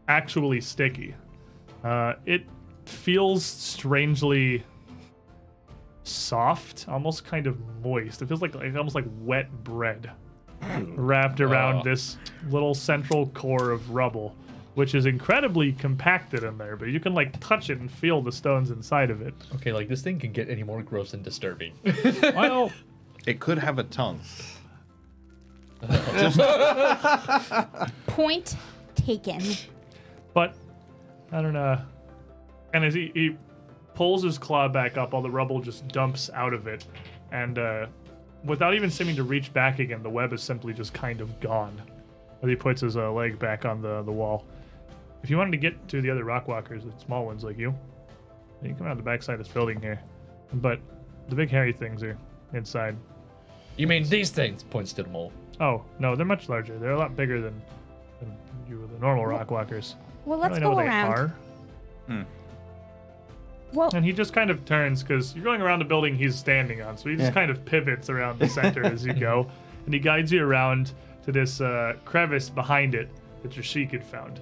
actually sticky. It feels strangely soft, almost kind of moist. It feels like almost like wet bread wrapped around this little central core of rubble, which is incredibly compacted in there, but you can like touch it and feel the stones inside of it. Okay, like this thing can get any more gross and disturbing. Well, It could have a tongue. Point taken. but I don't know. And as he pulls his claw back up, all the rubble just dumps out of it, and without even seeming to reach back again, the web is simply just kind of gone. As he puts his leg back on the wall. If you wanted to get to the other rock walkers, the small ones like you can come around the backside of this building here. But the big hairy things are inside. You mean these things? Points to the mole. Oh, no, they're much larger. They're a lot bigger than the normal rock walkers. Well, I let's don't really know go what around. they are. Well, And he just kind of turns, because you're going around the building he's standing on, so he just kind of pivots around the center as you go, and he guides you around to this crevice behind it that your sheik had found.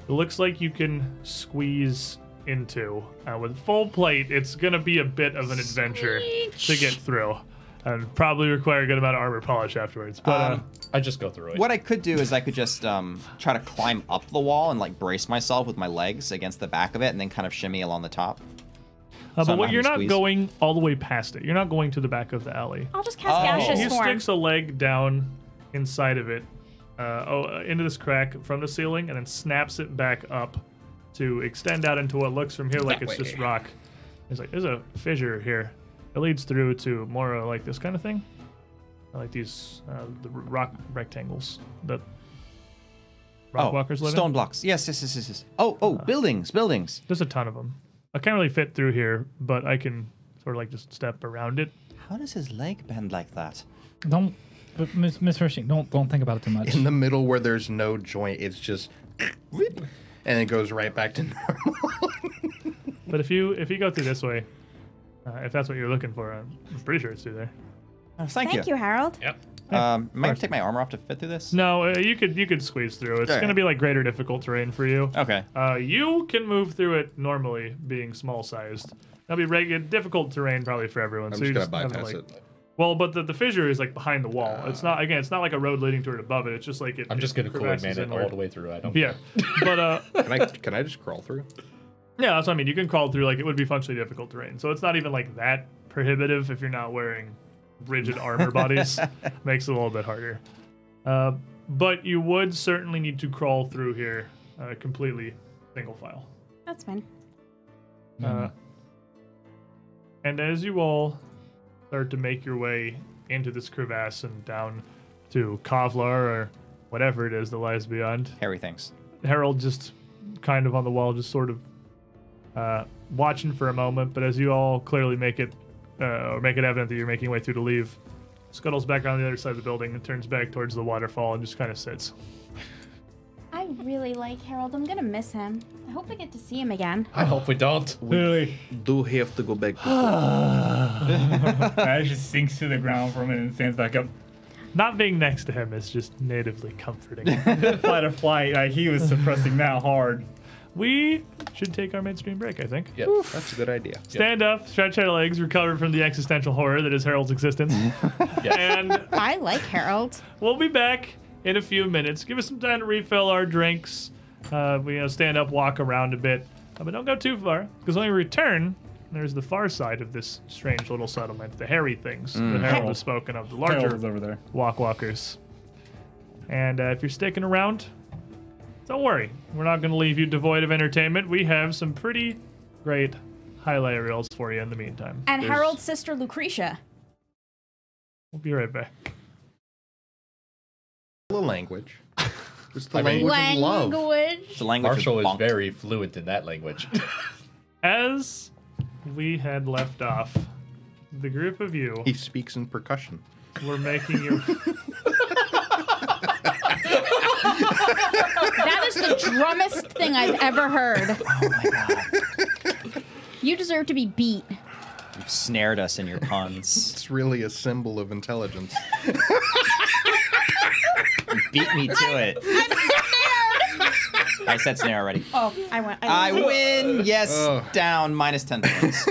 It looks like you can squeeze into. With full plate, it's going to be a bit of an adventure to get through, and probably require a good amount of armor polish afterwards. But I just go through it. What I could do is I could just try to climb up the wall and like brace myself with my legs against the back of it and then kind of shimmy along the top. but I'm what not you're having not to squeeze. going all the way past it. You're not going to the back of the alley. I'll just cast gaseous He form. sticks a leg down inside of it, into this crack from the ceiling, and then snaps it back up to extend out into what looks from here like it's just rock. He's like, there's a fissure here. It leads through to more like this kind of thing. Like these the rock rectangles that rock walkers live stone in. blocks. Yes. Oh, buildings. There's a ton of them. I can't really fit through here, but I can sort of like just step around it. How does his leg bend like that? Don't, but Miss Hershing, don't think about it too much. In the middle where there's no joint, it's just and it goes right back to normal. But if you go through this way, if that's what you're looking for, I'm pretty sure it's through there. Oh, thank Thank you, Harold. Yep. Am I gonna take my armor off to fit through this? No, you could squeeze through. It's Okay. gonna be like greater difficult terrain for you. Okay. You can move through it normally, being small sized. That'll be difficult terrain probably for everyone. I'm so just you gonna have bypass like, it. Well, but the fissure is like behind the wall. It's not like a road leading to it above it. It's just like it. I'm just gonna Kool-Aid crevasses Man it all inward. the way through. I don't. Yeah, but Can I just crawl through? yeah, that's what I mean. You can crawl through, like it would be functionally difficult terrain. So it's not even like that prohibitive if you're not wearing rigid armor bodies. Makes it a little bit harder. But you would certainly need to crawl through here completely single file. That's fine. And as you all start to make your way into this crevasse and down to Kovlar or whatever it is that lies beyond, Hairy things. Harold just kind of on the wall, just sort of watching for a moment. But as you all clearly make it evident that you're making your way through to leave, scuttles back around the other side of the building and turns back towards the waterfall and just kind of sits. I really like Harold. I'm gonna miss him. I hope I get to see him again. I hope we don't. Literally, Do have to go back to Ash just sinks to the ground for a minute and stands back up. Not being next to him is just natively comforting. Fight or flight. Like, he was suppressing that hard. We should take our midstream break, I think. Yep. That's a good idea. Stand up, stretch our legs, recover from the existential horror that is Harold's existence. And I like Harold. we'll be back in a few minutes. Give us some time to refill our drinks. We stand up, walk around a bit. But don't go too far, because when we return, there's the far side of this strange little settlement, the hairy things that Harold has spoken of, the larger Harold's over there. walkers. And if you're sticking around, don't worry. We're not going to leave you devoid of entertainment. We have some pretty great highlight reels for you in the meantime. And Harold's sister Lucretia. We'll be right back. the language. It's the language of love. It's the language Marshall of is bonk. very fluent in that language. As we had left off, the group of you He speaks in percussion. were making your... That is the drummest thing I've ever heard. Oh my god. You deserve to be beat. You've snared us in your puns. It's really a symbol of intelligence. You beat me to it. I said snare already. Oh, I went. I win. Yes, Oh. down minus 10 points.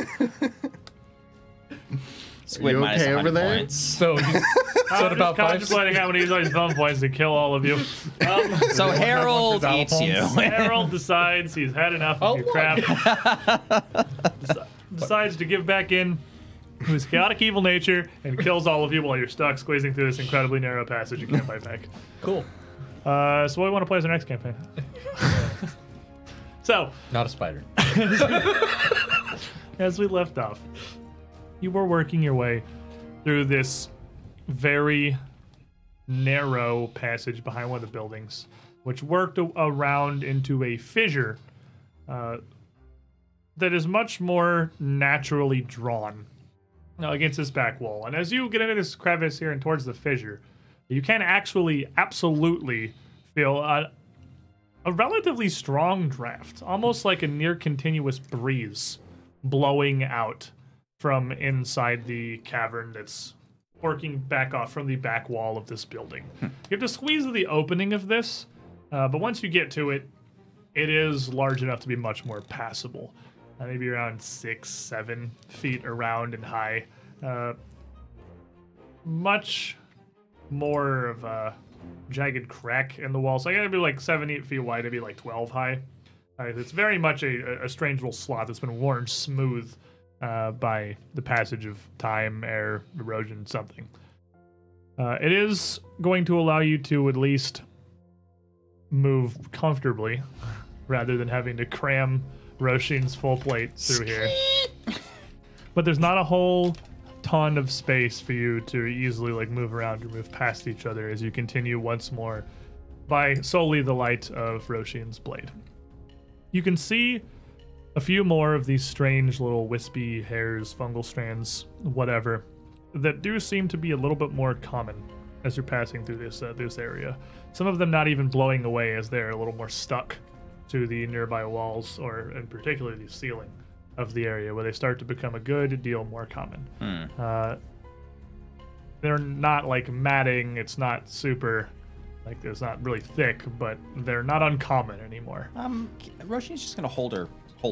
Squid you minus okay 100 over there? points. So he's I'm at about just 5 contemplating how many use all these thumb points to kill all of you. So Harold eats you. Harold decides he's had enough of your crap. Decides to give back in to his chaotic evil nature and kills all of you while you're stuck squeezing through this incredibly narrow passage you can't fight back. Cool. So what do we want to play as our next campaign? So, Not a spider. as we left off, you were working your way through this very narrow passage behind one of the buildings, which worked around into a fissure that is much more naturally drawn against this back wall. And as you get into this crevice here and towards the fissure, you can actually absolutely feel a relatively strong draft, almost like a near continuous breeze blowing out from inside the cavern that's working back off from the back wall of this building. You have to squeeze the opening of this, but once you get to it, it is large enough to be much more passable. Maybe around 6-7 feet around and high. Much more of a jagged crack in the wall. So I gotta be like 7-8 feet wide, maybe like 12 high. It's very much a strange little slot that's been worn smooth by the passage of time, air, erosion, something. It is going to allow you to at least move comfortably rather than having to cram Roshin's full plate through here. But there's not a whole ton of space for you to easily like move around or move past each other as you continue once more by solely the light of Roshin's blade. You can see a few more of these strange little wispy hairs, fungal strands, whatever, that do seem to be a little bit more common as you're passing through this area. Some of them not even blowing away as they're a little more stuck to the nearby walls, or in particular the ceiling of the area, where they start to become a good deal more common. They're not like matting, it's not super, like it's not really thick, but they're not uncommon anymore. Roshin's just gonna hold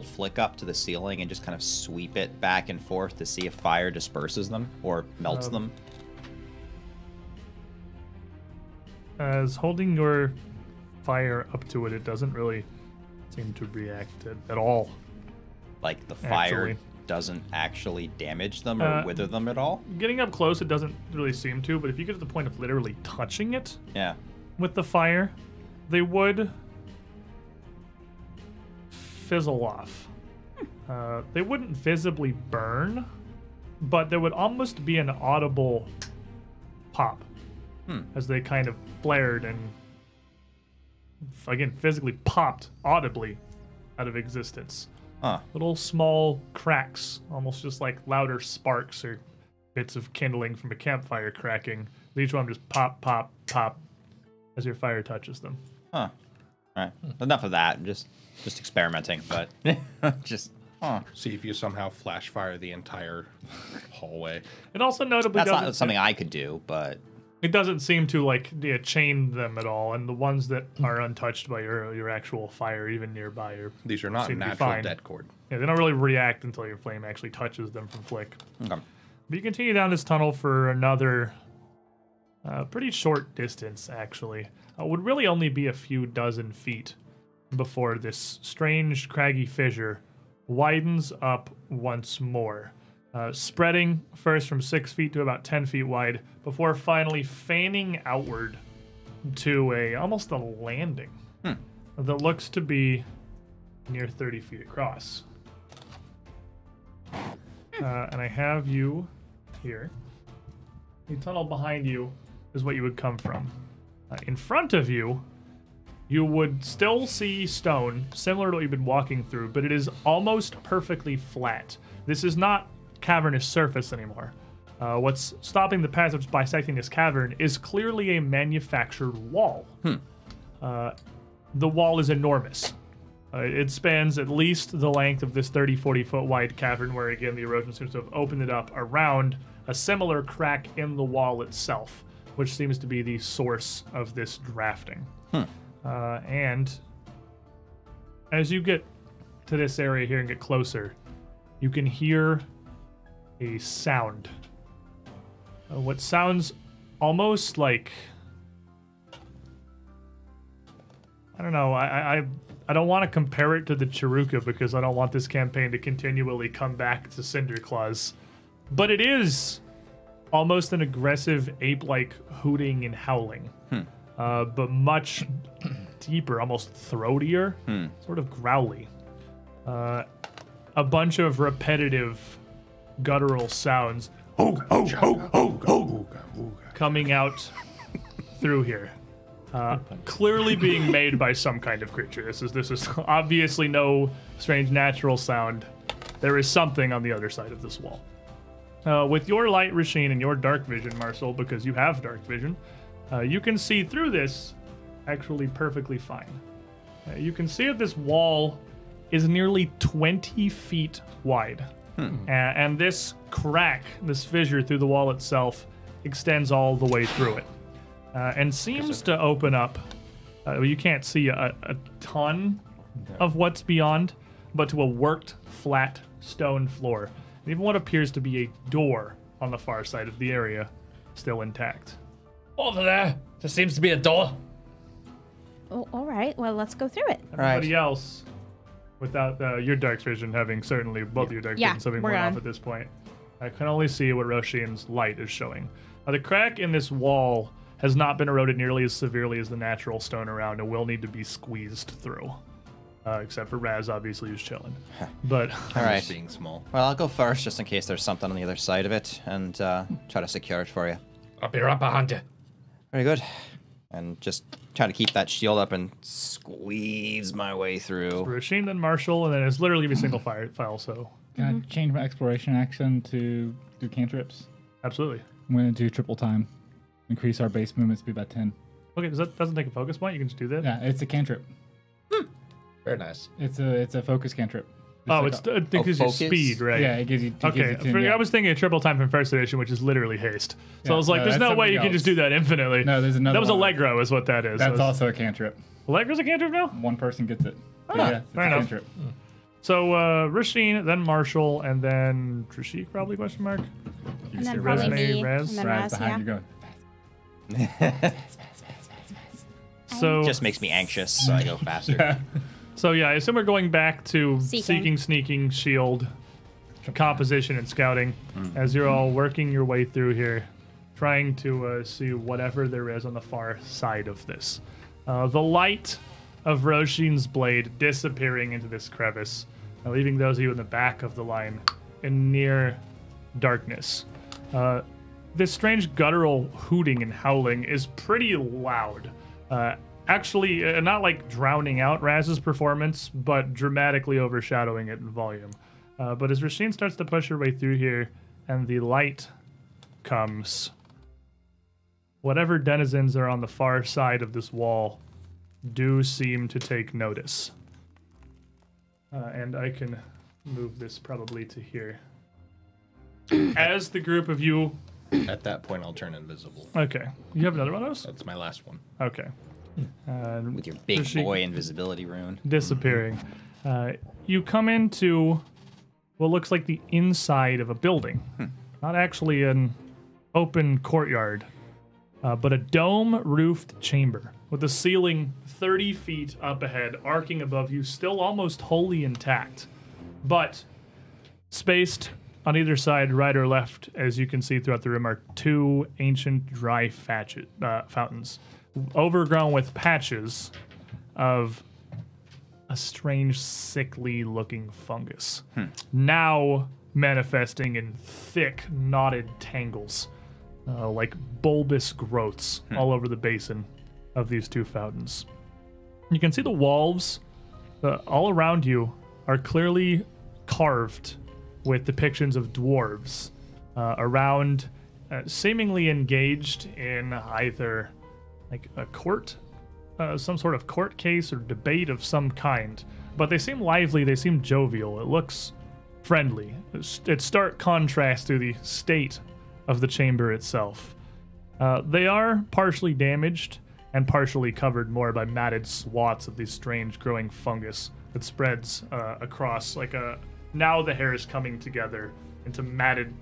flick up to the ceiling and just kind of sweep it back and forth to see if fire disperses them or melts them. As holding your fire up to it, it doesn't really seem to react at all. Like the fire Actually. doesn't actually damage them or wither them at all? Getting up close, it doesn't really seem to, but if you get to the point of literally touching it Yeah. with the fire, they would fizzle off. They wouldn't visibly burn, but there would almost be an audible pop as they kind of flared and, again, physically popped audibly out of existence. Huh. Little small cracks, almost just like louder sparks or bits of kindling from a campfire cracking. Each one just pop, pop, pop as your fire touches them. Huh. All right. Enough of that. I'm just experimenting, but just, huh. See if you somehow flash fire the entire hallway. It also notably That's doesn't, not something I could do, but it doesn't seem to like chain them at all, and the ones that are untouched by your actual fire, even nearby, These are not seem to be natural fine. dead cord. Yeah, they don't really react until your flame actually touches them from flick. okay. But you continue down this tunnel for another pretty short distance, actually. It would really only be a few dozen feet before this strange, craggy fissure widens up once more, spreading first from 6 feet to about 10 feet wide, before finally fanning outward to almost a landing that looks to be near 30 feet across. And I have you here. The tunnel behind you is what you would come from. In front of you, you would still see stone, similar to what you've been walking through, but it is almost perfectly flat. This is not cavernous surface anymore. What's stopping the passage bisecting this cavern is clearly a manufactured wall. The wall is enormous. It spans at least the length of this 30, 40 foot wide cavern where, again, the erosion seems to have opened it up around a similar crack in the wall itself, which seems to be the source of this drafting. And as you get to this area here and get closer, you can hear a sound. What sounds almost like... I don't know, I don't want to compare it to the Chiruka because I don't want this campaign to continually come back to Cinderclaws. But it is almost an aggressive ape-like hooting and howling. But much deeper, almost throatier, sort of growly. A bunch of repetitive guttural sounds coming out through here. Clearly being made by some kind of creature. This is obviously no strange natural sound. There is something on the other side of this wall. With your light, Rasheen, and your dark vision, Marcel, because you have dark vision, you can see through this actually perfectly fine. You can see that this wall is nearly 20 feet wide. And this crack, this fissure through the wall itself, extends all the way through it. And seems to open up. You can't see a ton of what's beyond, but to a worked, flat stone floor. And even what appears to be a door on the far side of the area, still intact. Over there. There seems to be a door. Oh, all right. Well, let's go through it. Everybody else, without your dark vision having certainly both of your dark visions having worn off at this point, I can only see what Roshin's light is showing. The crack in this wall has not been eroded nearly as severely as the natural stone around and will need to be squeezed through. Except for Raz, obviously, who's chilling. But All right. Being small. Well, I'll go first just in case there's something on the other side of it and try to secure it for you. I'll be right behind you. Very good. And just try to keep that shield up and squeeze my way through. Rasheen, then Marshall, and then it's literally a single file, so Can I change my exploration action to do cantrips? absolutely. I'm going to do triple time. Increase our base movement speed by 10. Okay, that doesn't take a focus point? You can just do that? Yeah, it's a cantrip. Very nice. It's a focus cantrip. Oh, it gives you focus? speed, right? Yeah, it gives you. Okay, gives you 10, yeah. I was thinking a triple time from first edition, which is literally haste. So Yeah, I was like, no, there's that's no way something you can just else. do that infinitely. No, there's another That was one. Allegro, is what that is. That's So also a cantrip. Allegro's a cantrip now? One person gets it. But yeah, it's fair a enough. cantrip. So Rasheen, then Marshall, and then Trishik, probably, question mark? And then see probably Resme, me. Raz? And then Raz Raz, behind yeah. you going. So, Just makes me anxious, so I go faster. so yeah, I assume we're going back to Seeking. seeking, sneaking, shield, composition, and scouting as you're all working your way through here, trying to see whatever there is on the far side of this. The light of Roshin's blade disappearing into this crevice, leaving those of you in the back of the line in near darkness. This strange guttural hooting and howling is pretty loud. Actually, not like drowning out Raz's performance, but dramatically overshadowing it in volume. But as Rasheen starts to push her way through here and the light comes, whatever denizens are on the far side of this wall do seem to take notice. And I can move this probably to here. As the group of you... At that point, I'll turn invisible. Okay. You have another one of those? That's my last one. Okay. With your big Trishik boy invisibility rune. disappearing. You come into what looks like the inside of a building. Not actually an open courtyard, but a dome-roofed chamber with the ceiling 30 feet up ahead, arcing above you, still almost wholly intact. But spaced on either side, right or left, as you can see throughout the room, are two ancient dry fountains, overgrown with patches of a strange, sickly-looking fungus, now manifesting in thick, knotted tangles, like bulbous growths all over the basin. of these two fountains. You can see the walls all around you are clearly carved with depictions of dwarves around, seemingly engaged in either like a court, some sort of court case or debate of some kind. But they seem lively, they seem jovial. It looks friendly. It's stark contrast to the state of the chamber itself. They are partially damaged and partially covered more by matted swaths of this strange growing fungus that spreads across like a... Now the hair is coming together into matted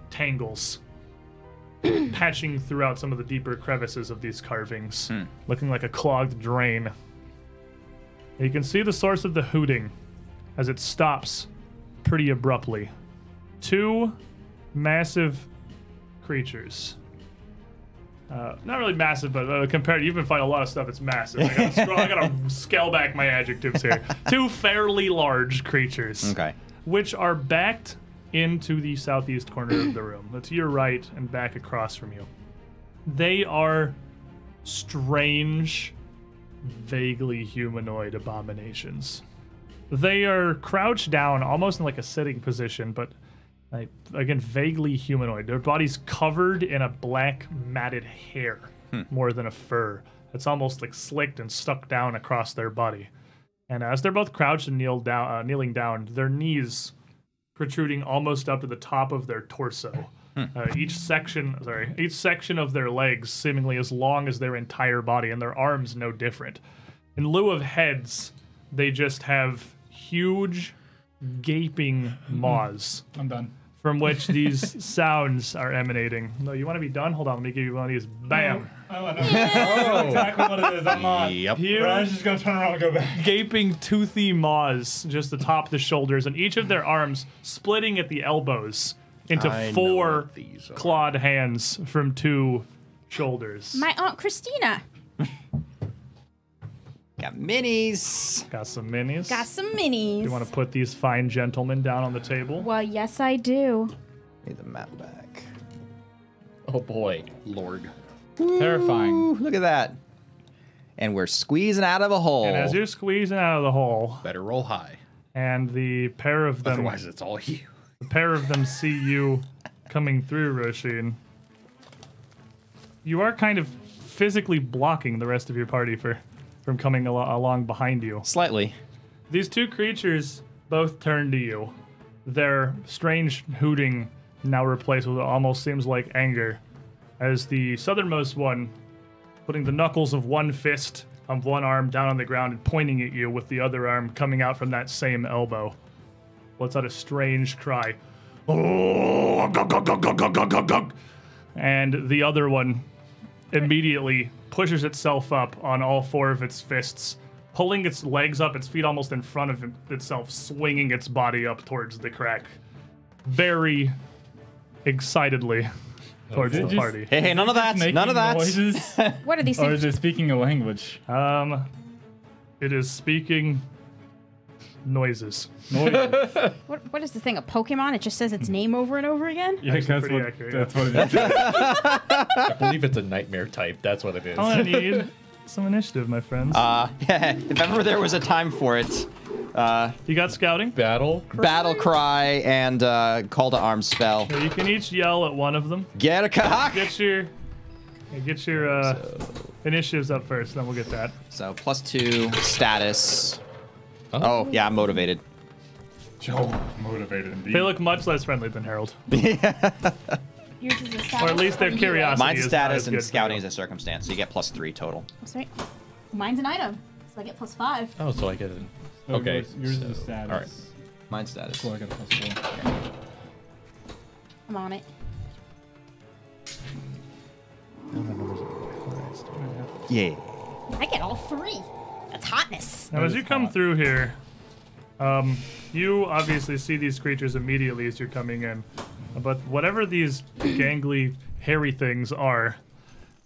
tangles, patching throughout some of the deeper crevices of these carvings, looking like a clogged drain. And you can see the source of the hooting as it stops pretty abruptly. Two massive creatures. Not really massive, but compared, you've been fighting a lot of stuff that's massive. I gotta scale back my adjectives here. Two fairly large creatures. Okay. Which are backed into the southeast corner of the room. To your right and back across from you. They are strange, vaguely humanoid abominations. They are crouched down, almost in like a sitting position, but again, vaguely humanoid. Their body's covered in a black matted hair, more than a fur. It's almost like slicked and stuck down across their body. And as they're both crouched and kneeling down, their knees protruding almost up to the top of their torso. Each section of their legs seemingly as long as their entire body, and their arms no different. In lieu of heads, they just have huge, gaping maws. I'm done. From which these sounds are emanating. No, you want to be done? Hold on, let me give you one of these. Bam! Oh, I know exactly what it is. I'm not. Yep. Ryan's just gonna turn around and go back. Gaping, toothy maws just atop the shoulders, and each of their arms splitting at the elbows into I know 4 what these are. clawed hands from 2 shoulders. My Aunt Christina. Got minis. Got some minis. Got some minis. You want to put these fine gentlemen down on the table? Well, yes, I do. Need the map back. Oh boy. Lord. Terrifying. Ooh, look at that. And we're squeezing out of a hole. And as you're squeezing out of the hole, Better roll high. and the pair of them, Otherwise, it's all you. see you coming through, Roshin, you are kind of physically blocking the rest of your party from coming along behind you. Slightly. These 2 creatures both turn to you. Their strange hooting now replaced with what almost seems like anger, as the southernmost one, putting the knuckles of one fist of one arm down on the ground and pointing at you with the other arm coming out from that same elbow, lets out a strange cry. Oh, gug, gug, gug, gug, gug, gug, gug. And the other one immediately pushes itself up on all 4 of its fists, pulling its legs up, its feet almost in front of itself, swinging its body up towards the crack, very excitedly towards the party. Hey, none of that. Making None of that. noises? What are these Or things? is it speaking a language? It is speaking noises. Noises. What is the thing? A Pokemon? It just says its name over and over again? Yeah, that's pretty what, accurate. that's what it is. I believe it's a nightmare type. That's what it is. I need some initiative, my friends. If ever there was a time for it, You got scouting? Battle. battle cry and call to arms spell. Yeah, you can each yell at one of them. Get a cock. Get your initiatives up first, then we'll get that. So +2 status. Oh yeah, I'm motivated. Joe, motivated indeed. They look much less friendly than Harold. Yours is a status Or at least their from curiosity. Mine's is not status as and good. scouting is a circumstance, so you get +3 total. That's right. Mine's an item, so I get +5. Oh, so I get an. So Okay. Yours so- is a status. All right. Mine's status. Cool, I got a +4. I'm on it. Yeah. I get all 3. That's hotness. Now, as you come through here, you obviously see these creatures immediately as you're coming in. But whatever these gangly, hairy things are,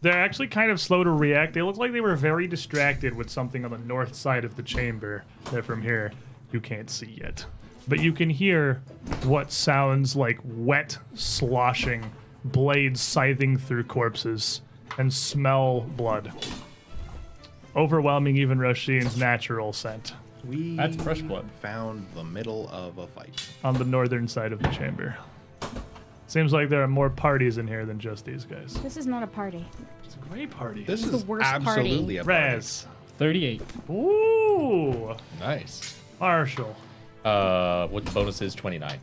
they're actually kind of slow to react. They look like they were very distracted with something on the north side of the chamber that from here you can't see yet. But you can hear what sounds like wet, sloshing, blades scything through corpses, and smell blood. overwhelming even Roshin's natural scent We That's fresh blood. found the middle of a fight. on the northern side of the chamber. Seems like there are more parties in here than just these guys. This is not a party. It's a great party. This is the is worst party. absolutely a party. Raz. 38. Ooh. Nice. Marshall. What the bonus is 29.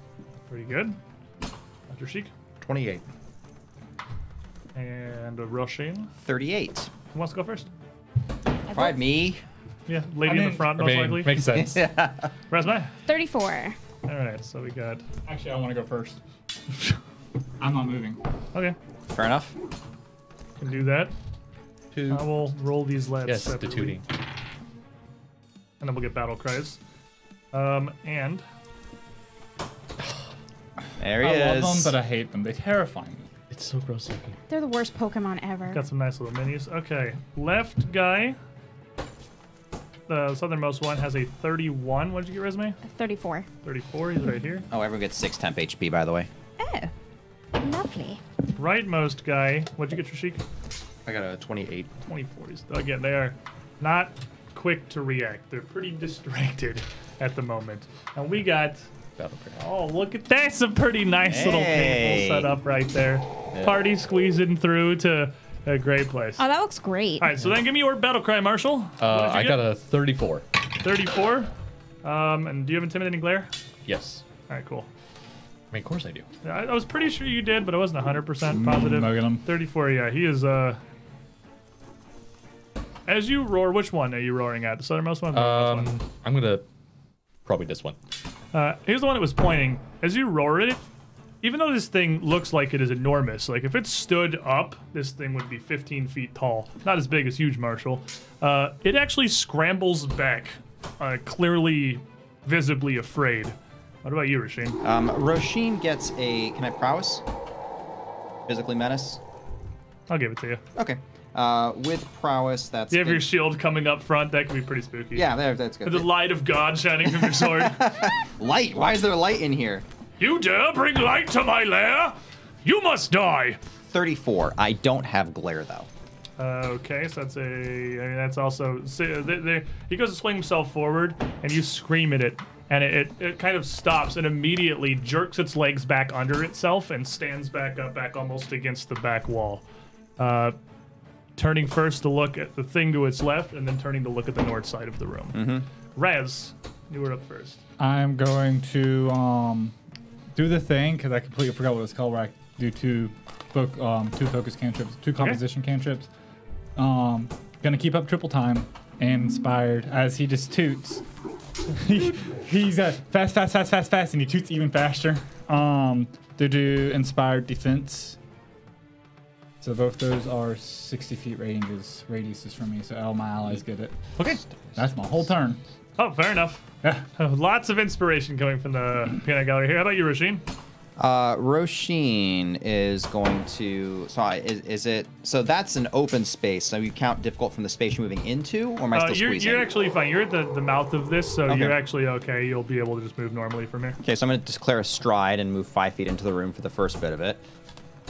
Pretty good. Dr. Sheik. 28. And Roshin. 38. Who wants to go first? Probably me. Yeah, lady in the front, most likely. Makes sense. Razmai. 34. All right, so we got. Actually, I want to go first. I'm not moving. Okay, Fair enough. can do that. 2. I will roll these lads Yes, the separately, tooting. and then we'll get battle cries. And There he I is. love them, but I hate them. They terrify me. It's so gross looking. They're the worst Pokemon ever. got some nice little minis. Okay, left guy. The southernmost one has a 31. What did you get, Resume? 34. 34. He's right here. Oh, everyone gets 6 temp HP, by the way. Oh, lovely. Rightmost guy. What'd you get, Trishik? I got a 28. 24s. Again, they are not quick to react. They're pretty distracted at the moment. And we got. Battle cry. Oh, look at that. That's a pretty nice little Hey. table set up right there. Party squeezing through to a great place. Oh, that looks great. All right, so then give me your battle cry, Marshall. What did you I get? got a 34. 34. And do you have intimidating glare? Yes. All right, cool. I mean, of course I do. Yeah, I was pretty sure you did, but I wasn't 100% positive. Mugging 'em. 34, yeah, he is. As you roar, which one are you roaring at? The southernmost one? Or the northernmost one? I'm gonna probably this one. Here's the one that was pointing. As you roar it, even though this thing looks like it is enormous, like if it stood up, this thing would be 15 feet tall. Not as big as huge Marshall. It actually scrambles back, clearly, visibly afraid. What about you, Rasheen? Roshin gets a. Can I prowess? Physically menace? I'll give it to you. Okay. With prowess, that's. You have good. your shield coming up front. That can be pretty spooky. Yeah, that's good. The light of God shining from your sword. Light. Why is there light in here? You dare bring light to my lair? You must die. 34. I don't have glare though. Okay, so that's that's also. He goes to swing himself forward, and you scream at it, and it kind of stops and immediately jerks its legs back under itself and stands back up, back almost against the back wall. Turning first to look at the thing to its left, and then turning to look at the north side of the room. Raz, you were up first. I'm going to do the thing because I completely forgot what it's called. Where I do two focus cantrips, 2 composition cantrips. Gonna keep up triple time and inspired as he just toots. He's fast, and he toots even faster. To do inspired defense. So both those are 60 feet radiuses from me. So all my allies get it. Okay. That's my whole turn. Oh, fair enough. Yeah. Lots of inspiration coming from the peanut gallery here. How about you, Rasheen? Roshin is going to. So is it? So that's an open space. So you count difficult from the space you're moving into, or am I still squeezing? You're actually fine. You're at the mouth of this, so Okay. you're actually okay. You'll be able to just move normally from here. Okay, so I'm going to declare a stride and move 5 feet into the room for the first bit of it.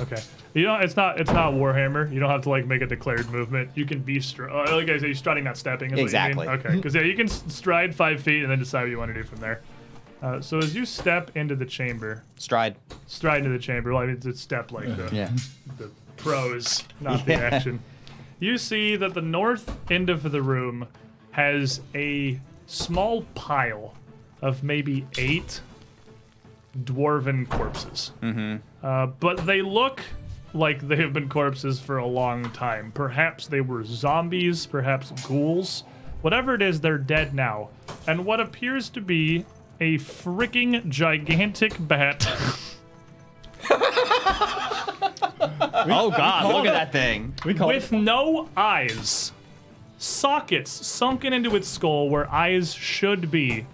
Okay. You know, it's not Warhammer. You don't have to like make a declared movement. You can be like I say, you're striding, not stepping. Is Exactly. What you mean? Okay. Because yeah, you can stride 5 feet and then decide what you want to do from there. So as you step into the chamber, Stride. stride into the chamber. Well, I mean, it's a step like Yeah. the pros, not the action. You see that the north end of the room has a small pile of maybe 8 dwarven corpses. But they look like they have been corpses for a long time. Perhaps they were zombies, perhaps ghouls. Whatever it is, they're dead now. And what appears to be a freaking gigantic bat. Oh God! Look at that thing. We call With no eyes. Sockets sunken into its skull where eyes should be,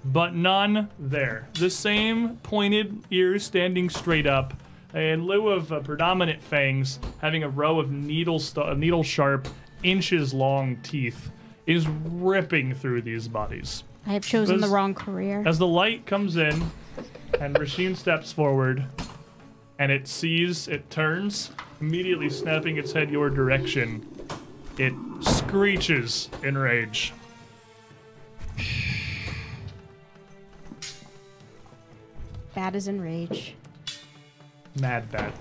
but none there. The same pointed ears standing straight up, in lieu of predominant fangs, having a row of needle-sharp, inches-long teeth, is ripping through these bodies. I have chosen the This- wrong career. As the light comes in, and Rasheen steps forward, and it turns, immediately snapping its head your direction, It screeches in rage. Bad is in rage. Mad bad.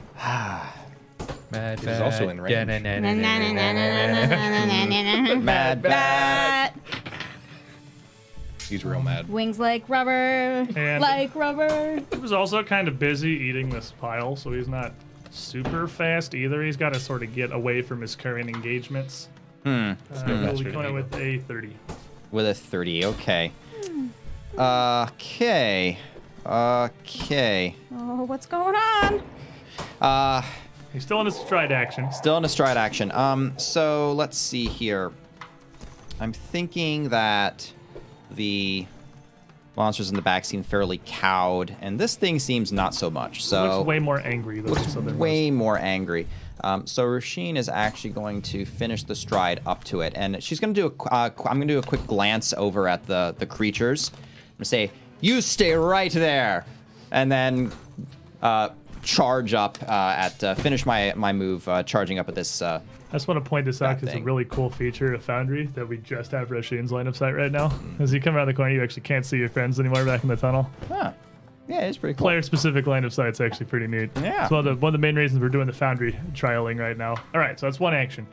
Mad He's also in range. Mad bat. He's real mad. Wings like rubber. And- Like rubber. He was also kind of busy eating this pile, so he's not super fast either. He's got to sort of get away from his current engagements. We'll be going out with a 30. With a 30, okay. Okay. Okay. Oh, what's going on? He's still in his stride action. Still in a stride action. So let's see here. I'm thinking that the monsters in the back seem fairly cowed, and this thing seems not so much. So Looks way more angry than this other way more angry. So Rasheen is actually going to finish the stride up to it, and she's going to do I'm going to do a quick glance over at the creatures. I'm going to say, "You stay right there," and then charge up finish my move, charging up at this. I just want to point this out because it's a thing. really cool feature of Foundry that we just have Rasheen's line of sight right now. As you come around the corner, you actually can't see your friends anymore back in the tunnel. Huh. Yeah, it's pretty cool. Player-specific line of sight's actually pretty neat. Yeah. It's one of the main reasons we're doing the Foundry trialing right now. All right, so that's one action.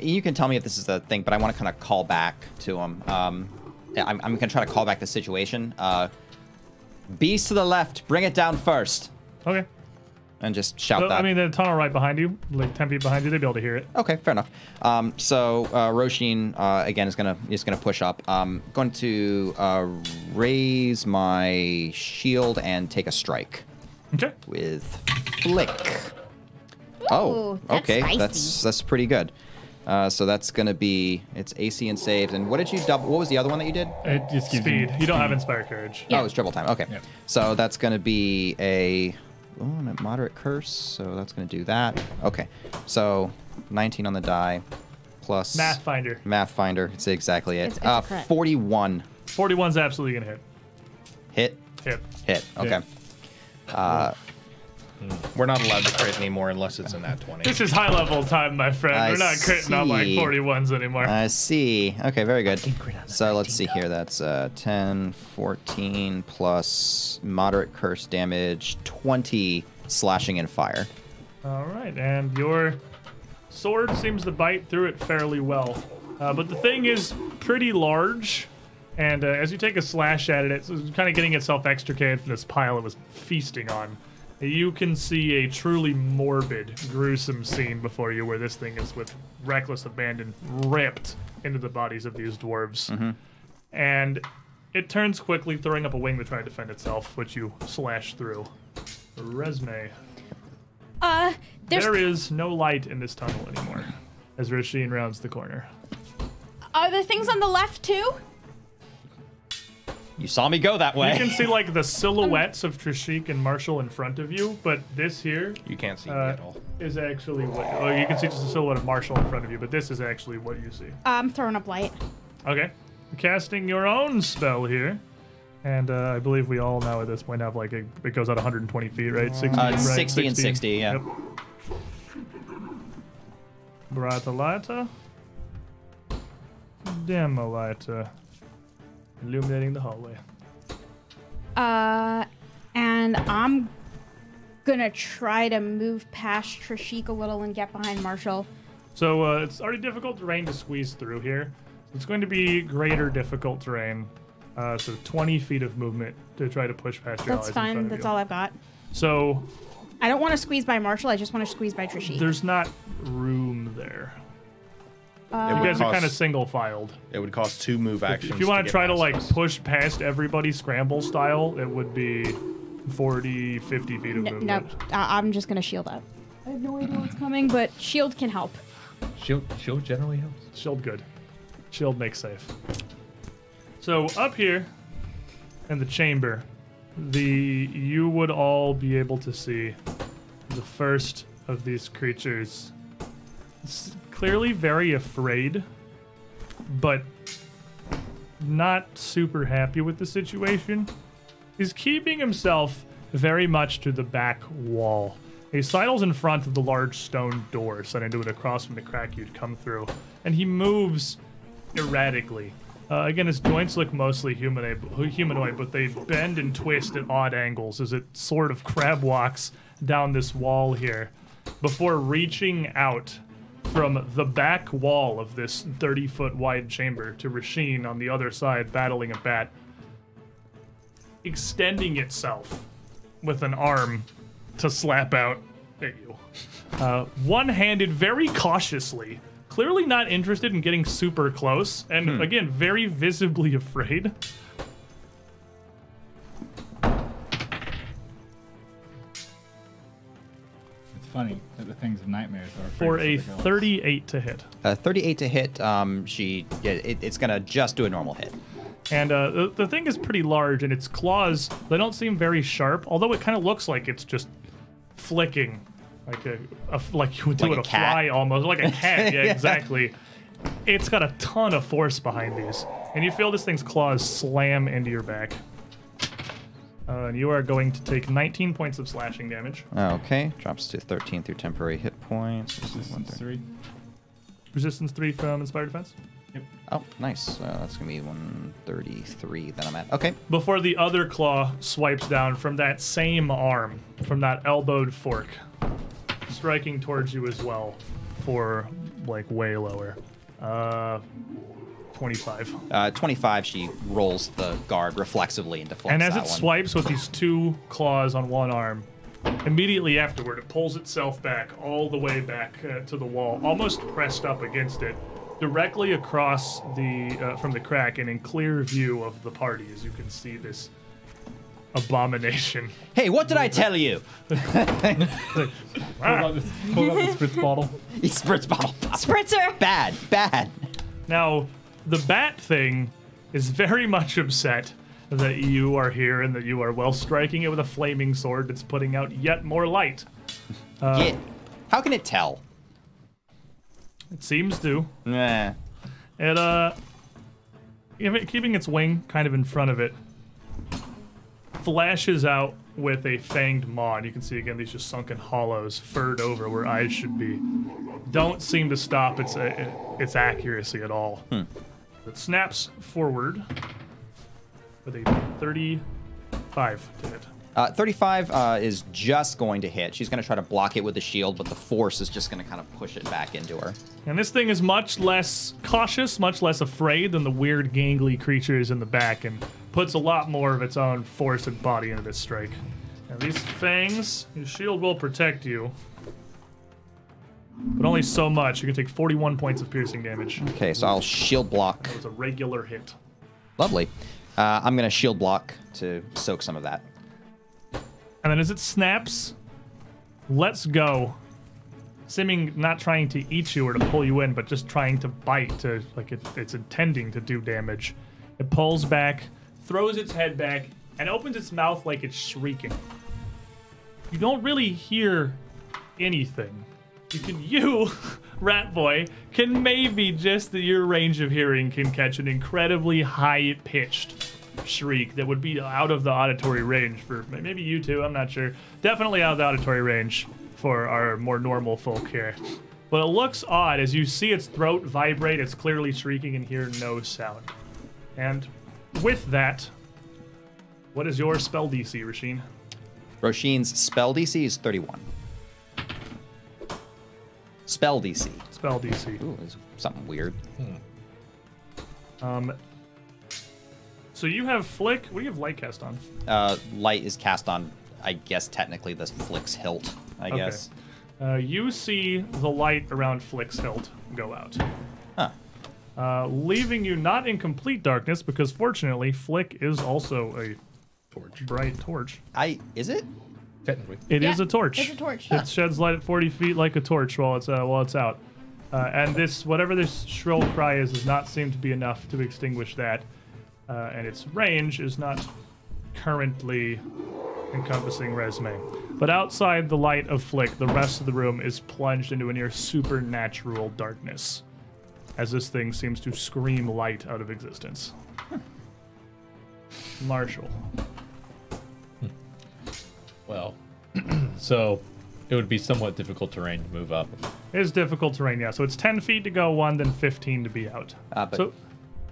You can tell me if this is a thing, but I want to kind of call back to him. I'm going to try to call back the situation. Beast to the left, bring it down first. Okay. And just shout So, that. I mean, the tunnel right behind you, like 10 feet behind you, they'd be able to hear it. Okay, fair enough. So Roshin again is gonna push up. Going to raise my shield and take a strike Okay. with flick. Ooh, that's okay, spicy. that's pretty good. So that's gonna be it's AC and saves. And what did you double? What was the other one that you did? It just gives Speed. You don't have Inspire Courage. Oh, it's triple time. Okay, Yep. so that's gonna be a moderate curse. So that's gonna do that. Okay, so 19 on the die, plus Mathfinder. It's exactly it. It's a crit. 41. 41's absolutely going to hit. Hit. Okay. We're not allowed to crit anymore unless it's in that 20. This is high level time, my friend. I We're not critting on like see. 41s anymore. I see. Okay, very good. So let's see here. That's 10, 14 plus moderate curse damage, 20 slashing and fire. All right, and your sword seems to bite through it fairly well. But the thing is pretty large, and as you take a slash at it, it's kind of getting itself extricated from this pile it was feasting on. You can see a truly morbid, gruesome scene before you where this thing is, with reckless abandon, ripped into the bodies of these dwarves. And it turns quickly, throwing up a wing to try to defend itself, which you slash through. Resme. There is no light in this tunnel anymore, as Rasheen rounds the corner. Are there things on the left too? You saw me go that way. You can see like the silhouettes of Trishik and Marshall in front of you, but this here You can't see me at all. is actually what. Well, you can see just a silhouette of Marshall in front of you, but this is actually what you see. I'm throwing up light. Okay, casting your own spell here, and I believe we all now at this point have like it goes out 120 feet, right? 60, right? 60 and 60, yeah. Yep. Bratalata. Demolita. Illuminating the hallway. And I'm gonna try to move past Trishik a little and get behind Marshall. So it's already difficult terrain to squeeze through here. It's going to be greater difficult terrain. So 20 feet of movement to try to push past your allies That's in front fine. of That's you. all I've got. So I don't want to squeeze by Marshall. I just want to squeeze by Trishik. there's not room there. It You would guys are kind of cost- single filed. It would cost 2 move actions. If you want get to try to past like us. push past everybody scramble style, it would be 40, 50 feet of No, movement. I'm just gonna shield up. I have no idea what's coming, but shield can help. Shield generally helps. Shield good. Shield makes safe. So up here in the chamber, you would all be able to see the first of these creatures. It's clearly very afraid, but not super happy with the situation. He's keeping himself very much to the back wall. He sidles in front of the large stone door set into it across from the crack you'd come through, and he moves erratically. Again, his joints look mostly humanoid, but they bend and twist at odd angles as it sort of crab walks down this wall here before reaching out from the back wall of this 30-foot wide chamber to Rasheen on the other side battling a bat, extending itself with an arm to slap out at you. One-handed, very cautiously, clearly not interested in getting super close, and again, very visibly afraid. It's funny that the things of nightmares are For a afraid of the ghosts. 38 to hit. 38 to hit. It's gonna just do a normal hit. And the thing is pretty large, and its claws, they don't seem very sharp, although it kind of looks like it's just flicking, like you would do Like with a a cat? fly almost, like a cat, yeah, exactly. It's got a ton of force behind these, and you feel this thing's claws slam into your back. And you are going to take 19 points of slashing damage. Okay, drops to 13 through temporary hit points. Resistance 3. Resistance 3 from Inspired Defense. Oh, nice. That's gonna be 133 that I'm at. Okay. Before the other claw swipes down from that same arm, from that elbowed fork, striking towards you as well for, like, way lower. 25. 25. She rolls the guard reflexively and deflects And as that it one. swipes with these two claws on one arm, immediately afterward, it pulls itself back, all the way back to the wall, almost pressed up against it, directly across the from the crack and in clear view of the party, as you can see this abomination. Hey, what did I tell you? Pull out the spritz bottle. He spritz bottle. Spritzer! Bad. Now, the bat thing is very much upset that you are here and that you are well striking it with a flaming sword that's putting out yet more light. Yeah. How can it tell? It seems to. Nah. It, keeping its wing kind of in front of it, flashes out with a fanged maw. And you can see again these just sunken hollows, furred over where eyes should be. Don't seem to stop its accuracy at all. It snaps forward with a 35 to hit. 35 is just going to hit. She's going to try to block it with the shield, but the force is just going to kind of push it back into her. And this thing is much less cautious, much less afraid than the weird gangly creatures in the back, and puts a lot more of its own force and body into this strike. And these fangs, your shield will protect you, but only so much. You can take 41 points of piercing damage. Okay, so I'll shield block. That was a regular hit. Lovely. I'm going to shield block to soak some of that. And then as it snaps, lets go, seeming not trying to eat you or to pull you in, but just trying to bite, to like it's intending to do damage. It pulls back, throws its head back, and opens its mouth like it's shrieking. You don't really hear anything. You, Rat Boy, can maybe just your range of hearing can catch an incredibly high-pitched shriek that would be out of the auditory range for maybe you two, I'm not sure. Definitely out of the auditory range for our more normal folk here. But it looks odd as you see its throat vibrate, it's clearly shrieking and hear no sound. And with that, what is your spell DC, Rasheen? Roshin's spell DC is 31. Spell DC. Spell DC. Ooh, it's something weird. So you have Flick. What do you have Light cast on? Light is cast on, I guess, technically this Flick's hilt, I guess. You see the light around Flick's hilt go out. Huh. Leaving you not in complete darkness because fortunately Flick is also a bright torch. Is it? Technically. It is a torch. It's a torch. It sheds light at 40 feet like a torch while it's out. And this, whatever this shrill cry is, does not seem to be enough to extinguish that. And its range is not currently encompassing resume. But outside the light of Flick, the rest of the room is plunged into a near supernatural darkness, as this thing seems to scream light out of existence. Marshall. Well, so it would be somewhat difficult terrain to move up. It is difficult terrain, yeah. So it's 10 feet to go one, then 15 to be out. But so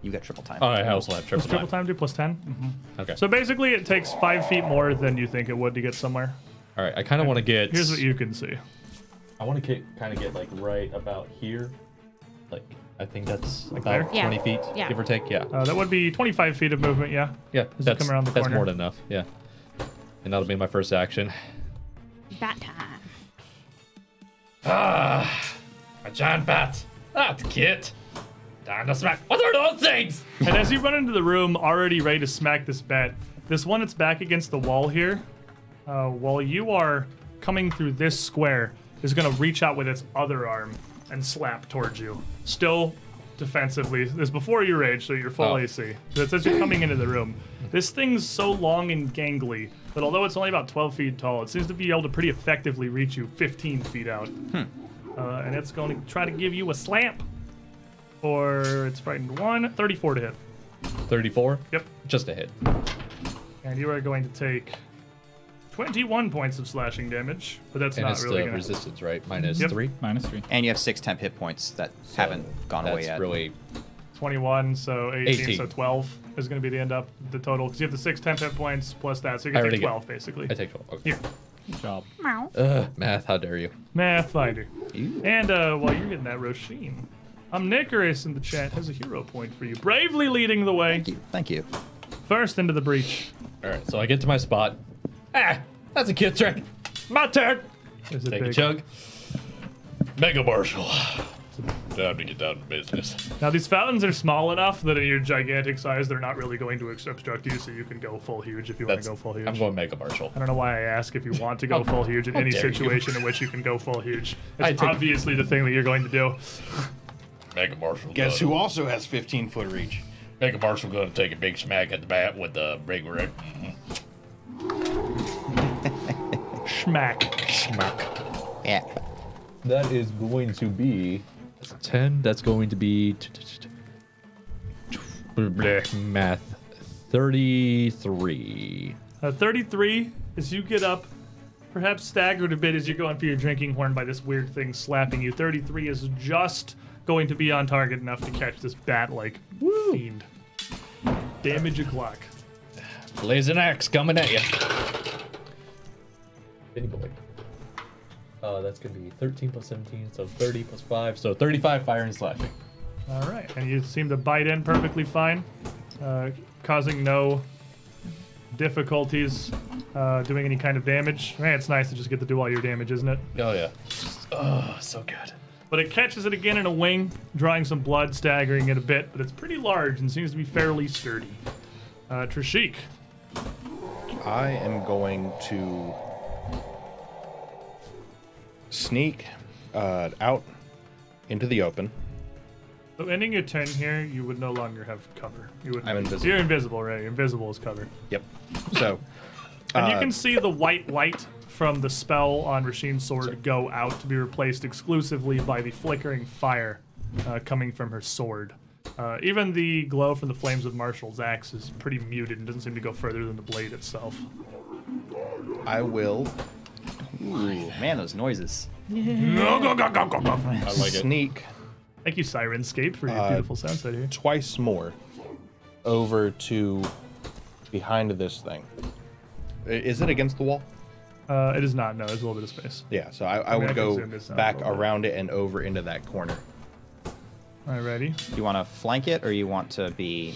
you get triple time. Oh, I also have triple what's triple time. time do? Plus 10? Okay. So basically it takes 5 feet more than you think it would to get somewhere. All right, I kind of want to get. Here's what you can see. I want to kind of get like right about here. Like I think that's Like about there? 20 feet, Yeah. give or take. Yeah. That would be 25 feet of movement, yeah. Yeah. you That's come around the that's corner. more than enough. Yeah. And that'll be my first action. Bat time. A giant bat. That's cute. Time to smack. What are those things? And as you run into the room, already ready to smack this bat, this one that's back against the wall here, while you are coming through this square, is going to reach out with its other arm and slap towards you. Still defensively. This is before your rage, so you're full Oh. AC. So it's as you're coming into the room. This thing's so long and gangly that although it's only about 12 feet tall, it seems to be able to pretty effectively reach you 15 feet out. And it's going to try to give you a slap. Or it's frightened 1, 34 to hit. 34. Yep. Just a hit. And you are going to take 21 points of slashing damage, but that's And not it's really the going to. resistance, right? Minus Yep. 3. -3. And you have 6 temp hit points that haven't gone away yet. That's really 21, so 18, 18. so 12 is going to be the total, because you have the 6 temp hit points plus that, so you're I going to take already 12, basically. I take 12. Okay. Here, Good job. Meow. Math, how dare you? Math Finder. And while you're getting that, Roisin, Nicorus in the chat has a hero point for you, bravely leading the way. Thank you. First into the breach. All right, so I get to my spot. Ah, that's a cute trick. My turn. There's a Take a big- chug. Mega Marshal. Time to get down to business. Now these fountains are small enough that in your gigantic size, they're not really going to obstruct you, so you can go full huge if you want to go full huge. I'm going Mega Marshal. I don't know why I ask if you want to go full huge in any dare you. situation in which you can go full huge. I It's take- obviously the thing that you're going to do. Mega Marshal. Guess who also has 15-foot reach? Mega Marshal going to take a big smack at the bat with the big red. Schmack. Smack. Yeah. That is going to be 10. That's going to be math 33. 33, as you get up, perhaps staggered a bit as you're going for your drinking horn by this weird thing slapping you. 33 is just going to be on target enough to catch this bat-like fiend. Damage o'clock. Blazing axe coming at you. Benny boy. That's gonna be 13 plus 17, so 30 plus 5, so 35 fire and slashing. All right, and you seem to bite in perfectly fine, causing no difficulties doing any kind of damage. Man, it's nice to just get to do all your damage, isn't it? Oh yeah. Oh, so good. But it catches it again in a wing, drawing some blood, staggering it a bit, but it's pretty large and seems to be fairly sturdy. Trishik. I am going to sneak out into the open. So ending your turn here, you would no longer have cover. You would. I'm invisible. You're invisible, right? Invisible is cover. Yep. So, And you can see the white light from the spell on Rashin's sword go out to be replaced exclusively by the flickering fire coming from her sword. Even the glow from the flames of Marshall's axe is pretty muted and doesn't seem to go further than the blade itself. I will Ooh, man, those noises. Go, go, go, go, go, go. I like it. sneak Thank you, Sirenscape, for your beautiful sound set here. twice more over to behind this thing. Is it against the wall? It is not, no, there's a little bit of space. Yeah, so I mean, I would can go zoom this out a back little bit. around it and over into that corner. Alrighty. Do you want to flank it or you want to be?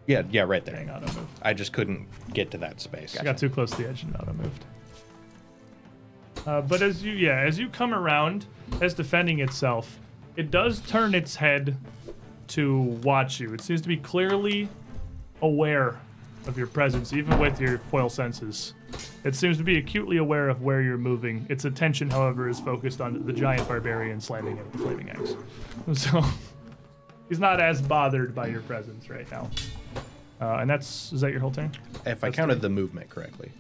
Yeah, right there. Hang on, I moved. I just couldn't get to that space. I got too close to the edge and auto moved. But as you come around, as defending itself, it does turn its head to watch you. It seems to be clearly aware of your presence, even with your foil senses. It seems to be acutely aware of where you're moving. Its attention, however, is focused on the giant barbarian slamming it with the flaming axe. So he's not as bothered by your presence right now. And is that your whole turn? If I counted the movement correctly,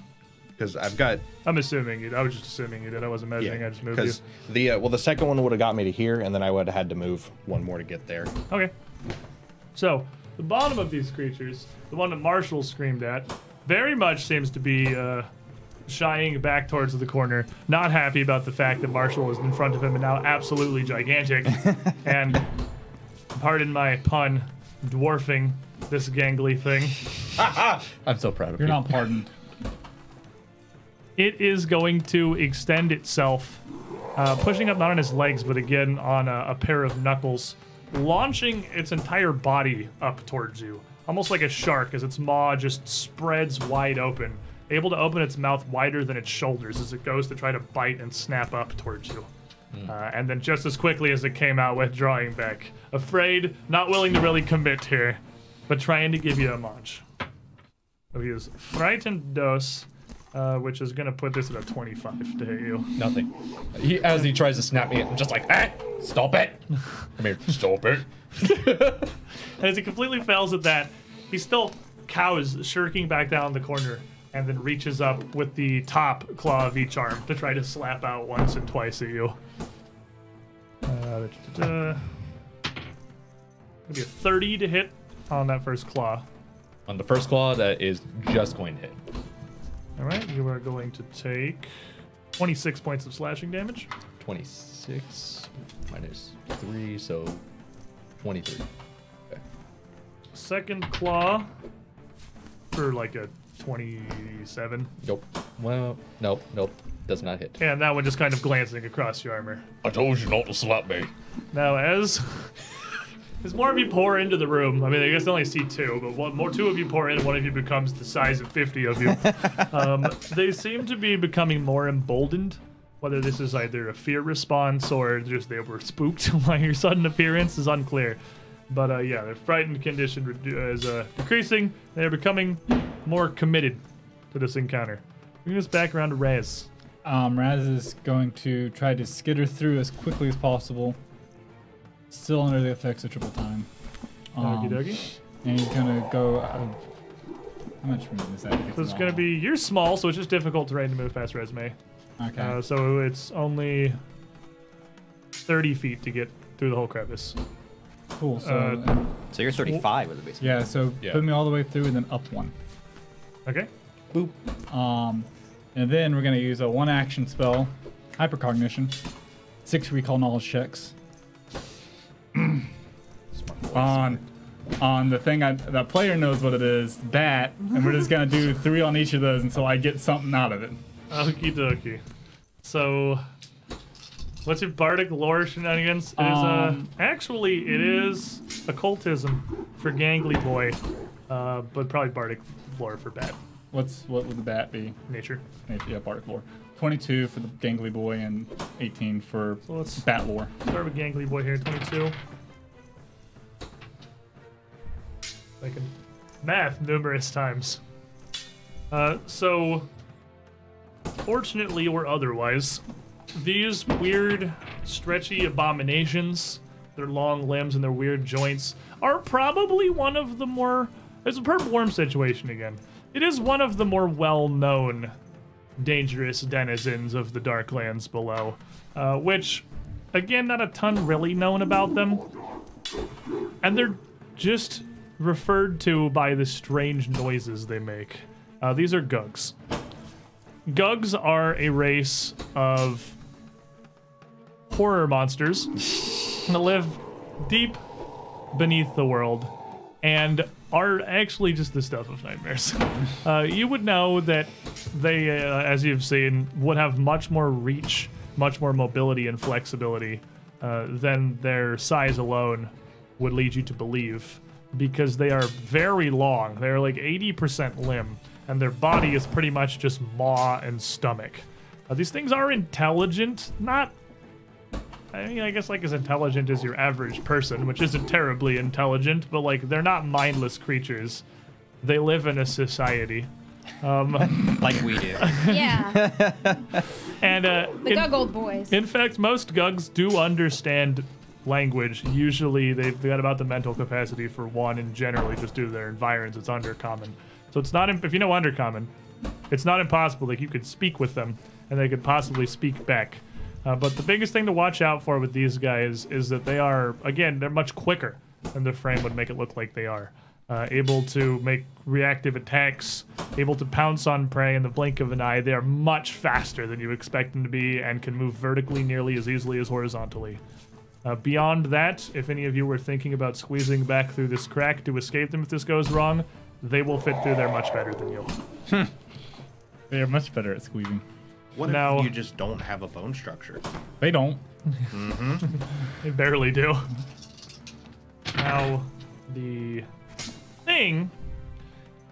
because I've got I'm assuming you. I was just assuming you did. I wasn't measuring. I just moved you. because the second one would have got me to here, and then I would have had to move one more to get there. Okay. So, the bottom of these creatures, the one that Marshall screamed at, very much seems to be shying back towards the corner, not happy about the fact that Marshall is in front of him and now absolutely gigantic, and, pardon my pun, dwarfing this gangly thing. I'm so proud of You're you. not pardoned. It is going to extend itself, pushing up not on his legs, but again on a pair of knuckles, launching its entire body up towards you, almost like a shark as its maw just spreads wide open, able to open its mouth wider than its shoulders as it goes to try to bite and snap up towards you. And then just as quickly as it came out, withdrawing back, afraid, not willing to really commit here, but trying to give you a munch. So he is frightened dos, which is going to put this at a 25 to hit you. Nothing. As he tries to snap me, I'm just like, stop it. Come here, stop it. And as he completely fails at that, he still cows, shirking back down the corner, and then reaches up with the top claw of each arm to try to slap out once and twice at you. Maybe a 30 to hit on that first claw. On the first claw, that is just going to hit. All right, you are going to take 26 points of slashing damage. 26 minus 3, so 23. Okay. Second claw for like a 27. Nope. Well, nope. Does not hit. And that one just kind of glancing across your armor. I told you not to slap me. Now, as more of you pour into the room, I mean, I guess I only see two, but two of you pour in, and one of you becomes the size of 50 of you. They seem to be becoming more emboldened. Whether this is either a fear response or just they were spooked by your sudden appearance is unclear. But yeah, their frightened condition is decreasing. They're becoming more committed to this encounter. Bring us back around to Raz. Raz is going to try to skitter through as quickly as possible. Still under the effects of triple time. Okie dokie. And he's gonna go. How much room is that? So it's going to be, you're small, so it's just difficult terrain to move past resume. Okay. So it's only 30 feet to get through the whole crevice. Cool. So So you're 35 with the base. yeah. So Yeah. put me all the way through and then up one. Okay. And then we're gonna use a one action spell, hypercognition, 6 recall knowledge checks. on the thing that player knows what it is, bat, and we're just gonna do 3 on each of those until I get something out of it. Okie dokie. So, what's your bardic lore shenanigans? It is, actually, it is occultism for Gangly Boy, but probably bardic lore for bat. What would the bat be? Nature. Yeah, bardic lore. 22 for the gangly boy and 18 for So let's bat lore. start with Gangly Boy here, 22. I can math numerous times. So, fortunately or otherwise, these weird, stretchy abominations, their long limbs and their weird joints, are probably one of the more... It's a perp worm situation again. It is one of the more well-known dangerous denizens of the Darklands below, which, again, not a ton really known about them. And they're just referred to by the strange noises they make. These are Gugs. Gugs are a race of horror monsters that live deep beneath the world and are actually just the stuff of nightmares. You would know that they, as you've seen, would have much more reach, much more mobility and flexibility than their size alone would lead you to believe, because they are very long. They're like 80% limb, and their body is pretty much just maw and stomach. These things are intelligent, not... I mean, I guess like as intelligent as your average person, which isn't terribly intelligent, but like they're not mindless creatures. They live in a society. Like we do. Yeah, And the Guggold boys. in fact, most Gugs do understand language. Usually they've got about the mental capacity for one, and generally just due to their environs, it's undercommon. So it's not, if you know undercommon, it's not impossible that you could speak with them and they could possibly speak back. But the biggest thing to watch out for with these guys is that they are, again, they're much quicker than their frame would make it look like they are. able to make reactive attacks, able to pounce on prey in the blink of an eye. They are much faster than you expect them to be and can move vertically nearly as easily as horizontally. Beyond that, if any of you were thinking about squeezing back through this crack to escape them if this goes wrong, they will fit through there much better than you. They are much better at squeezing. What Now- if you just don't have a bone structure? They don't. They barely do. Now, the thing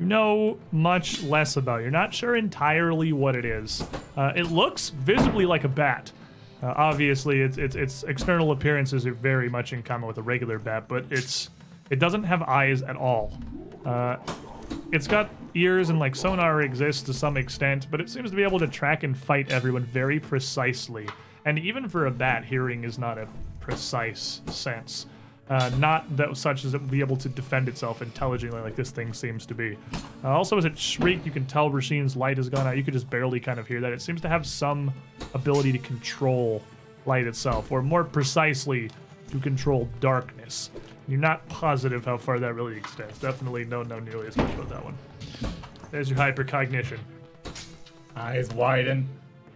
you know much less about. You're not sure entirely what it is. It looks visibly like a bat. Obviously, its external appearances are very much in common with a regular bat, but it doesn't have eyes at all. It's got ears and like sonar exists to some extent, but it seems to be able to track and fight everyone very precisely. And even for a bat, hearing is not a precise sense. Not that such as it would be able to defend itself intelligently like this thing seems to be. Also, as it shrieked, you can tell Rashine's light has gone out. You could just barely kind of hear that. It seems to have some ability to control light itself, or more precisely, to control darkness. You're not positive how far that really extends. Definitely don't know nearly as much about that one. There's your hypercognition. Eyes widen.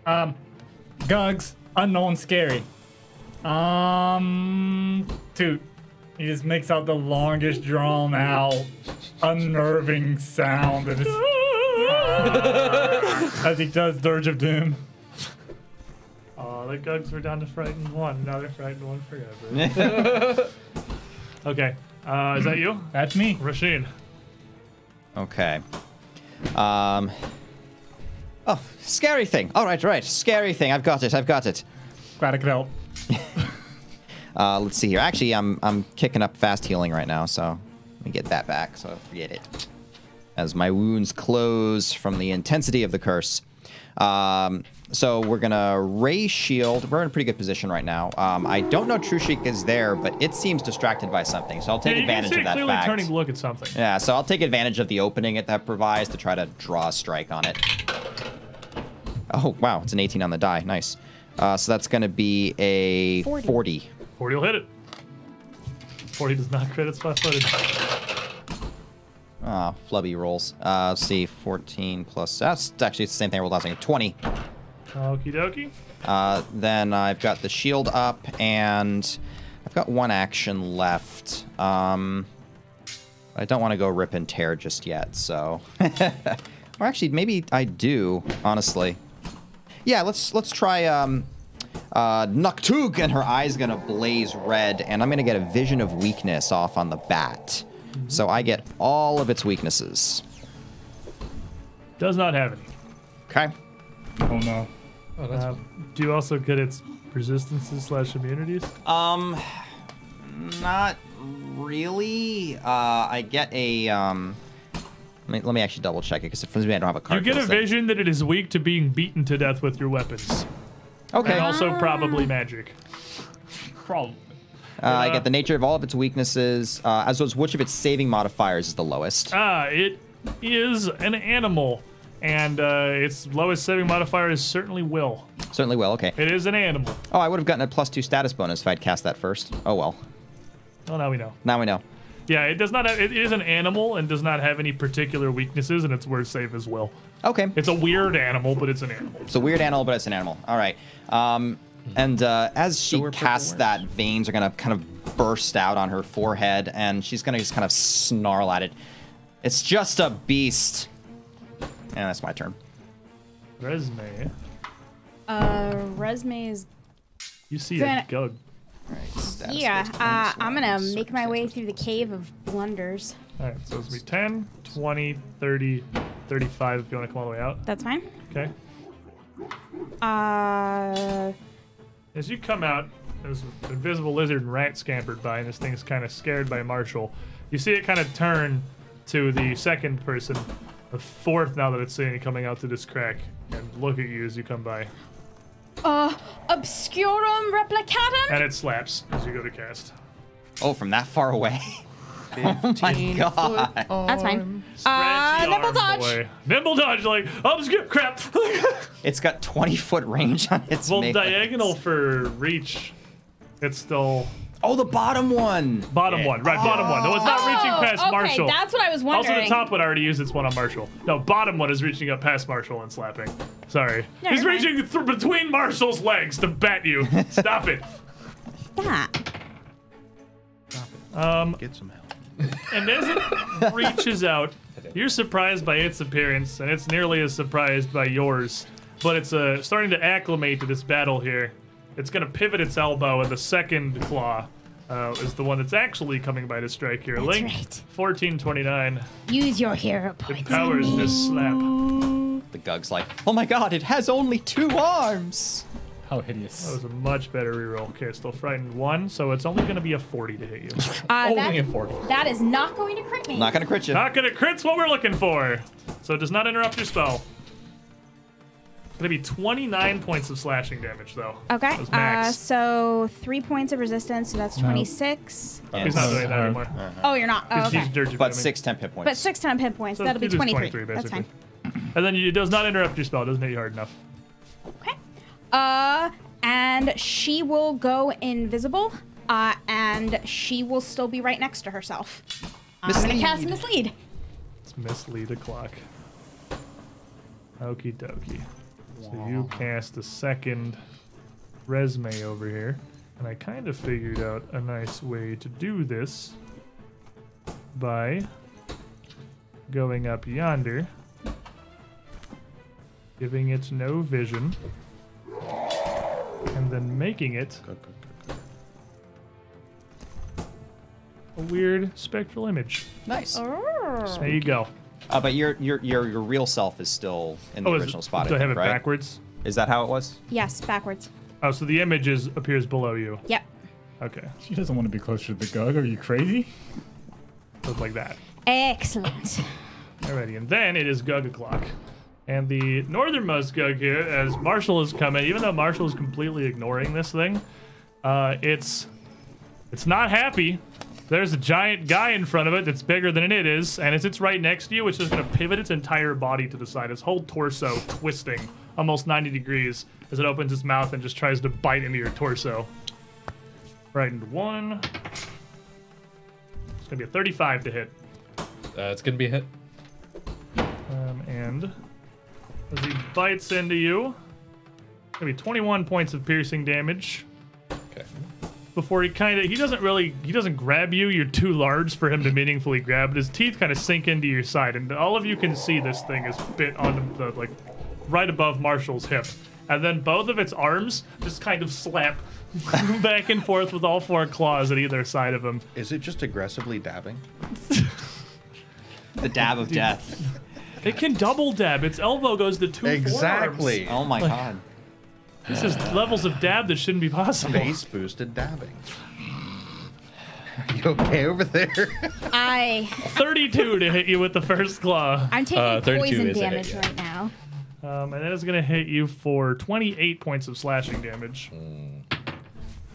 Gugs, unknown, scary. Toot. He just makes out the longest drawn out, unnerving sound that is, as he does Dirge of Doom. Oh, the Gugs were down to frightened one. Now they're frightened one forever. Okay. Is that you? That's me. Rasheen. Okay. Oh, scary thing. All right. Scary thing. I've got it. Glad I could help. Let's see here. Actually, I'm kicking up fast healing right now, so let me get that back. So forget it. As my wounds close from the intensity of the curse. So we're gonna Ray Shield. We're in a pretty good position right now. I don't know Trushik is there, but it seems distracted by something, so I'll take advantage of that clearly fact. turning to look at something. Yeah, so I'll take advantage of the opening it that provides to try to draw a strike on it. Oh, wow, it's an 18 on the die. Nice. So that's going to be a 40. 40 will hit it. 40 does not crit, it's flat-footed. Oh, flubby rolls. Let's see, 14 plus... That's actually the same thing I rolled last time. 20. Okie dokie. Then I've got the shield up, and I've got one action left. I don't want to go rip and tear just yet, so... Or actually, maybe I do, honestly. Yeah, let's try Nuktug, and her eye's gonna blaze red, and I'm gonna get a vision of weakness off on the bat. So I get all of its weaknesses. Does not have any. Okay. Oh no. Oh, that's Do you also get its resistances / immunities? Not really. I get a let me actually double check it, because for me I don't have a card. You get for a this thing. vision that it is weak to being beaten to death with your weapons. Okay. And also probably magic. Probably. I get the nature of all of its weaknesses, as well as which of its saving modifiers is the lowest. It is an animal, and its lowest saving modifier is certainly will. Certainly will. Okay. It is an animal. Oh, I would have gotten a +2 status bonus if I'd cast that first. Oh well. Well, now we know. Now we know. Yeah, it does not have, it is an animal and does not have any particular weaknesses, and its worst save is will. Okay. It's a weird animal, but it's an animal. It's a weird animal, but it's an animal. All right. And as she we're casts purple that, veins are going to kind of burst out on her forehead, and she's going to just kind of snarl at it. It's just a beast. And that's my turn. Resme. Resme is You see Granite- a Gug. All right, status yeah. based I'm gonna bonus. make my way through the cave of blunders. Alright, so it's going to be 10, 20, 30, 35 if you want to come all the way out. That's fine. Okay. As you come out, there's an invisible lizard and rat scampered by, and this thing's kind of scared by Marshall. You see it kind of turn to the second person, the fourth now that it's seeing you coming out through this crack, and look at you as you come by. Obscurum replicatum? And it slaps as you go to cast. Oh, from that far away? Oh my god. That's fine. Stretchy Nimble arm dodge. boy. Nimble dodge, like, obscure, crap! It's got 20-foot range on its Well, melee. diagonal for reach, it's still Oh, the bottom one. Bottom one, right? Bottom one. No, it's not reaching past okay, Marshall. that's what I was wondering. Also, the top one already used its one on Marshall. No, bottom one is reaching up past Marshall and slapping. Sorry. No, He's you're fine. reaching between Marshall's legs to bat you. Stop it. That. Get some help. And as it reaches out, you're surprised by its appearance, and it's nearly as surprised by yours. But it's starting to acclimate to this battle here. It's going to pivot its elbow, and the second claw is the one that's actually coming by to strike here. That's Link, right. 1429. Use your hero points. Powers this slap. The Gug's like, oh my god, it has only 2 arms. How That hideous. was a much better reroll. Okay, still frightened 1, so it's only going to be a 40 to hit you. Only a 40. That is not going to crit me. Not gonna crit you. Not going to crit's what we're looking for. So it does not interrupt your spell. Going to be 29 points of slashing damage, though. Okay. That was max. So 3 points of resistance, so that's 26. He's not doing that anymore. Oh, you're not. Oh, He's okay. dirty But for me. 6 temp hit points. But 6 temp hit points. So That'll be it is 23. 23, That's fine. basically. And then it does not interrupt your spell. It doesn't hit you hard enough. Okay. And she will go invisible, and she will still be right next to herself. I'm gonna cast Mislead. Let's mislead a clock. Okie dokie. So you cast a second resume over here. And I kind of figured out a nice way to do this by going up yonder, giving it no vision, and then making it a weird spectral image. Nice. There you go. But your real self is still in the original spot, Do I have it right? backwards? Is that how it was? Yes, backwards. Oh, so the image appears below you. Yep. Okay, She doesn't want to be closer to the Gug. Are you crazy? so it's like that. Excellent. Alrighty, and then it is Gug o'clock. And the northernmost Gug here, as Marshall is coming, even though Marshall is completely ignoring this thing, it's not happy. There's a giant guy in front of it that's bigger than it is, and as it's right next to you, it's just going to pivot its entire body to the side, its whole torso twisting almost 90 degrees as it opens its mouth and just tries to bite into your torso. Frightened 1. It's going to be a 35 to hit. It's gonna be a hit. And as he bites into you, it's gonna be 21 points of piercing damage. Okay. Before he doesn't grab you. You're too large for him to meaningfully grab. But his teeth kind of sink into your side, and all of you can see this thing is bit on the right above Marshall's hip, and then both of its arms just kind of slap back and forth with all 4 claws at either side of him. Is it just aggressively dabbing? The dab of death. It can double dab. Its elbow goes to 2 Exactly. Oh my god. This is levels of dab that shouldn't be possible. Base boosted dabbing. Are you okay over there? 32 to hit you with the first claw. I'm taking 32 poison is a hit, damage yeah. right now. And that is going to hit you for 28 points of slashing damage.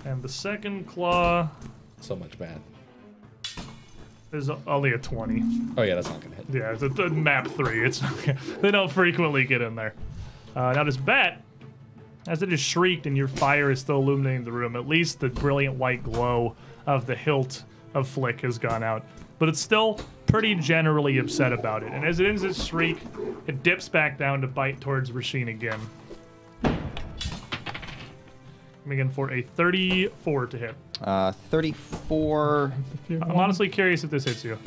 And the second claw So much bad. is only a 20. Oh yeah, that's not gonna hit. Yeah, it's a map 3. It's they don't frequently get in there. Now this bat, as it is shrieked and your fire is still illuminating the room, at least the brilliant white glow of the hilt of Flick has gone out. But it's still pretty generally upset about it. And as it ends its shriek, it dips back down to bite towards Rasheen again. Coming in for a 34 to hit. 34. I'm honestly curious if this hits you.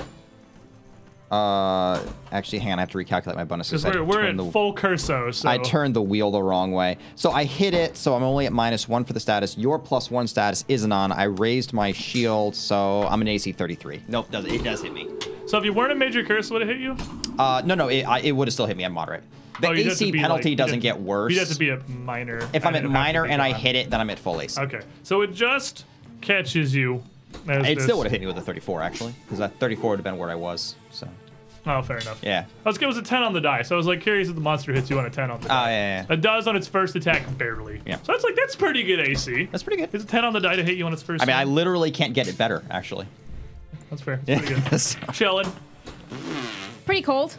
Actually, hang on, I have to recalculate my bonuses. Because we're in full curso, so... I turned the wheel the wrong way. So I hit it, so I'm only at -1 for the status. Your +1 status isn't on. I raised my shield, so I'm an AC 33. Nope, it does hit me. So if you weren't a major curse, would it hit you? No, it would have still hit me at moderate. The Oh, you'd have to AC be, penalty you'd doesn't have- get worse. You'd have to be a minor. If I'm at it'd have to minor be and I gone. hit it, then I'm at full AC. Okay, so it just catches you. As It this- still would have hit me with a 34, actually, because that 34 would have been where I was. So, Oh, fair enough. yeah. It was a 10 on the die, so I was like curious if the monster hits you on a 10 on the Oh, die. yeah. It does on its first attack, barely. Yeah. So that's pretty good AC. That's pretty good. It's a 10 on the die to hit you on its first. I mean, I swing. literally can't get it better, actually. That's fair. That's pretty good. Yes. Chilling. Pretty cold.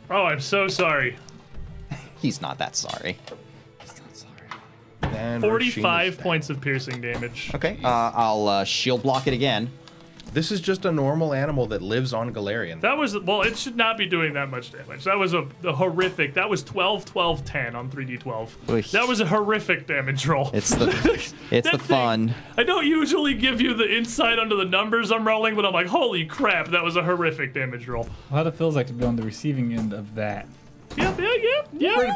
Oh, I'm so sorry. He's not that sorry. And 45 points of piercing damage. Okay. I'll shield block it again. This is just a normal animal that lives on Galarian. That was, well, it should not be doing that much damage. That was a horrific, that was 12, 12, 10 on 3d12. Oy. That was a horrific damage roll. It's the That fun. thing, I don't usually give you the insight onto the numbers I'm rolling, but I'm like, holy crap, that was a horrific damage roll. How it feels like to be on the receiving end of that. Yeah.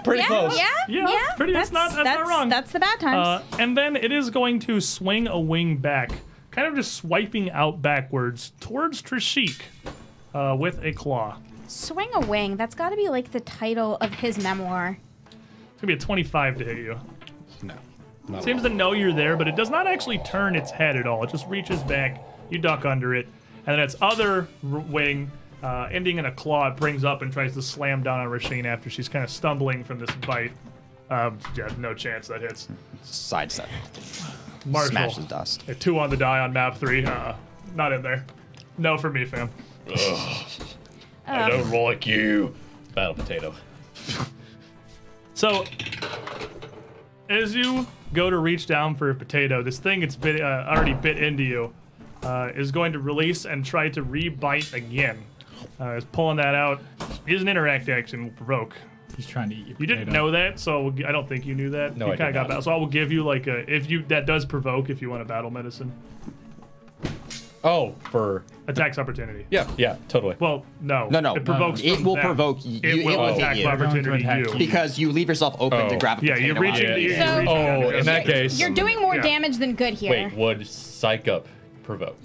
Pretty close. Yeah, pretty- that's not wrong. That's the bad times. And then it is going to swing a wing back, kind of just swiping out backwards towards Trishik with a claw. Swing a wing. That's got to be like the title of his memoir. It's going to be a 25 to hit you. No. Not Seems at to know you're there, but it does not actually turn its head at all. It just reaches back, you duck under it, and then its other wing, ending in a claw, it brings up and tries to slam down on Rasheen after she's kind of stumbling from this bite. Yeah, no chance that hits. Sidestep. Marshall, Smashes dust. a 2 on the die on map 3. Not in there. No for me, fam. I don't like you. Battle potato. So, as you go to reach down for a potato, this thing it's already bit into you is going to release and try to re-bite again. Is pulling that out. Is an interact action, will provoke. He's trying to eat your You didn't know that, so I don't think you knew that. No, you I kinda did not. got so I will give you like a that does provoke if you want a battle medicine Oh, for attacks opportunity. yeah, totally. Well, no. No. It provokes. It from will them. provoke you. It will hit attack you. opportunity Attack you. you. Because you leave yourself open to Oh. grab a Yeah, potato. you're reaching. Yeah. You're So- reaching Oh, down. in that case. You're doing more Yeah. damage than good here. Wait, would psych up provoke?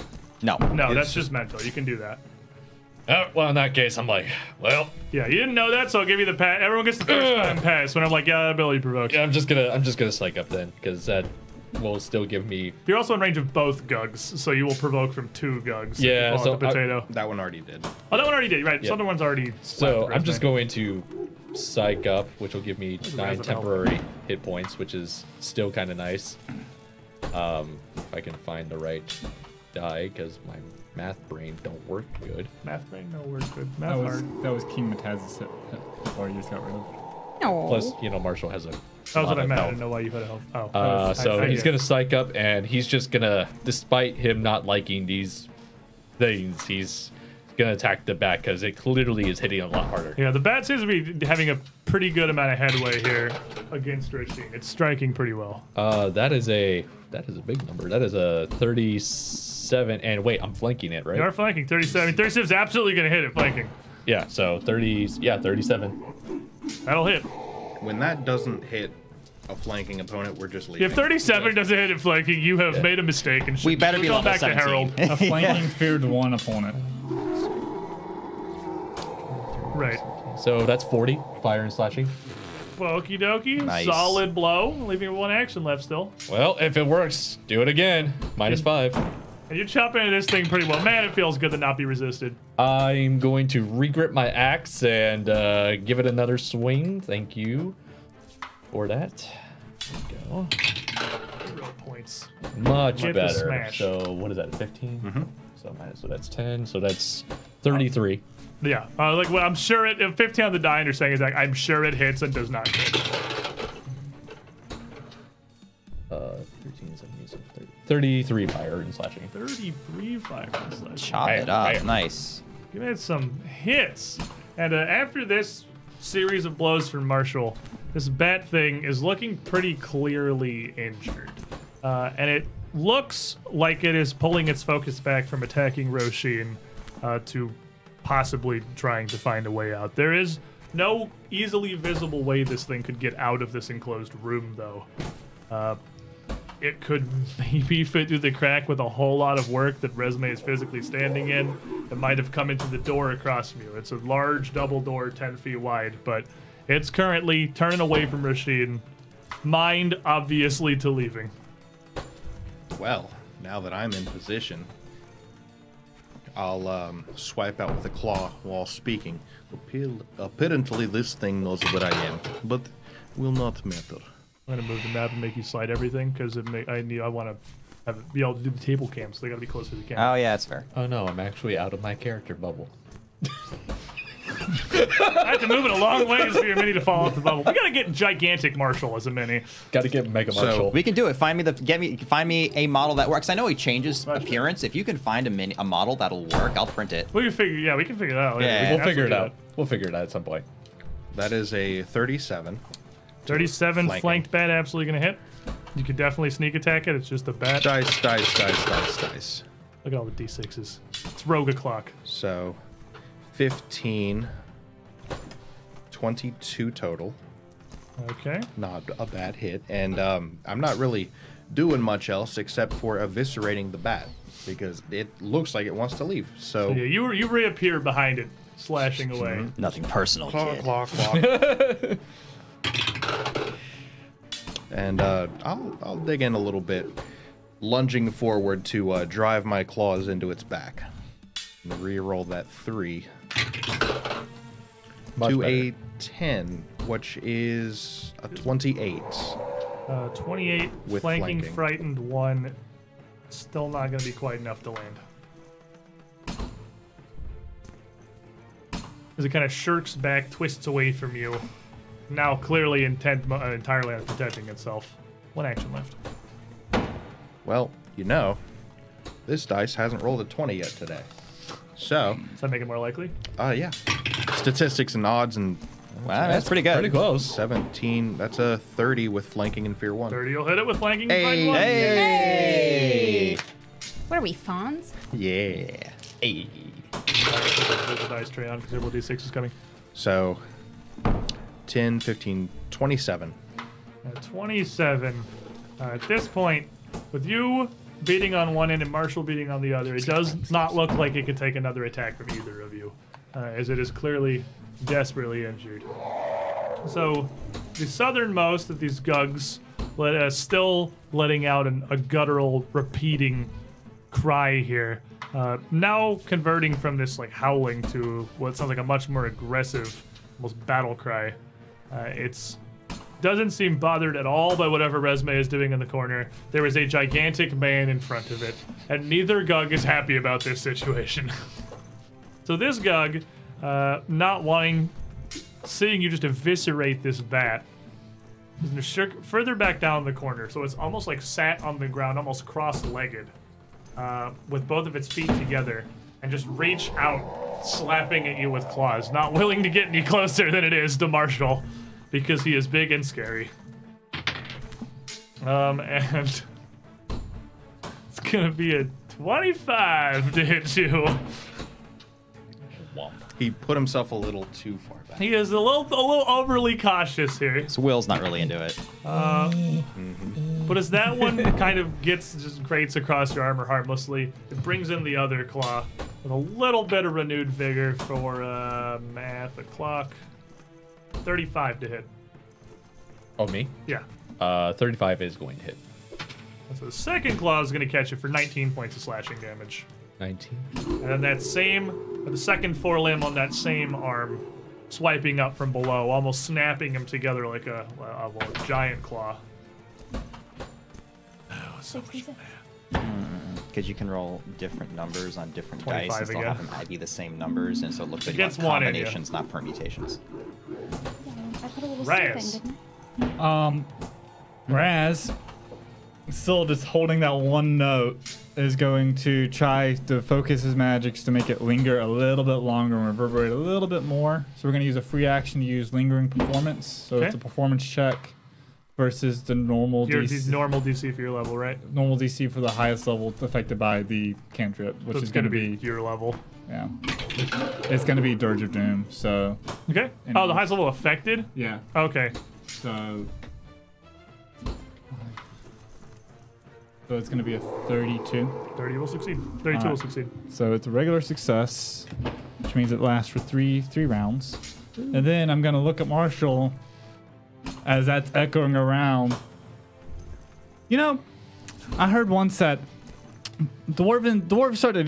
No. No, that's just mental. You can do that. Oh, well, in that case, I'm like, well, Yeah, you didn't know that, so I'll give you the pass. Everyone gets the first time pass when I'm like, yeah, ability provokes. yeah, I'm just gonna psych up then, because that will still give me. You're also in range of both Gugs, so you will provoke from 2 Gugs. if Yeah, you pull out so the potato. That one already did. Oh, that one already did, right? Yeah. The other one's already. So slapped I'm just the going to psych up, which will give me 9 of health. temporary hit points, which is still kind of nice. If I can find the right die, because my math brain don't work good. Math brain, no words good. That Math was hard. that was King Mataz's before you just got rid of. No. Plus, Marshall has a. That was lot what I of meant. I health. didn't know why you had a health. Oh. So I he's get gonna it. psych up, and he's just gonna, despite him not liking these things, he's gonna attack the bat because it literally is hitting a lot harder. Yeah, the bat seems to be having a pretty good amount of headway here against Rasheen. It's striking pretty well. That is a big number. That is a 37. And wait, I'm flanking it, right? You are flanking 37. 37 is absolutely going to hit it flanking. Yeah. So 30. Yeah, 37. That'll hit. When that doesn't hit a flanking opponent, we're just leaving. If 37 doesn't hit it flanking, you have made a mistake. And We better be going level back to 17. Harold. A flanking feared 1 opponent. Right. So that's 40 fire and slashing. Okie dokie. Nice. Solid blow. Leaving you 1 action left still. Well, if it works, do it again. -5. And you're chopping into this thing pretty well. Man, it feels good to not be resisted. I'm going to regrip my axe and give it another swing. Thank you for that. There we go. Real points. Much Get the better. smash. So what is that? 15. So that's 10. So that's 33. Yeah. Like, well, I'm sure it. If 15 on the die, and you're saying is like, I'm sure it hits and does not hit. 13, 17, 30, 33 fire and slashing. 33 fire and slash. Chop it Bam. up. Nice. You made some hits. And after this series of blows from Marshall, this bat thing is looking pretty clearly injured. And it looks like it is pulling its focus back from attacking Roshin to possibly trying to find a way out. There is no easily visible way this thing could get out of this enclosed room, though. It could maybe fit through the crack with a whole lot of work that Resume is physically standing in. It might have come into the door across from you. It's a large double door, 10 feet wide, but it's currently turning away from Rashid. Mind, obviously, to leaving. Well, now that I'm in position, I'll swipe out with a claw while speaking. Apparently this thing knows where I am, but will not matter. I'm gonna move the map and make you slide everything because I want to have it, be able to do the table cam, so they gotta be close as you can. Oh yeah, it's fair. Oh no, I'm actually out of my character bubble. I have to move it a long ways for your mini to fall off the bubble. We gotta get gigantic Marshall as a mini. Got to get Mega So- Marshall. We can do it. Find me a model that works. I know he changes appearance. If you can find a model that'll work, I'll print it. We can figure that out. Yeah. We can We'll figure it absolutely out. do We'll figure it out at some point. That is a 37. 37 Flanking. flanked bat, absolutely gonna hit. You could definitely sneak attack it. It's just a bat. Dice. Look at all the d6s. It's rogue o'clock. So 15, 22 total. Okay. Not a bad hit. And I'm not really doing much else except for eviscerating the bat because it looks like it wants to leave. So Yeah, you reappear behind it, slashing away. Nothing personal, kid. clock. And I'll dig in a little bit, lunging forward to drive my claws into its back. And reroll that 3 Much to better. a 10, which is a 28. 28 With flanking, flanking. frightened 1. Still not going to be quite enough to land. As it kind of shirks back, twists away from you. Now clearly intent entirely on protecting itself. 1 action left. Well, you know, this dice hasn't rolled a 20 yet today. So, Does that make it more likely? yeah. Statistics and odds and Wow, that's pretty good. Pretty close. 17. That's a 30 with flanking and fear 1. 30 will hit it with flanking. Hey, frightened 1. Hey! What are we, fawns? Yeah. Hey. There's a dice tray on because every D6 is coming. So, 10, 15, 27. 27. At this point, with you beating on one end and Marshall beating on the other, it does not look like it could take another attack from either of you, as it is clearly desperately injured. So, the southernmost of these gugs, still letting out a guttural, repeating cry here, now converting from this like howling to what sounds like a much more aggressive, almost battle cry. It's doesn't seem bothered at all by whatever Resme is doing in the corner. There is a gigantic man in front of it, and neither Gug is happy about this situation. So this Gug, not wanting, seeing you just eviscerate this bat, is gonna shirk further back down the corner, so it's almost like sat on the ground, almost cross-legged, with both of its feet together, and just reach out, slapping at you with claws, not willing to get any closer than it is to Marshall, because he is big and scary. And it's gonna be a 25 to hit you. He put himself a little too far back. He is a little overly cautious here. So Will's not really into it. But as that one kind of just grates across your armor harmlessly, it brings in the other claw with a little bit of renewed vigor for math o'clock. 35 to hit. Oh, me? Yeah. 35 is going to hit. So the second claw is going to catch you for 19 points of slashing damage. 19. And the second forelimb on that same arm, swiping up from below, almost snapping them together like a giant claw. Oh, so much math. Because you can roll different numbers on different 25 dice and still again. have them be the same numbers, and so it looks like It you gets want one in you. combinations, not permutations. I put a little Raz. something, didn't I? Raz, still just holding that one note, is going to try to focus his magics to make it linger a little bit longer and reverberate a little bit more. So we're going to use a free action to use lingering performance. So Okay. it's a performance check versus the normal Your DC. normal DC for your level, right? Normal DC for the highest level affected by the cantrip, which So is it's going to be be, your level. yeah, it's going to be Dirge of Doom. So Okay. And- Oh, the highest level affected? yeah, Okay. so it's going to be a 32. 30 will succeed. 32 will Alright. succeed. So it's a regular success, which means it lasts for three rounds. And then I'm gonna look at Marshall as that's echoing around. You know, I heard once that dwarves started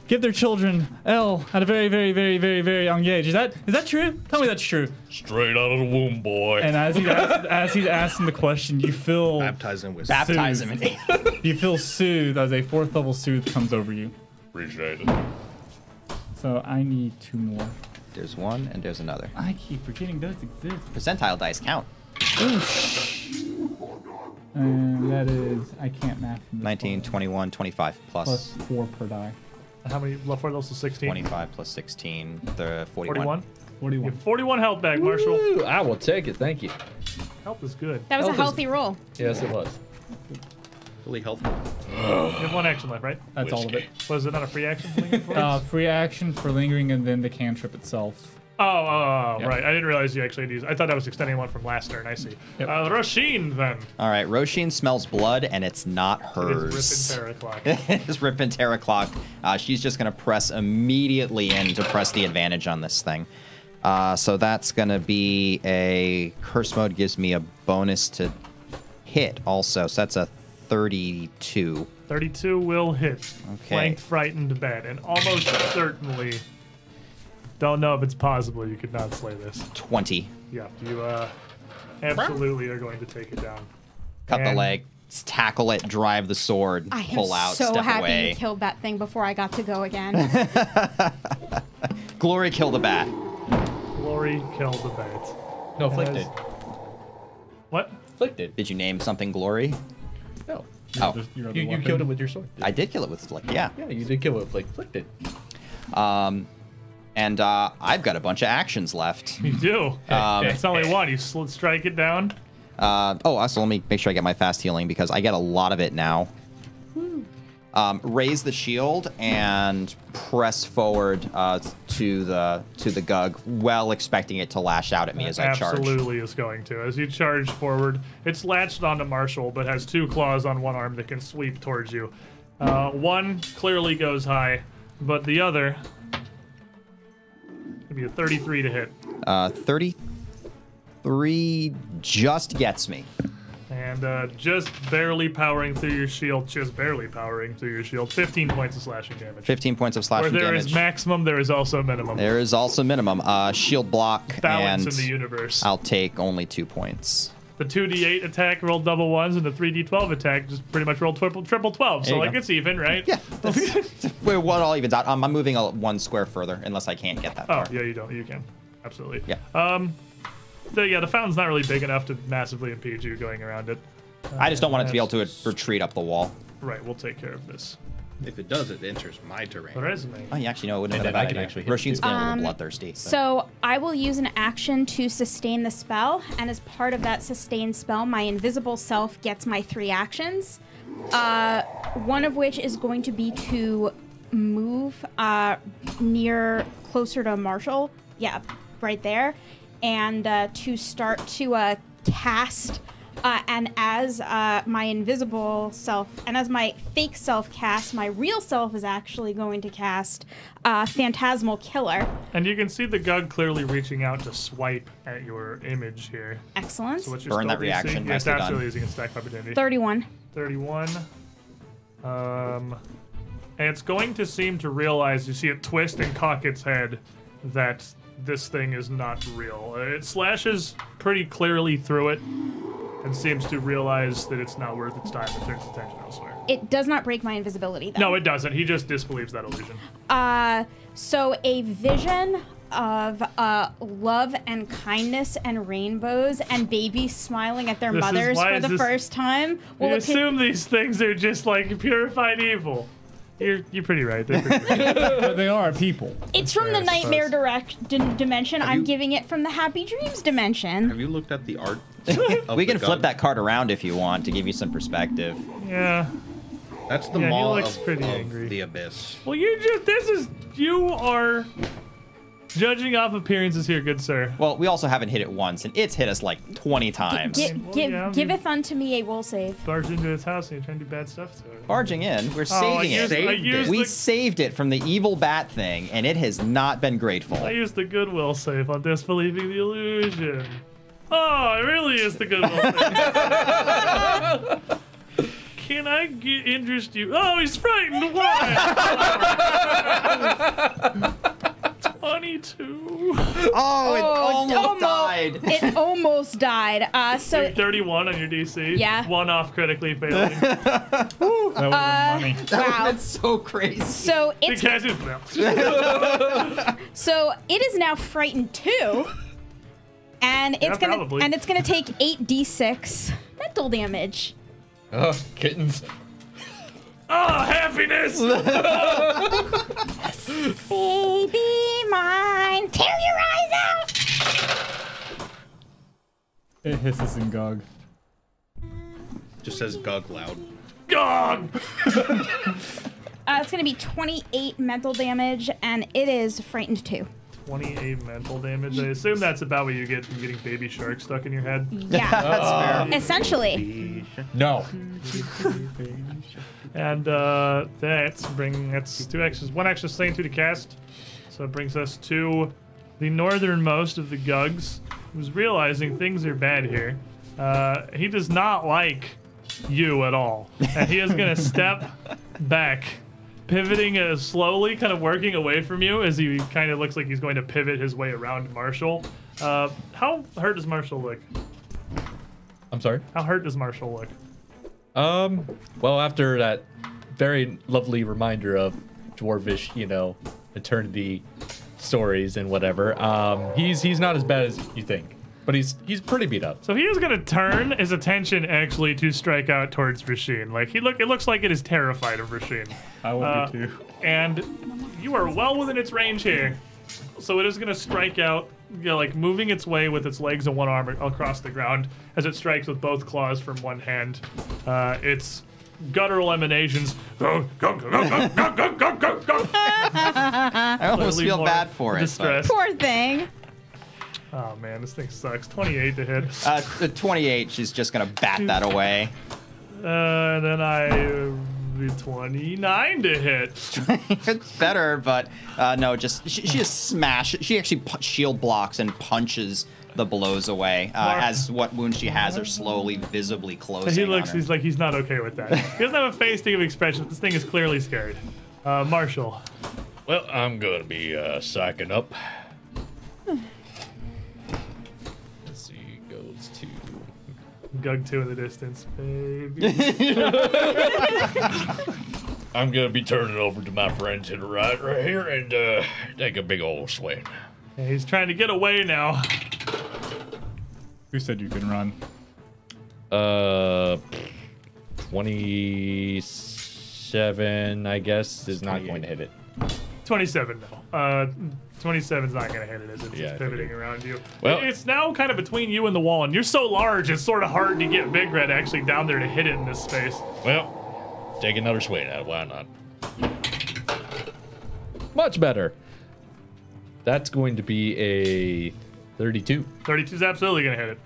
give their children L at a very, very, very, very, very young age. Is that true? Tell me that's true. Straight out of the womb, boy. And as he's asking the question, you feel Baptized in wisdom. Baptize him in you feel soothed as a 4th level soothe comes over you. Appreciate it. So I need 2 more. There's one, and there's another. I keep forgetting those exist. Percentile dice count. And that is, I can't math. from this 19, one. 21, 25 Plus 4 per die. How many left for those? 16? 25 plus 16, the 41. 41? You 41. have 41 health back, Marshall. Woo, I will take it. Thank you. Health is good. That was a Health is- healthy roll. Yes, it was. Really helpful. You have 1 action left, right? That's all of it. Was it not a free action? For Free action for lingering and then the cantrip itself. Oh, Yeah. right. I didn't realize you actually used. I thought that was extending one from last turn. I see. Yep. Roshin, then. All right, Roshin smells blood, and it's not It hers. is Rip and Terra Clock. It's Rip and Terra Clock. She's just going to press immediately in to press the advantage on this thing. So that's going to be a... Curse mode gives me a bonus to hit also. So that's a 32. 32 will hit. Okay. Flanked, frightened, bad. And almost certainly... Don't know if it's possible you could not slay this. 20. Yeah, you absolutely are going to take it down. Cut the And- leg. Tackle it, drive the sword, I am pull out, so step happy away. you killed that thing before I got to go again. Glory, kill the bat. Glory, kill the bat. No, It Flick has- did. What? Flick did. Did you name something Glory? No. Oh, You killed him with your sword. I did kill it with Flick, yeah. Yeah, you did kill it with Flick. Flick did. And I've got a bunch of actions left. You do. It's only one. You strike it down. Also, let me make sure I get my fast healing because I get a lot of it now. Raise the shield and press forward to the Gug, well expecting it to lash out at me as I charge. Absolutely is going to. As you charge forward, it's latched onto Marshall, but has 2 claws on one arm that can sweep towards you. One clearly goes high, but the other would be a 33 to hit. 33 just gets me. And just barely powering through your shield, 15 points of slashing damage. 15 points of Where slashing there damage. is maximum, there is also minimum. There is also minimum. Shield block, Balance and in the universe. I'll take only 2 points. The 2d8 attack rolled double ones, and the 3d12 attack just pretty much rolled triple 12. So There you like go. it's even, right? Yeah. Wait, what all evens out? I'm moving 1 square further, unless I can't get that Oh far. yeah, you don't. You can, absolutely. Yeah. The fountain's not really big enough to massively impede you going around it. I just don't want it to be able to retreat up the wall. Right, we'll take care of this. If it does, it enters my terrain. The resume. Oh, you actually know it wouldn't And have been then a I bad can idea. actually hit Roshin's too. feeling a little bloodthirsty. but- So I will use an action to sustain the spell, and as part of that sustained spell, my invisible self gets my 3 actions. One of which is going to be to move closer to Marshall. Yeah, right there, and to start to cast. And as my invisible self, and as my fake self casts, my real self is actually going to cast Phantasmal Killer. And you can see the Gug clearly reaching out to swipe at your image here. Excellent. So what's your Burn spell that reaction. DC? Yes, Nicely done. absolutely using a stack of opportunity. 31. 31. And it's going to seem to realize, you see it twist and cock its head, that this thing is not real. It slashes pretty clearly through it and seems to realize that it's not worth its time and turns attention elsewhere. It does not break my invisibility, though. No, it doesn't. He just disbelieves that illusion. So a vision of love and kindness and rainbows and babies smiling at their This is mothers why for is the this- first time You will assume these things are just like purified evil. You're pretty right. They're pretty right. But they are people. It's from fair, the I suppose. nightmare dimension. I'm you- giving it from the happy dreams dimension. Have you looked at the art? We can flip that card around if you want to give you some perspective. Yeah. That's the Yeah, he maw looks of, pretty of angry. the abyss. Well, you are judging off appearances here, good sir. Well, we also haven't hit it once, and it's hit us like 20 times. Well, yeah, Giveth unto me a will save. Barged into his house and you're trying to do bad stuff to it. Barging in, we're Oh, I saving used, it. I used We the, saved it from the evil bat thing, and it has not been grateful. I used the goodwill save on disbelieving the illusion. Oh, it really is the goodwill save. Can I interest you? Oh, he's frightened. Why? 22. 32. Oh, it almost died. It almost died. So 31 on your DC. Yeah. 1 off critically failing. That was money. wow. That's so crazy. So it's Because so it is now frightened 2. And it's probably. gonna take 8d6 mental damage. Oh, kittens. Oh, happiness! Baby mine, tear your eyes out. It hisses and gog. Just says Gug loud. Gog! It's gonna be 28 mental damage, and it is frightened 2. 28 mental damage. I assume that's about what you get from getting baby shark stuck in your head. Yeah, That's fair. essentially. No. And that's 2 extras. 1 extra slain 2 to cast. So it brings us to the northernmost of the Gugs, who's realizing things are bad here. He does not like you at all. And he is going to step back, pivoting slowly, kind of working away from you as he kind of looks like he's going to pivot his way around Marshall. How hurt does Marshall look? I'm sorry. How hurt does Marshall look? Well, after that very lovely reminder of dwarvish, eternity stories and whatever, he's not as bad as you think, but he's pretty beat up. So he is going to turn his attention actually to strike out towards Rasheen. Like it looks like it is terrified of Rasheen. I will be too. And you are well within its range here. So it is going to strike out, like moving its way with its legs and one arm across the ground as it strikes with both claws from one hand. Its guttural emanations. Go, go, go, go, go, go, go, go, go, go. I almost Slightly feel more bad for it. distressed. Poor thing. Oh man, this thing sucks. 28 to hit. The 28, she's just gonna bat that away. And then I 29 to hit. It's better, but no, just she just smash. She actually shield blocks and punches the blows away as what wounds she has are slowly, visibly closing. He looks. on her. He's like he's not okay with that. He doesn't have a face to give expression. This thing is clearly scared. Marshall. Well, I'm gonna be psyching up. Let's see, goes to. Gug 2 in the distance, baby. I'm gonna be turning over to my friend to the right here and take a big old swing. Yeah, he's trying to get away now. Who said you can run? 27, I guess, is not going to hit it. 27 no. 27's not gonna hit it as it's Yeah, I pivoting figured. around you. Well- It's now kind of between you and the wall, and you're so large, it's sort of hard to get Big Red actually down there to hit it in this space. Well, take another swing at it. Why not? Much better. That's going to be a 32. 32's absolutely gonna hit it.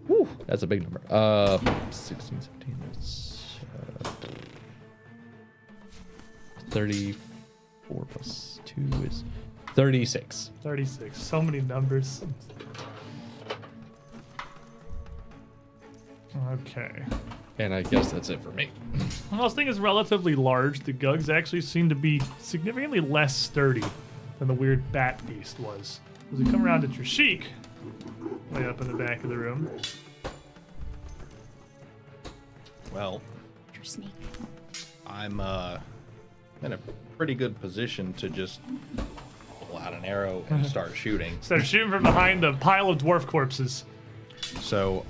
Woo, that's a big number. 16, 17, that's 34 plus 2 is 36. 36. So many numbers. Okay. And I guess that's it for me. Well, this thing is relatively large. The Gugs actually seem to be significantly less sturdy than the weird bat beast was. As we come around at your Sheik, way up in the back of the room. Well, Sneak. I'm in a pretty good position to just pull out an arrow and start shooting. Start shooting from behind the pile of dwarf corpses. So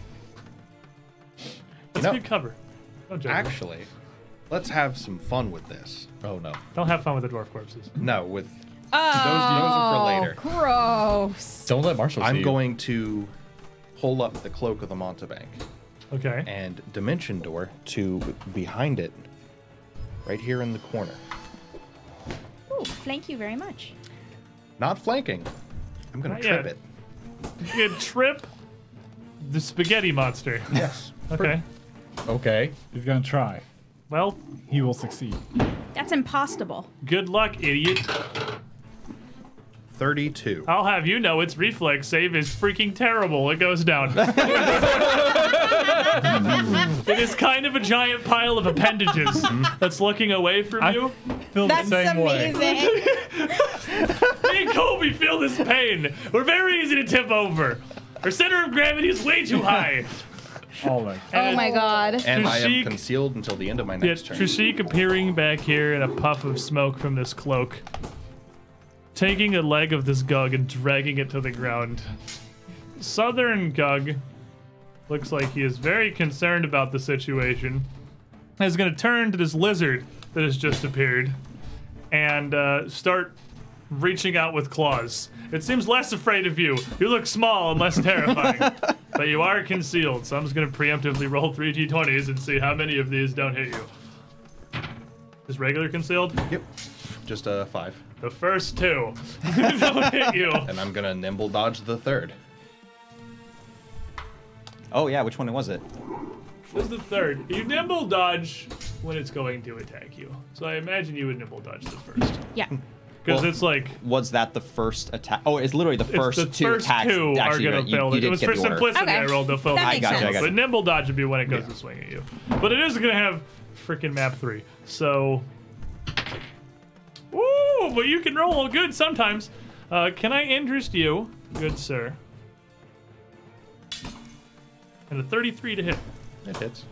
That's No. good cover. Don't judge me. actually, let's have some fun with this. Oh no. Don't have fun with the dwarf corpses. No, with Oh, those are for later. gross. Don't let Marshall see I'm you. going to pull up the cloak of the Montebank Okay. and dimension door to behind it, right here in the corner. Ooh, thank you very much. Not flanking. I'm gonna Not trip yet. it. You can trip the spaghetti monster. Yes. Okay. Okay. He's gonna try. Well, He will succeed. That's impossible. good luck, idiot. 32. I'll have you know its reflex save is freaking terrible. It goes down. It is kind of a giant pile of appendages that's looking away from you. Feel That's the same way. amazing. Me and Kobe feel this pain. We're very easy to tip over. Our center of gravity is way too high. Always. Oh my god. And I am Trishik- concealed until the end of my Yeah, next turn. Trishik appearing back here in a puff of smoke from this cloak. Taking a leg of this Gug and dragging it to the ground. Southern Gug looks like he is very concerned about the situation. He's going to turn to this lizard that has just appeared and start reaching out with claws. It seems less afraid of you. You look small and less terrifying, but you are concealed. So I'm just going to preemptively roll 3 d20s and see how many of these don't hit you. Is regular concealed? Yep. Just a 5. The first 2 don't hit you. And I'm gonna nimble dodge the third. Oh yeah, which one was it? This is the third. You nimble dodge when it's going to attack you. So I imagine you would nimble dodge the first. Yeah. Because Well, it's like, Was that the first attack? Oh, it's literally the first the two first attacks. 2 are Actually, going right, to fail. you It did was get for the order. simplicity Okay. I rolled the fail. That makes I got you. But nimble dodge would be when it goes to swing at you. But it is going to have freaking map 3. So, ooh, but you can roll good sometimes. Can I interest you, good sir? And a 33 to hit. It hits.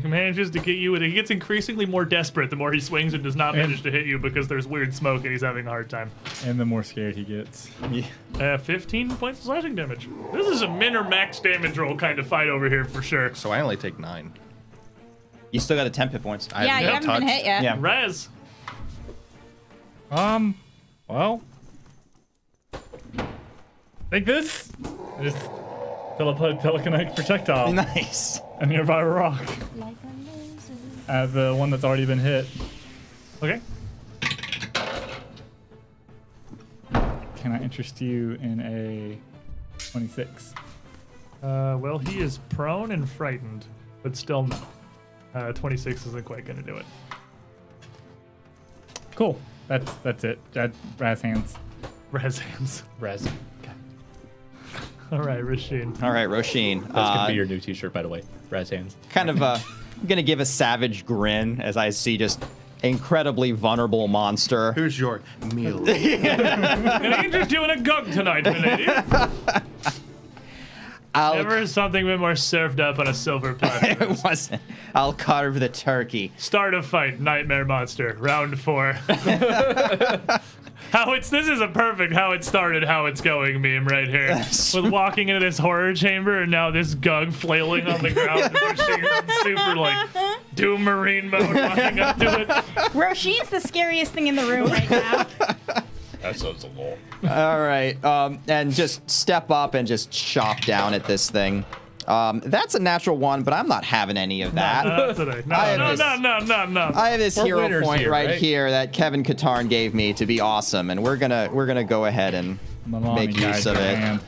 He manages to get you, and he gets increasingly more desperate the more he swings and does not manage to hit you because there's weird smoke and he's having a hard time. And the more scared he gets. 15 points of slashing damage. This is a min or max damage roll kind of fight over here for sure. So I only take 9. You still got a 10 hit points. I Yeah, you haven't been touched. hit yet. Yeah. Rez, Well. Take this. Just telekinetic projectile. Nice. A nearby rock. The one that's already been hit. okay. Can I interest you in a 26? Well, he is prone and frightened, but still no. 26 isn't quite going to do it. Cool. That's it. Brass hands. Rez hands. Raz. All right, Rasheen. All right, Roshin. That's gonna be your new T-shirt, by the way. Raz hands. Kind of I'm gonna give a savage grin as I see just incredibly vulnerable monster. Here's your meal. Can I interest you in a gug tonight, milady? Never has something been more served up on a silver platter. It wasn't. I'll carve the turkey. Start a fight, nightmare monster, round 4. This is a perfect how it started, how it's going meme right here. With walking into this horror chamber and now this Gug flailing on the ground and Rasheen's super like Doom Marine mode walking up to it. Roshin's the scariest thing in the room right now. That sounds a lot. All right, and just step up and just chop down at this thing. That's a natural 1, but I'm not having any of that. Not today. No, I have no, this- no. I have this We're hero winners point here, right right? here that Kevin Katarn gave me to be awesome, and we're gonna go ahead and My mommy make use guide of your it. hand.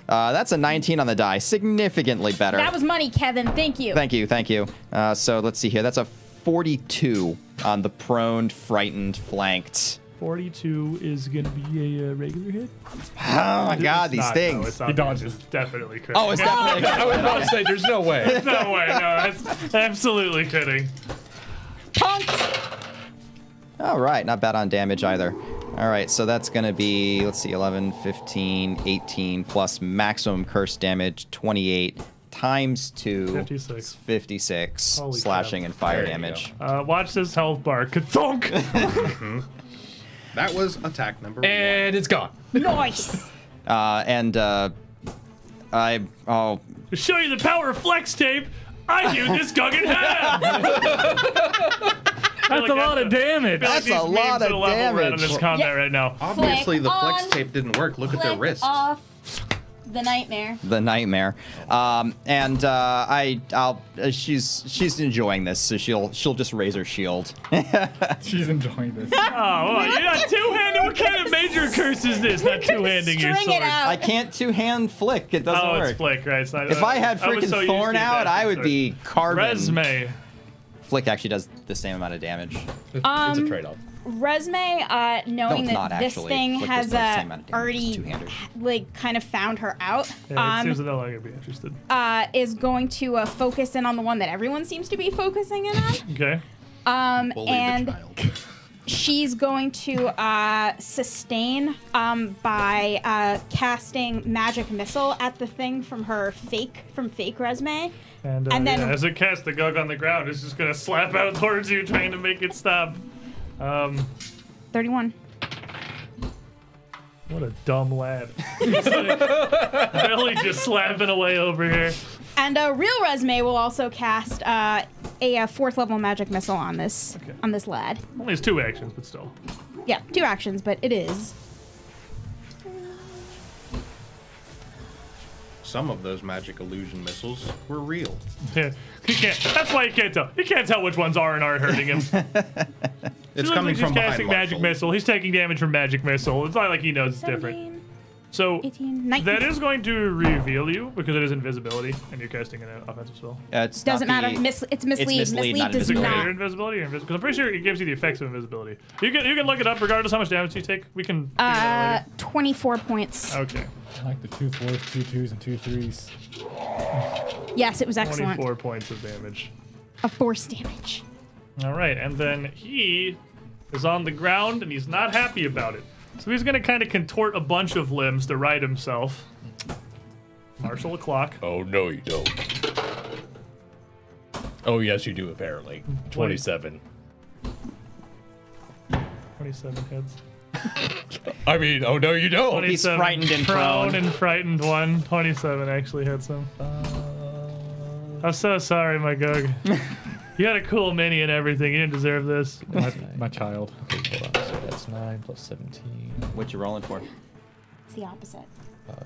That's a 19 on the die, significantly better. That was money, Kevin. Thank you. Thank you. So let's see here. That's a 42 on the proned, frightened, flanked. 42 is going to be a regular hit. Oh my God, It's these not, things. No, it's not. He dodges. It's definitely critical. Oh, it's definitely. I was about to say, there's no way. No way, no, that's absolutely kidding. Punked. All right, not bad on damage either. All right, so that's going to be, let's see, 11, 15, 18 plus maximum curse damage, 28 times 2. 56. 56 Holy slashing crap. and fire There you damage. Watch this health bar. Ka-thunk! That was attack number 1. And it's gone. Nice. To show you the power of flex tape, I hewed this Gug in half! That's a lot of damage. That's a lot of Around in damage. this combat Yeah. right now. Obviously, Flick the flex on, tape didn't work. Look at their Click wrists. off the nightmare. the nightmare. She's enjoying this, so she'll just raise her shield. She's enjoying this. Oh, well, you're not two-handed. What kind of major curse is this? Not two-handing your String sword. it out. I can't two-hand flick. It doesn't Oh, work. it's flick, right? It's not, If I had was freaking so used Thorn to out, that I would sword. be carving. Resume. Flick actually does the same amount of damage. It's a trade-off. Resume, knowing it's that not, this actually. thing Flick has does the same amount of damage, already it's two-handed. like kind of found her out. Yeah, it seems that they're not going to be interested. Is going to focus in on the one that everyone seems to be focusing in on. Okay. Bully the And child. she's going to sustain by casting magic missile at the thing from her fake resume. And then yeah, as it casts the gug on the ground, it's just going to slap out towards you, trying to make it stop. 31. What a dumb lad. Really just slapping away over here. And a real resume will also cast a 4th level magic missile on this lad. Only has 2 actions, but still. Yeah, 2 actions, but it is. Some of those magic illusion missiles were real. Yeah, he can't. That's why he can't tell. He can't tell which ones are and aren't hurting him. It's He looks coming like from he's behind casting magic Marshall. missile. He's taking damage from magic missile. It's not like he knows it's different. 17, So 18, 19. that is going to reveal you because it is invisibility, and you're casting an offensive spell. It's Doesn't not matter. the- it's mislead. mislead, not does Is it invisibility. greater not. invisibility or invisible? Because I'm pretty sure it gives you the effects of invisibility. You can look it up regardless how much damage you take. We can figure that out 24 points. later. Okay. I like the 2 4s, 2 2s, and 2 3s. Yes, it was excellent. 24 points of damage. Of force damage. All right, and then he is on the ground and he's not happy about it. So he's going to kind of contort a bunch of limbs to right himself. Marshal a clock. Oh, no, you don't. Oh, yes, you do, apparently. 27. 27 hits. I mean, oh, no, you don't. He's 27 frightened and prone prone. and frightened one. 27 actually hits him. I'm so sorry, my Gug. You had a cool mini and everything. You didn't deserve this. My child. Okay, hold on. So that's 9 plus 17. What you rolling for? It's the opposite.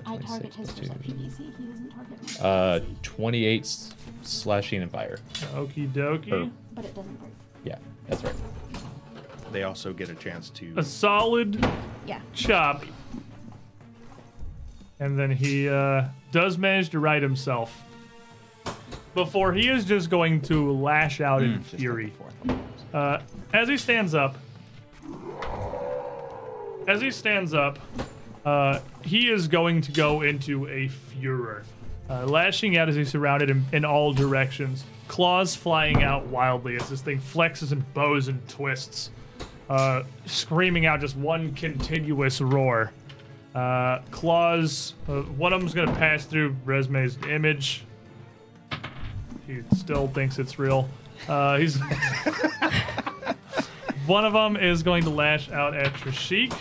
I 26 target his plus 2. perception DC. He doesn't target me. 28 slashing and fire. Okie dokie. But it doesn't break. Yeah, that's right. They also get a chance to. A solid Yeah. chop. And then he does manage to right himself. Before he is just going to lash out in fury. As he stands up, he is going to go into a furor, lashing out as he's surrounded in all directions. Claws flying out wildly as this thing flexes and bows and twists, screaming out just one continuous roar. Claws, one of them's going to pass through Resme's image. He still thinks it's real. He's one of them is going to lash out at Trishik.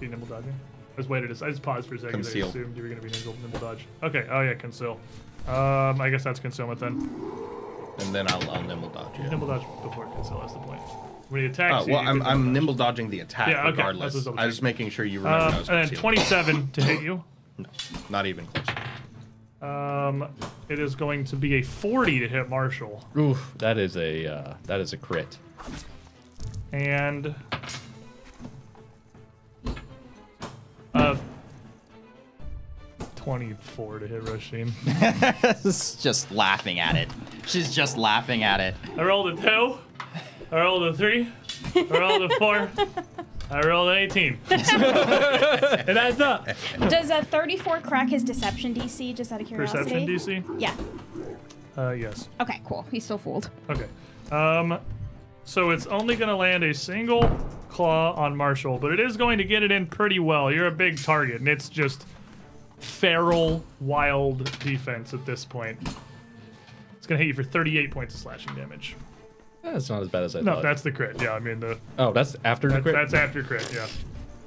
Be nimble dodging. I just paused for a second. Conceal. I assumed you were going to be nimble dodge. Okay. Oh yeah, conceal. I guess that's concealment then. And then I'll nimble dodge you. Nimble dodge before conceal. That's the point. When he attacks you, Well, you get I'm dodge. nimble dodging the attack Yeah, okay. regardless. That's what I was just making sure you remember. I was And then concealed. 27 to hit you. Not even close. It is going to be a 40 to hit Marshall. Oof, that is a crit. And 24 to hit Roshin. Just laughing at it. She's just laughing at it. I rolled a 2. I rolled a 3. I rolled a 4. I rolled an 18. It adds up. Does a 34 crack his deception DC, just out of curiosity? Perception DC? Yeah. Yes. Okay, cool. He's still fooled. Okay. So it's only going to land a single claw on Marshall, but it is going to get it in pretty well. You're a big target, and it's just feral, wild defense at this point. It's going to hit you for 38 points of slashing damage. That's not as bad as I No, thought. that's the crit. Yeah, I mean, Oh, that's after the crit? that's after crit, yeah.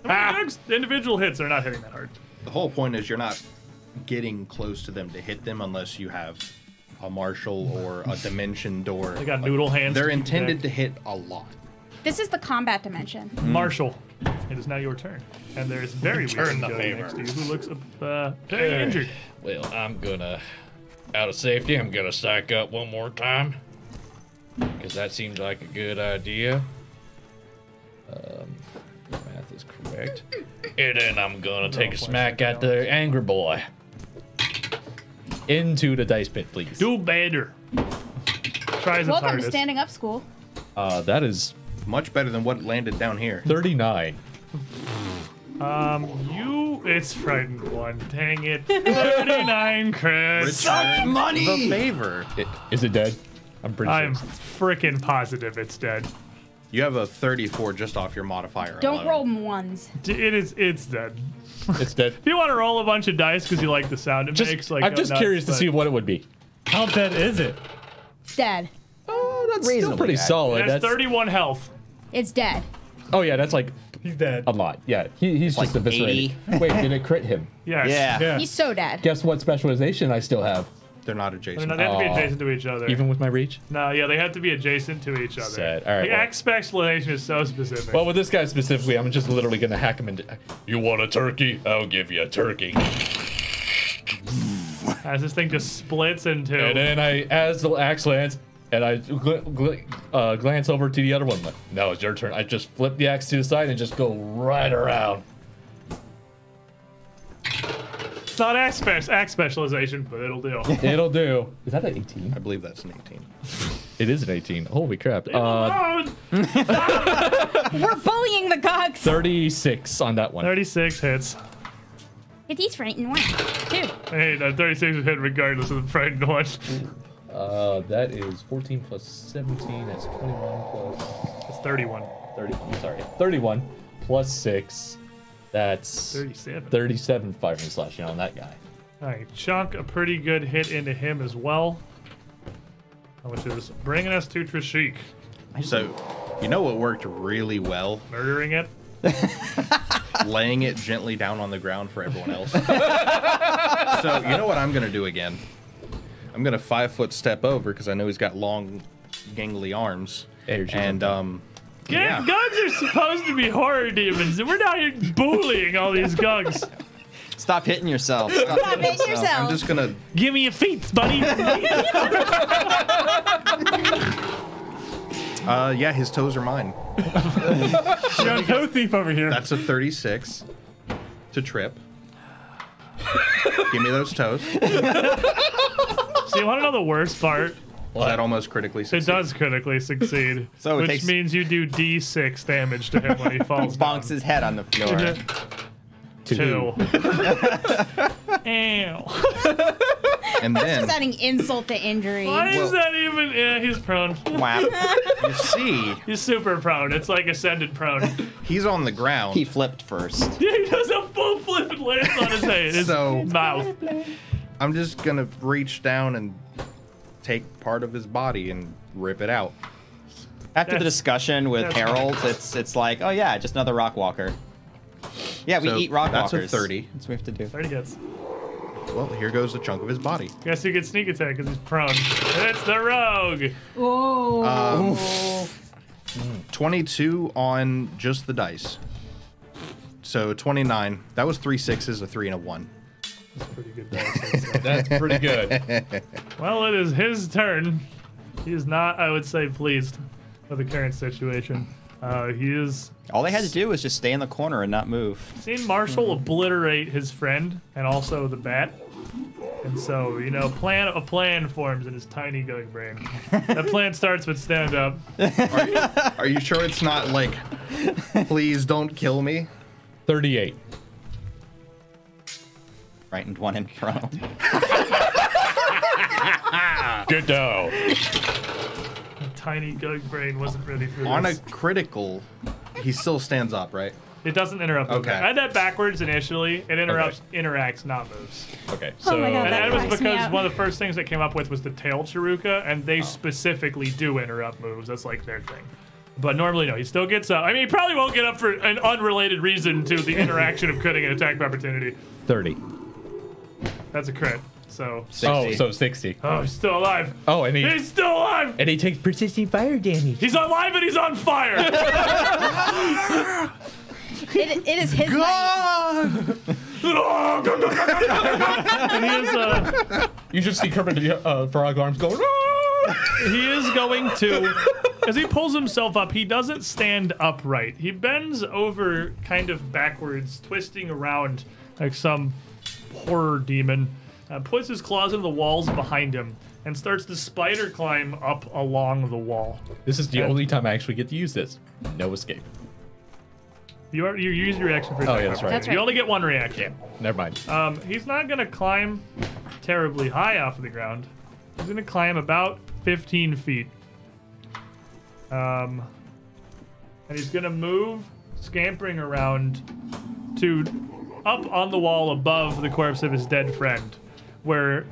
I mean, the individual hits are not hitting that hard. The whole point is you're not getting close to them to hit them unless you have a marshal or a dimension door. They got noodle hands. They're to keep intended back. to hit a lot. This is the combat dimension. Marshall, it is now your turn. And there's very Return weak the guy favor. next to you who looks very injured. Well, I'm gonna, out of safety, I'm gonna stack up one more time. Because that seems like a good idea. Math is correct. And then I'm gonna take a points smack right at the angry boy. Into the dice pit, please. Do better. Tries its Welcome to hardest. standing up school. That is Much better than what landed down here. 39. It's frightened one. Dang it. 39, Chris. Money. The favor. Is it dead? I'm pretty I'm sure. freaking positive it's dead. You have a 34 just off your modifier. Don't alone. roll ones. It's dead. It's dead. If you want to roll a bunch of dice because you like the sound it makes, like I'm just curious to see what it would be. How dead is it? It's dead. Oh, that's still Reasonably pretty accurate. solid. It has That's 31 health. It's dead. Oh yeah, that's like He's dead. a lot. Yeah, he's Like just eviscerated. 80. Wait, did it crit him? Yes. Yeah. Yeah. He's so dead. Guess what specialization I still have? They're not They're adjacent. not- They have to be Aw. adjacent to each other. Even with my reach? No, yeah, they have to be adjacent to each other. Sad. All right, The well. X specialization is so specific. Well, with this guy specifically, I'm just literally gonna hack him into. You want a turkey? I'll give you a turkey. As this thing just splits into. And then as the axe lands, and I glance over to the other one. Like, now it's your turn. I just flip the axe to the side and just go right around. It's not axe specialization, but it'll do. It'll do. Is that an 18? I believe that's an 18. It is an 18. Holy crap. Alone! We're bullying the gogs. 36 on that one. 36 hits. He's frightened one. Two. Hey, that 36 is hit regardless of the frightened one. That is 14 plus 17. That's 21 plus It's 31. 30. Sorry, 31 plus 6. That's 37. 37 fire and slashing on that guy. Alright, chunk a pretty good hit into him as well. Which is bringing us to Trishik. So, you know what worked really well? Murdering it. Laying it gently down on the ground for everyone else. So, you know what I'm going to do again? I'm going to 5-foot step over because I know he's got long, gangly arms. Energy. And, yeah. Gugs are supposed to be horror demons, and we're down here bullying all these gugs. Stop hitting yourself. Stop Stop hitting yourself. I'm just going to Give me your feet, buddy. yeah, his toes are mine. Young toe thief over here. That's a 36 to trip. Give me those toes. So you want to know the worst part? That almost critically It succeed. does critically succeed. So it which takes- means you do D6 damage to him when he falls down. Bonks his head on the floor. 2. Ow. And then, Just adding insult to injury. Why Well- is that even? Yeah, he's prone. Whap. you see, He's super prone. It's like ascended prone. he's on the ground. He flipped first. He does a full flip and lands on his head. His So- mouth. I'm just going to reach down and take part of his body and rip it out. After the That's- discussion with that's- Harold, it's like, oh yeah, just another rock walker. Yeah, we So eat rock that's a walkers. 30. That's what we have to do. 30 hits. Well, here goes a chunk of his body. Guess who gets sneak attack because he's prone. It's the rogue. Oh. 22 on just the dice. So 29. That was 3 6s, a 3, and a 1. That's pretty good dice. That's pretty good. Well, it is his turn. He is not, I would say, pleased with the current situation. He is All they had to do was just stay in the corner and not move. seen Marshall obliterate his friend and also the bat. And so, you know, a plan forms in his tiny gug brain. That plan starts with stand up. Are you sure it's not like, please don't kill me? 38. Frightened one in prone. Get down. Tiny gug brain wasn't ready for On a this. critical, he still stands up, right? It doesn't interrupt. Okay. I had that backwards initially. It interacts, not moves. Okay, so Oh my God, And that that was cracks me because up. one of the first things that came up with was the tail Chiruka, and they specifically do interrupt moves. That's like their thing. But normally, no, he still gets up. I mean, he probably won't get up for an unrelated reason to the interaction of critting an attack of opportunity. 30. That's a crit. So, 60. Oh, so 60. oh, he's still alive. Oh, and He's still alive. he takes persistent fire damage. He's alive and he's on fire. It is his night. And he is, You just see Kermit the Frog arms going. "Ah!" he is going to, as he pulls himself up, he doesn't stand upright. He bends over kind of backwards, twisting around like some horror demon, puts his claws in the walls behind him, and starts to spider climb up along the wall. This is the only time I actually get to use this. No escape. You use your reaction for Oh, yeah, that's right. That's You right. only get one reaction. Never mind. He's not gonna climb terribly high off of the ground. He's gonna climb about 15 feet. And he's gonna move, scampering around to up on the wall above the corpse of his dead friend, where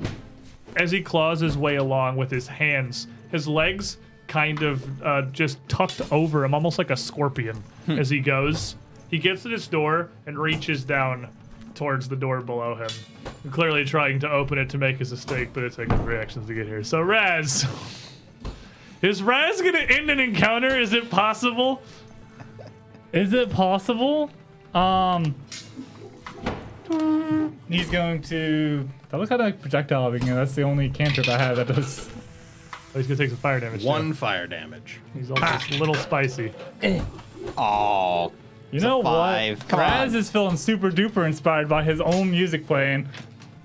as he claws his way along with his hands, his legs kind of just tucked over him, almost like a scorpion as he goes. He gets to this door and reaches down towards the door below him, clearly trying to open it to make his escape, but it's taking reactions to get here. So Raz, is Raz gonna end an encounter? Is it possible? Is it possible? He's going to. That looks kind of like projectile. That's the only cantrip I have that does. Oh, he's gonna take some fire damage. One fire damage. He's also a little spicy. Oh, You know five. what? Come Raz on. is feeling super duper inspired by his own music playing.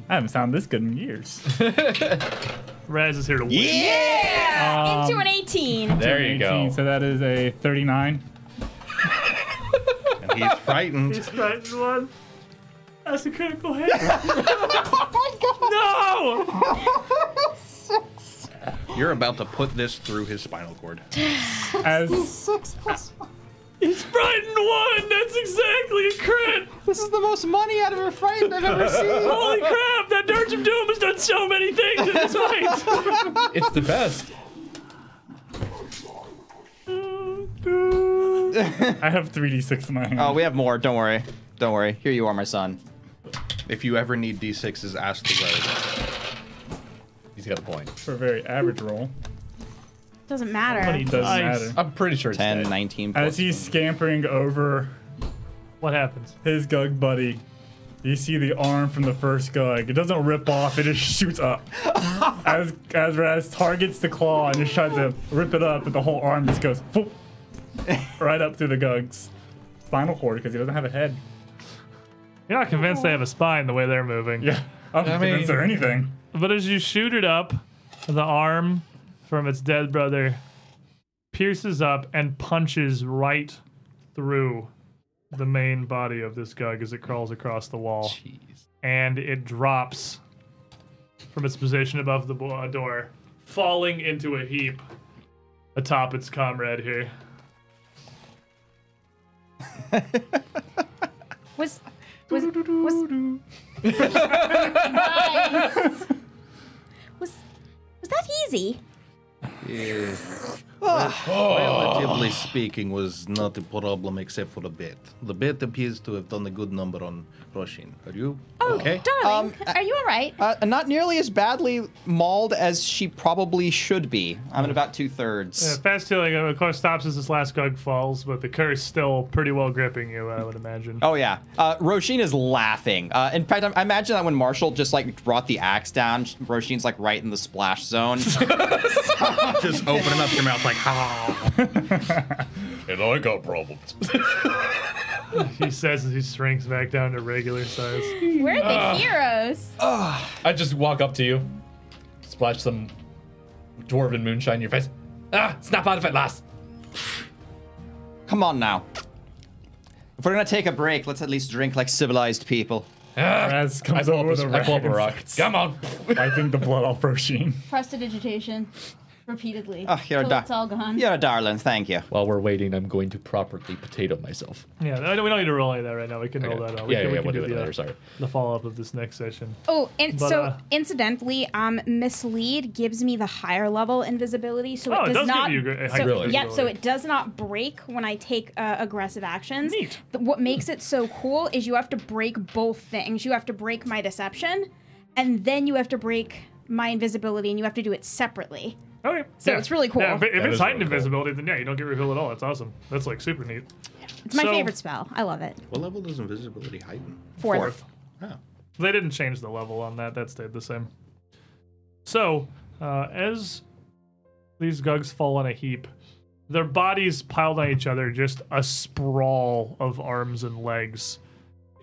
I haven't sounded this good in years. Raz is here to win. Yeah! Into an 18. There you 18, go. So that is a 39. And he's frightened. He's frightened one. That's a critical hit. No! You're about to put this through his spinal cord. As He's frightened one. That's exactly a crit. This is the most money out of a frightened I've ever seen. Holy crap! That Dirge of Doom has done so many things in this fight. It's the best. I have 3d6 in my hand. Oh, we have more. Don't worry. Don't worry. Here you are, my son. If you ever need D6s, ask the rogue. He's got a point. For a very average roll. Doesn't matter. Funny Doesn't dice. matter. I'm pretty sure it's 10, dead. 19. As plus- he's scampering over What happens? his Gug buddy, you see the arm from the first Gug. It doesn't rip off, it just shoots up. as Raz targets the claw and just tries to rip it up, and the whole arm just goes whoop, right up through the Gug's spinal cord because he doesn't have a head. You're not convinced they have a spine the way they're moving. Yeah, I'm not convinced or anything. But as you shoot it up, the arm from its dead brother pierces up and punches right through the main body of this Gug as it crawls across the wall. Jeez. And it drops from its position above the door, falling into a heap atop its comrade here. Was that easy? Relatively speaking, was not a problem except for the bet. The bet appears to have done a good number on Roshin. Are you okay? Darling, are you all right? Not nearly as badly mauled as she probably should be. I'm at about 2/3. Fast healing, of course, stops as this last Gug falls, but the curse still pretty well gripping you, I would imagine. Oh yeah, Roshin is laughing. In fact, I imagine that when Marshall just like brought the axe down, Roshin's like right in the splash zone. Just opening up your mouth like, ha. And I got problems. He says as he shrinks back down to regular size. We're the heroes. I just walk up to you, splash some dwarven moonshine in your face. Snap out of it, lass. Come on now. If we're gonna take a break, let's at least drink like civilized people. Raz comes over with a I pull up a rag rock. and starts Come on. wiping the blood off Roshin. Prestidigitation. Repeatedly. Oh, you're a till it's all gone. You're a darling. Thank you. While we're waiting, I'm going to properly potato myself. Yeah, we don't need to roll any of that right now. We can roll that out. We Yeah, can, we yeah, can we'll do it the, later. Sorry. the follow-up of this next session. Oh, and But, so incidentally, Mislead gives me the higher level invisibility, so it does not. give you a high So, Really? yep, so it does not break when I take aggressive actions. Neat. What makes it so cool is you have to break both things. You have to break my deception, and then you have to break my invisibility, and you have to do it separately. Okay. So it's really cool. Yeah, but if That it's is heightened really cool. invisibility, then yeah, you don't get revealed at all. That's awesome. That's like super neat. It's my So- favorite spell. I love it. What level does invisibility heighten? Fourth. Oh. They didn't change the level on that. That stayed the same. So, as these Gugs fall in a heap, their bodies piled on each other, just a sprawl of arms and legs,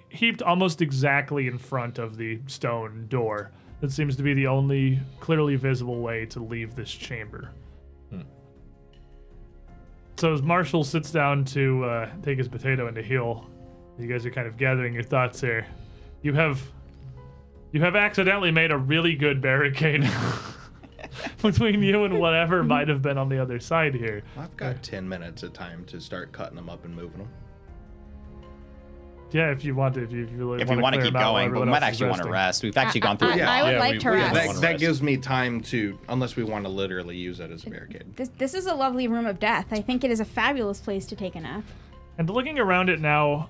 heaped almost exactly in front of the stone door. That seems to be the only clearly visible way to leave this chamber. So as Marshall sits down to take his potato and to heal, you guys are kind of gathering your thoughts here. You have accidentally made a really good barricade between you and whatever might have been on the other side here. I've got 10 minutes of time to start cutting them up and moving them. Yeah, if you want to, if you really If we want to clear keep them out while going, but we everyone might else is actually want to resting. rest. We've actually gone through it. I would like to rest. wanna That rest. gives me time to, unless we want to literally use it as a barricade. This is a lovely room of death. I think it is a fabulous place to take a nap. And looking around it now,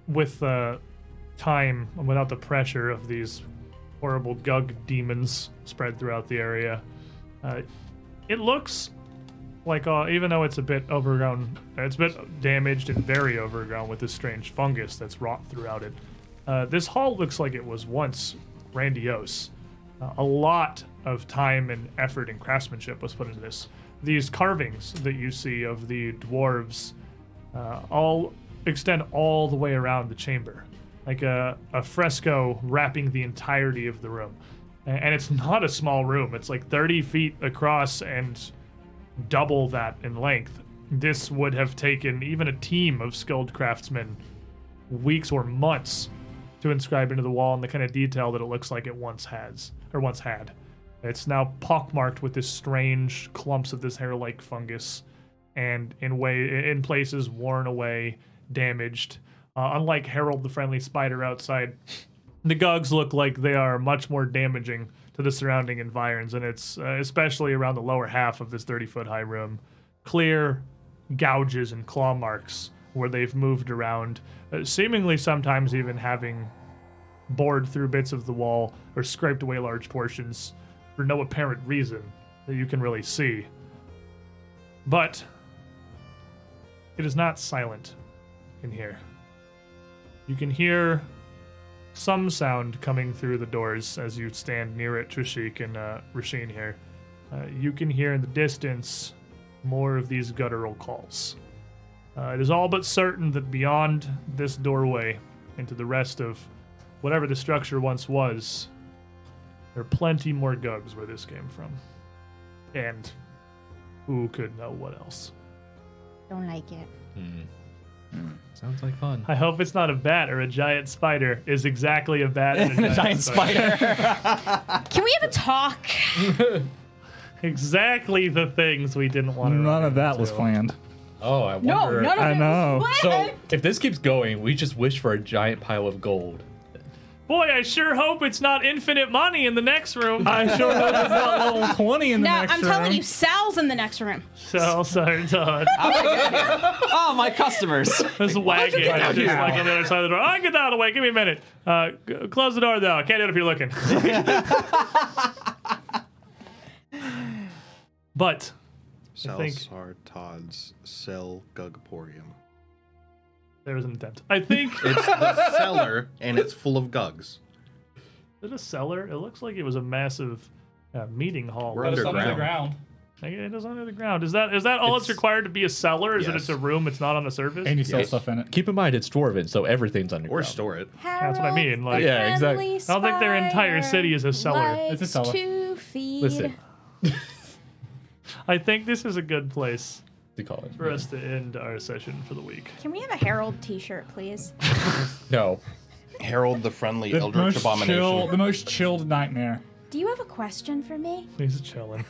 with time and without the pressure of these horrible gug demons spread throughout the area, it looks like, even though it's a bit overgrown, it's a bit damaged and very overgrown with this strange fungus that's wrought throughout it. This hall looks like it was once grandiose. A lot of time and effort and craftsmanship was put into this. These carvings that you see of the dwarves all extend all the way around the chamber, like a fresco wrapping the entirety of the room. And it's not a small room. It's like 30 feet across and double that in length. This would have taken even a team of skilled craftsmen weeks or months to inscribe into the wall in the kind of detail that it looks like it once had. It's now pockmarked with this strange clumps of this hair-like fungus, and in places worn away, damaged. Unlike Harold the friendly spider outside, the Gugs look like they are much more damaging to the surrounding environs, and it's especially around the lower half of this 30-foot high room. Clear gouges and claw marks where they've moved around, seemingly sometimes even having bored through bits of the wall or scraped away large portions for no apparent reason that you can really see. But it is not silent in here. You can hear some sound coming through the doors as you stand near it, Trishik and Rasheen here. You can hear in the distance more of these guttural calls. It is all but certain that beyond this doorway into the rest of whatever the structure once was, there are plenty more Gugs where this came from. And who could know what else? Don't like it. Sounds like fun. I hope it's not a bat or a giant spider is exactly a bat and A giant spider. Can we have a talk? Exactly the things we didn't want to None of that was planned. Oh, I No, wonder. none of I it. know. What? So if this keeps going, we just wish for a giant pile of gold. Boy, I sure hope it's not infinite money in the next room. I sure hope it's not level 20 in the No, next I'm room. telling you, Sal's in the next room. So sorry, Todd. Oh, my customers. This wagon is just like on the other side of the door. Oh, get out of the way. Give me a minute. Close the door, though. I can't do it if you're looking. But think- Salsar Todd's Cell Gugporium. there was an attempt. I think. It's the cellar, and it's full of Gugs. Is it a cellar? It looks like it was a massive meeting hall. We're But it's underground. under the ground. It is under the ground. Is that all it's required to be a cellar? Is that Yes. it's a room? It's not on the surface? And you sell Yes. stuff in it. Keep in mind, it's dwarven, so everything's underground. Or store it. That's what I mean, like- Yeah, exactly. I don't think their entire city is a cellar. It's a cellar. To feed. Listen, I think this is a good place to call it. for us to end our session for the week. Can we have a Herald T-shirt, please? No. Harold the Friendly The Eldritch most, Abomination. the most chilled nightmare. Do you have a question for me? He's chilling.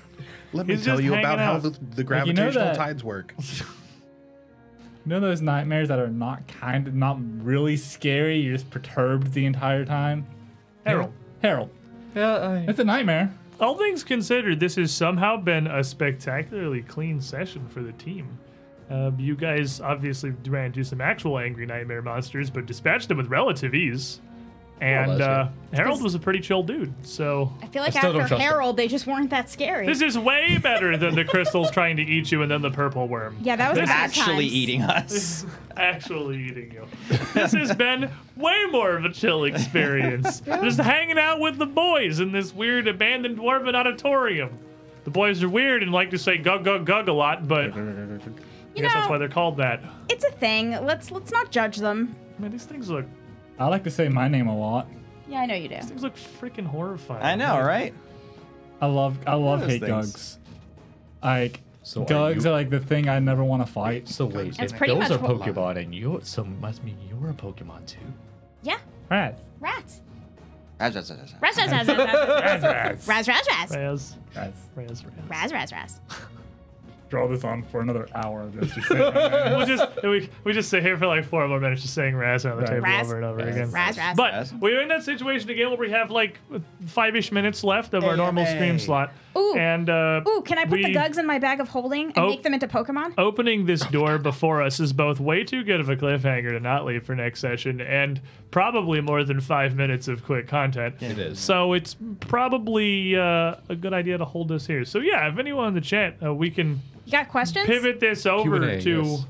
Let me He's tell just you about hanging how out. the gravitational that- tides work. You know those nightmares that are not really scary, you're just perturbed the entire time? Harold. Harold. Yeah, It's a nightmare. All things considered, this has somehow been a spectacularly clean session for the team. You guys obviously ran into some actual angry nightmare monsters, but dispatched them with relative ease. And that's Harold was a pretty chill dude, so I feel like still don't after trust him. Harold, they just weren't that scary. this is way better than the crystals trying to eat you and then the purple worm. Yeah, that was a good Actually times. eating us. Actually eating you. This has been way more of a chill experience. Just hanging out with the boys in this weird abandoned dwarven auditorium. The boys are weird and like to say gug gug gug a lot, but I You guess that's know, why they're called that. it's a thing. Let's not judge them. Man, these things look. I like to say my name a lot. Yeah, I know you do. These things look freaking horrifying. I know, right? I love those hate things. Gugs. Like So Gugs are like the thing I never want to fight. So wait, That's if pretty those much are what- Pokemon and you, so must mean you're a Pokemon too. Yeah, Right. rats. Raz, raz, raz, raz. Raz, raz, raz, raz, raz, raz, raz, raz, raz, Raz, Guys, raz. raz, raz, raz. draw this on for another hour. Just saying right now. we just sit here for like 4 more minutes just saying Raz around the Right. table Raz, over and over Raz, again. Raz, raz. But Raz. we're in that situation again where we have like 5-ish minutes left of our normal AMA. stream slot. Ooh. And Ooh, can I put the we- Gugs in my bag of holding and Oh. make them into Pokemon? Opening this door before us is both way too good of a cliffhanger to not leave for next session and probably more than 5 minutes of quick content. It is. So it's probably a good idea to hold this here. So yeah, if anyone in the chat, we can You got questions? pivot this over Q&A, to yes.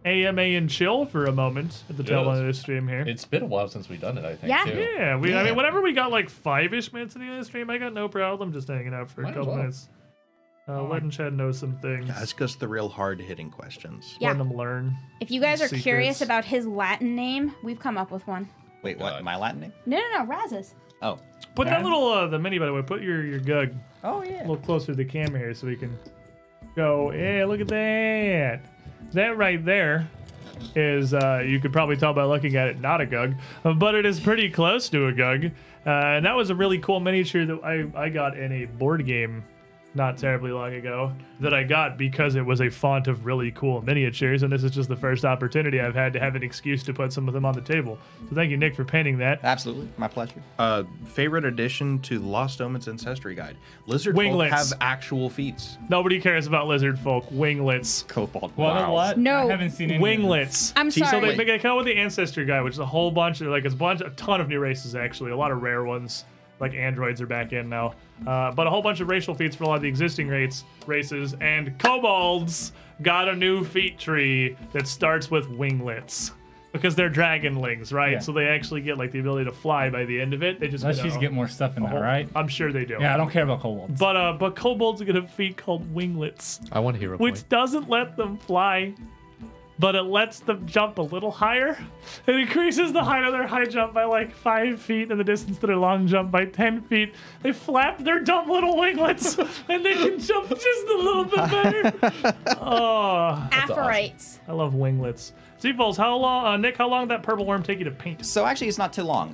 AMA and chill for a moment at the tail Yes. end of this stream here. It's been a while since we've done it, I think. Yeah. Too. Yeah, I Yeah. mean, whenever we got like 5-ish minutes in the end of the stream, I got no problem just hanging out for Might a as couple well. minutes. Letting Chad know some things. Ask us the real hard-hitting questions. Yeah. Letting them learn. If you guys are Secrets. curious about his Latin name, we've come up with one. Wait, what? God. My Latin name? No, Raz's. Oh. Put that Raz? little, the mini, by the way, put your Gug Oh, a yeah. little closer to the camera here so we can go, yeah, look at that. That right there is, you could probably tell by looking at it, not a Gug, but it is pretty close to a Gug. And that was a really cool miniature that I got in a board game not terribly long ago that I got because it was a font of really cool miniatures, and this is just the first opportunity I've had to have an excuse to put some of them on the table. So thank you, Nick, for painting that. Absolutely. My pleasure. Favorite addition to the Lost Omens Ancestry Guide. Lizard folk Winglets. have actual feats. Nobody cares about lizard folk. Winglets. Cobalt. What? Wow. What? No. I haven't seen any. Winglets. I'm So sorry. they come out with the Ancestry Guide, which is a whole bunch of, like, a ton of new races, actually. A lot of rare ones. Like androids are back in now. But a whole bunch of racial feats for a lot of the existing races. And kobolds got a new feat tree that starts with winglets. Because they're dragonlings, right? Yeah. So they actually get like the ability to fly by the end of it. They just Let's just get more stuff in there, right? I'm sure they do. Yeah, I don't care about kobolds. But kobolds get a feat called winglets, I want a hero which point. doesn't let them fly, but it lets them jump a little higher. It increases the height of their high jump by like 5 feet and the distance to their long jump by 10 feet. They flap their dumb little winglets and they can jump just a little bit better. Oh, Aphorites. I love winglets. Seafolds, how long, Nick, how long did that purple worm take you to paint? So actually, it's not too long.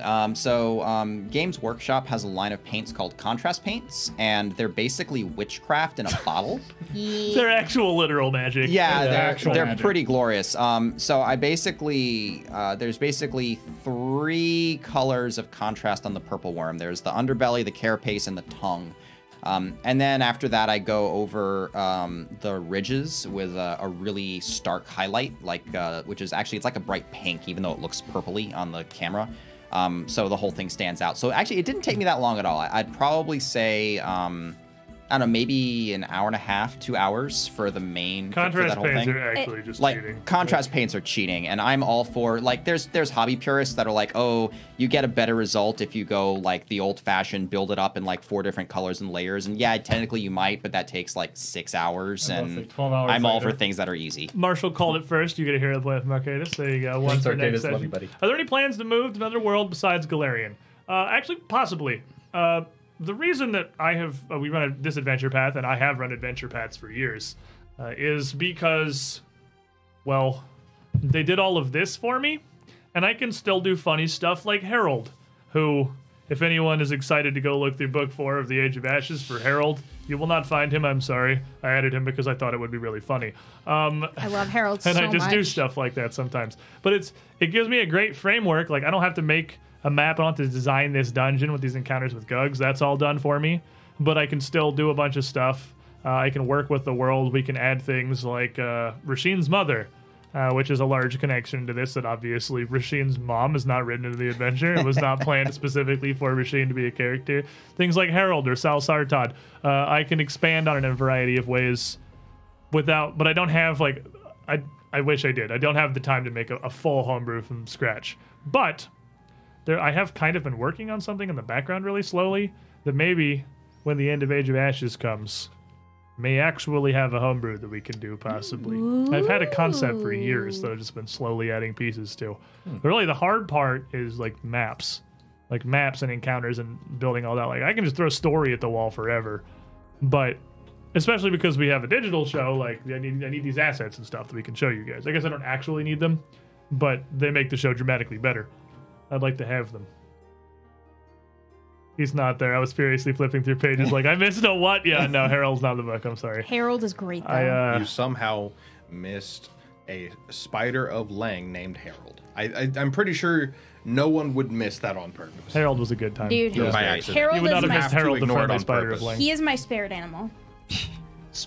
Games Workshop has a line of paints called contrast paints, and they're basically witchcraft in a bottle. They're actual literal magic. Yeah, actual they're magic. pretty glorious. So I basically, there's basically 3 colors of contrast on the purple worm. There's the underbelly, the carapace, and the tongue. And then after that, I go over the ridges with a really stark highlight, which is actually, it's like a bright pink, even though it looks purpley on the camera. So the whole thing stands out. So actually, it didn't take me that long at all. I'd probably say, I don't know, maybe an hour and a half, 2 hours for the main for Contrast that whole paints thing. are actually just Like cheating. contrast paints are cheating, and I'm all for, like, there's hobby purists that are like, oh, you get a better result if you go like the old-fashioned, build it up in like 4 different colors and layers. And yeah, technically you might, but that takes like 6 hours, I was and like 12 hours I'm all for later. things that are easy. Marshall called it first. You get to hear the play from Arcadis. There you go. One Thanks, for next Arcadis. Love session. you, buddy. Are there any plans to move to another world besides Galarian? Actually, possibly. The reason that I have we run this adventure path, and I have run adventure paths for years, is because, well, they did all of this for me, and I can still do funny stuff like Harold, who, if anyone is excited to go look through Book 4 of the Age of Ashes for Harold, you will not find him. I'm sorry. I added him because I thought it would be really funny. I love Harold so And much. I just do stuff like that sometimes. But it gives me a great framework. Like, I don't have to make a map. I don't have to design this dungeon with these encounters with Gugs. That's all done for me. But I can still do a bunch of stuff. I can work with the world. We can add things like Rasheen's mother, which is a large connection to this, that obviously Rasheen's mom is not written into the adventure. It was not planned specifically for Rasheen to be a character. Things like Harold or Sal Sartad. I can expand on it in a variety of ways but I don't have, like, I wish I did. I don't have the time to make a full homebrew from scratch. But I have kind of been working on something in the background really slowly that maybe when the end of Age of Ashes comes, may actually have a homebrew that we can do possibly. I've had a concept for years that I've just been slowly adding pieces to. But really the hard part is like maps. like maps and encounters and building all that. Like I can just throw story at the wall forever, but especially because we have a digital show, like I need these assets and stuff that we can show you guys. I guess I don't actually need them, but they make the show dramatically better. I'd like to have them. He's not there. I was furiously flipping through pages like, I missed a what? Yeah, no, Harold's not in the book. I'm sorry. Harold is great, though. You somehow missed a spider of Lang named Harold. I'm pretty sure no one would miss that on purpose. Harold was a good time. Dude, By accident. Harold You would is not have my, missed Harold the ignore it friendly on spider purpose. of Lang. he is my spirit animal.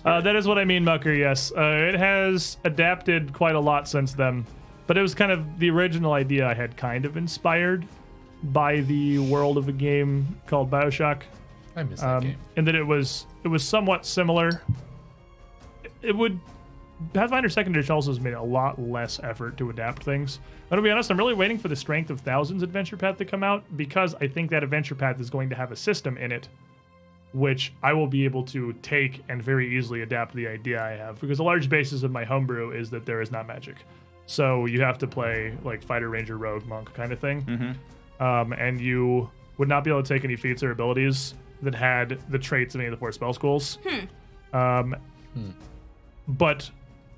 That is what I mean, Mucker, yes. It has adapted quite a lot since then, but it was kind of the original idea I had kind of inspired by the world of a game called BioShock. I miss that game. And that it was somewhat similar. Pathfinder 2nd Edition also has made a lot less effort to adapt things. But to be honest, I'm really waiting for the Strength of Thousands adventure path to come out, because I think that adventure path is going to have a system in it which I will be able to take and very easily adapt the idea I have, because a large basis of my homebrew is that there is not magic. So you have to play like fighter, ranger, rogue, monk kind of thing. And you would not be able to take any feats or abilities that had the traits of any of the 4 spell schools. But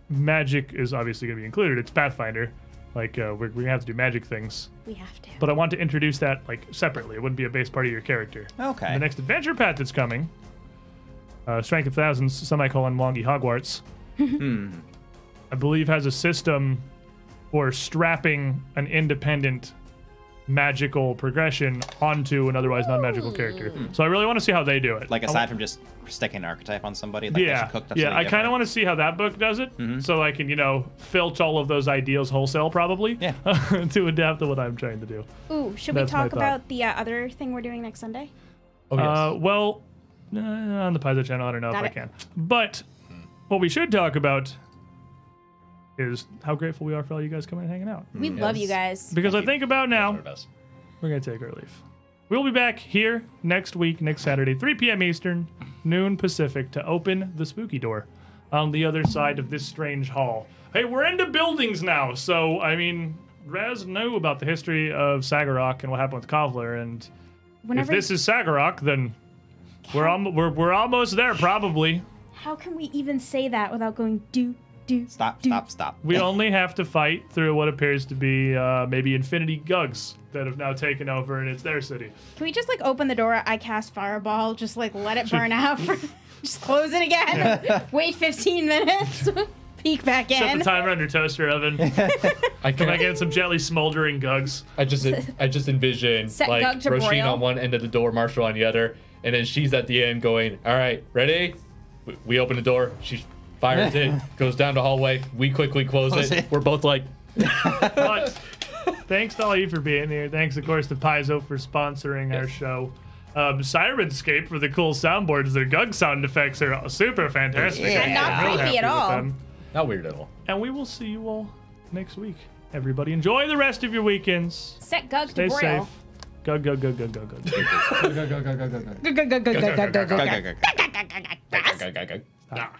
magic is obviously going to be included. It's Pathfinder. Like, we're going to have to do magic things. We have to. But I want to introduce that, like, separately. It wouldn't be a base part of your character. Okay. The next adventure path that's coming, Strength of Thousands, semicolon, Wongi Hogwarts, I believe has a system for strapping an independent magical progression onto an otherwise non-magical character. So I really want to see how they do it. Like, aside from just sticking an archetype on somebody? Like Yeah, I kind of want to see how that book does it, so I can, filch all of those ideals wholesale, probably, to adapt to what I'm trying to do. Ooh, should we That's my talk thought. about the other thing we're doing next Sunday? Oh, yes. Well, on the Paizo channel, I don't know Got if it. I can. But what we should talk about is how grateful we are for all you guys coming and hanging out. We love you guys. Because I think about now, Our best. we're going to take our leave. We'll be back here next week, next Saturday, 3 p.m. Eastern, noon Pacific, to open the spooky door on the other side of this strange hall. Hey, we're into buildings now, so, I mean, Raz knew about the history of Saggorak and what happened with Kovlar, and Whenever, if this is Saggorak, then we're almost there, probably. how can we even say that without going do? Stop. We only have to fight through what appears to be maybe infinity gugs that have now taken over, and it's their city. Can we just open the door? I cast fireball. Just let it burn out. Just close it again. Wait 15 minutes. Peek back Set in. the timer on your toaster oven. I Can I can. get some gently smoldering gugs? I just envision Set like Gug to Roisin broil. on one end of the door, Marshall on the other, and then she's at the end going, "All right, ready?" We open the door. She fires it, goes down the hallway. We quickly close it. We're both like, But thanks to all you for being here. Thanks, of course, to Paizo for sponsoring our show. Sirenscape for the cool soundboards. Their gug sound effects are super fantastic. Yeah. And not I'm real creepy happy at with all. them. not weird at all. And we will see you all next week. Everybody, enjoy the rest of your weekends. Set Gug Stay to safe. broil. Gug. Go, go, go, go, go, go. Gug, gug, gug, gug, gug, gug, gug, gug, gug, gug, gug, gug, gug. Go. Go. Stop.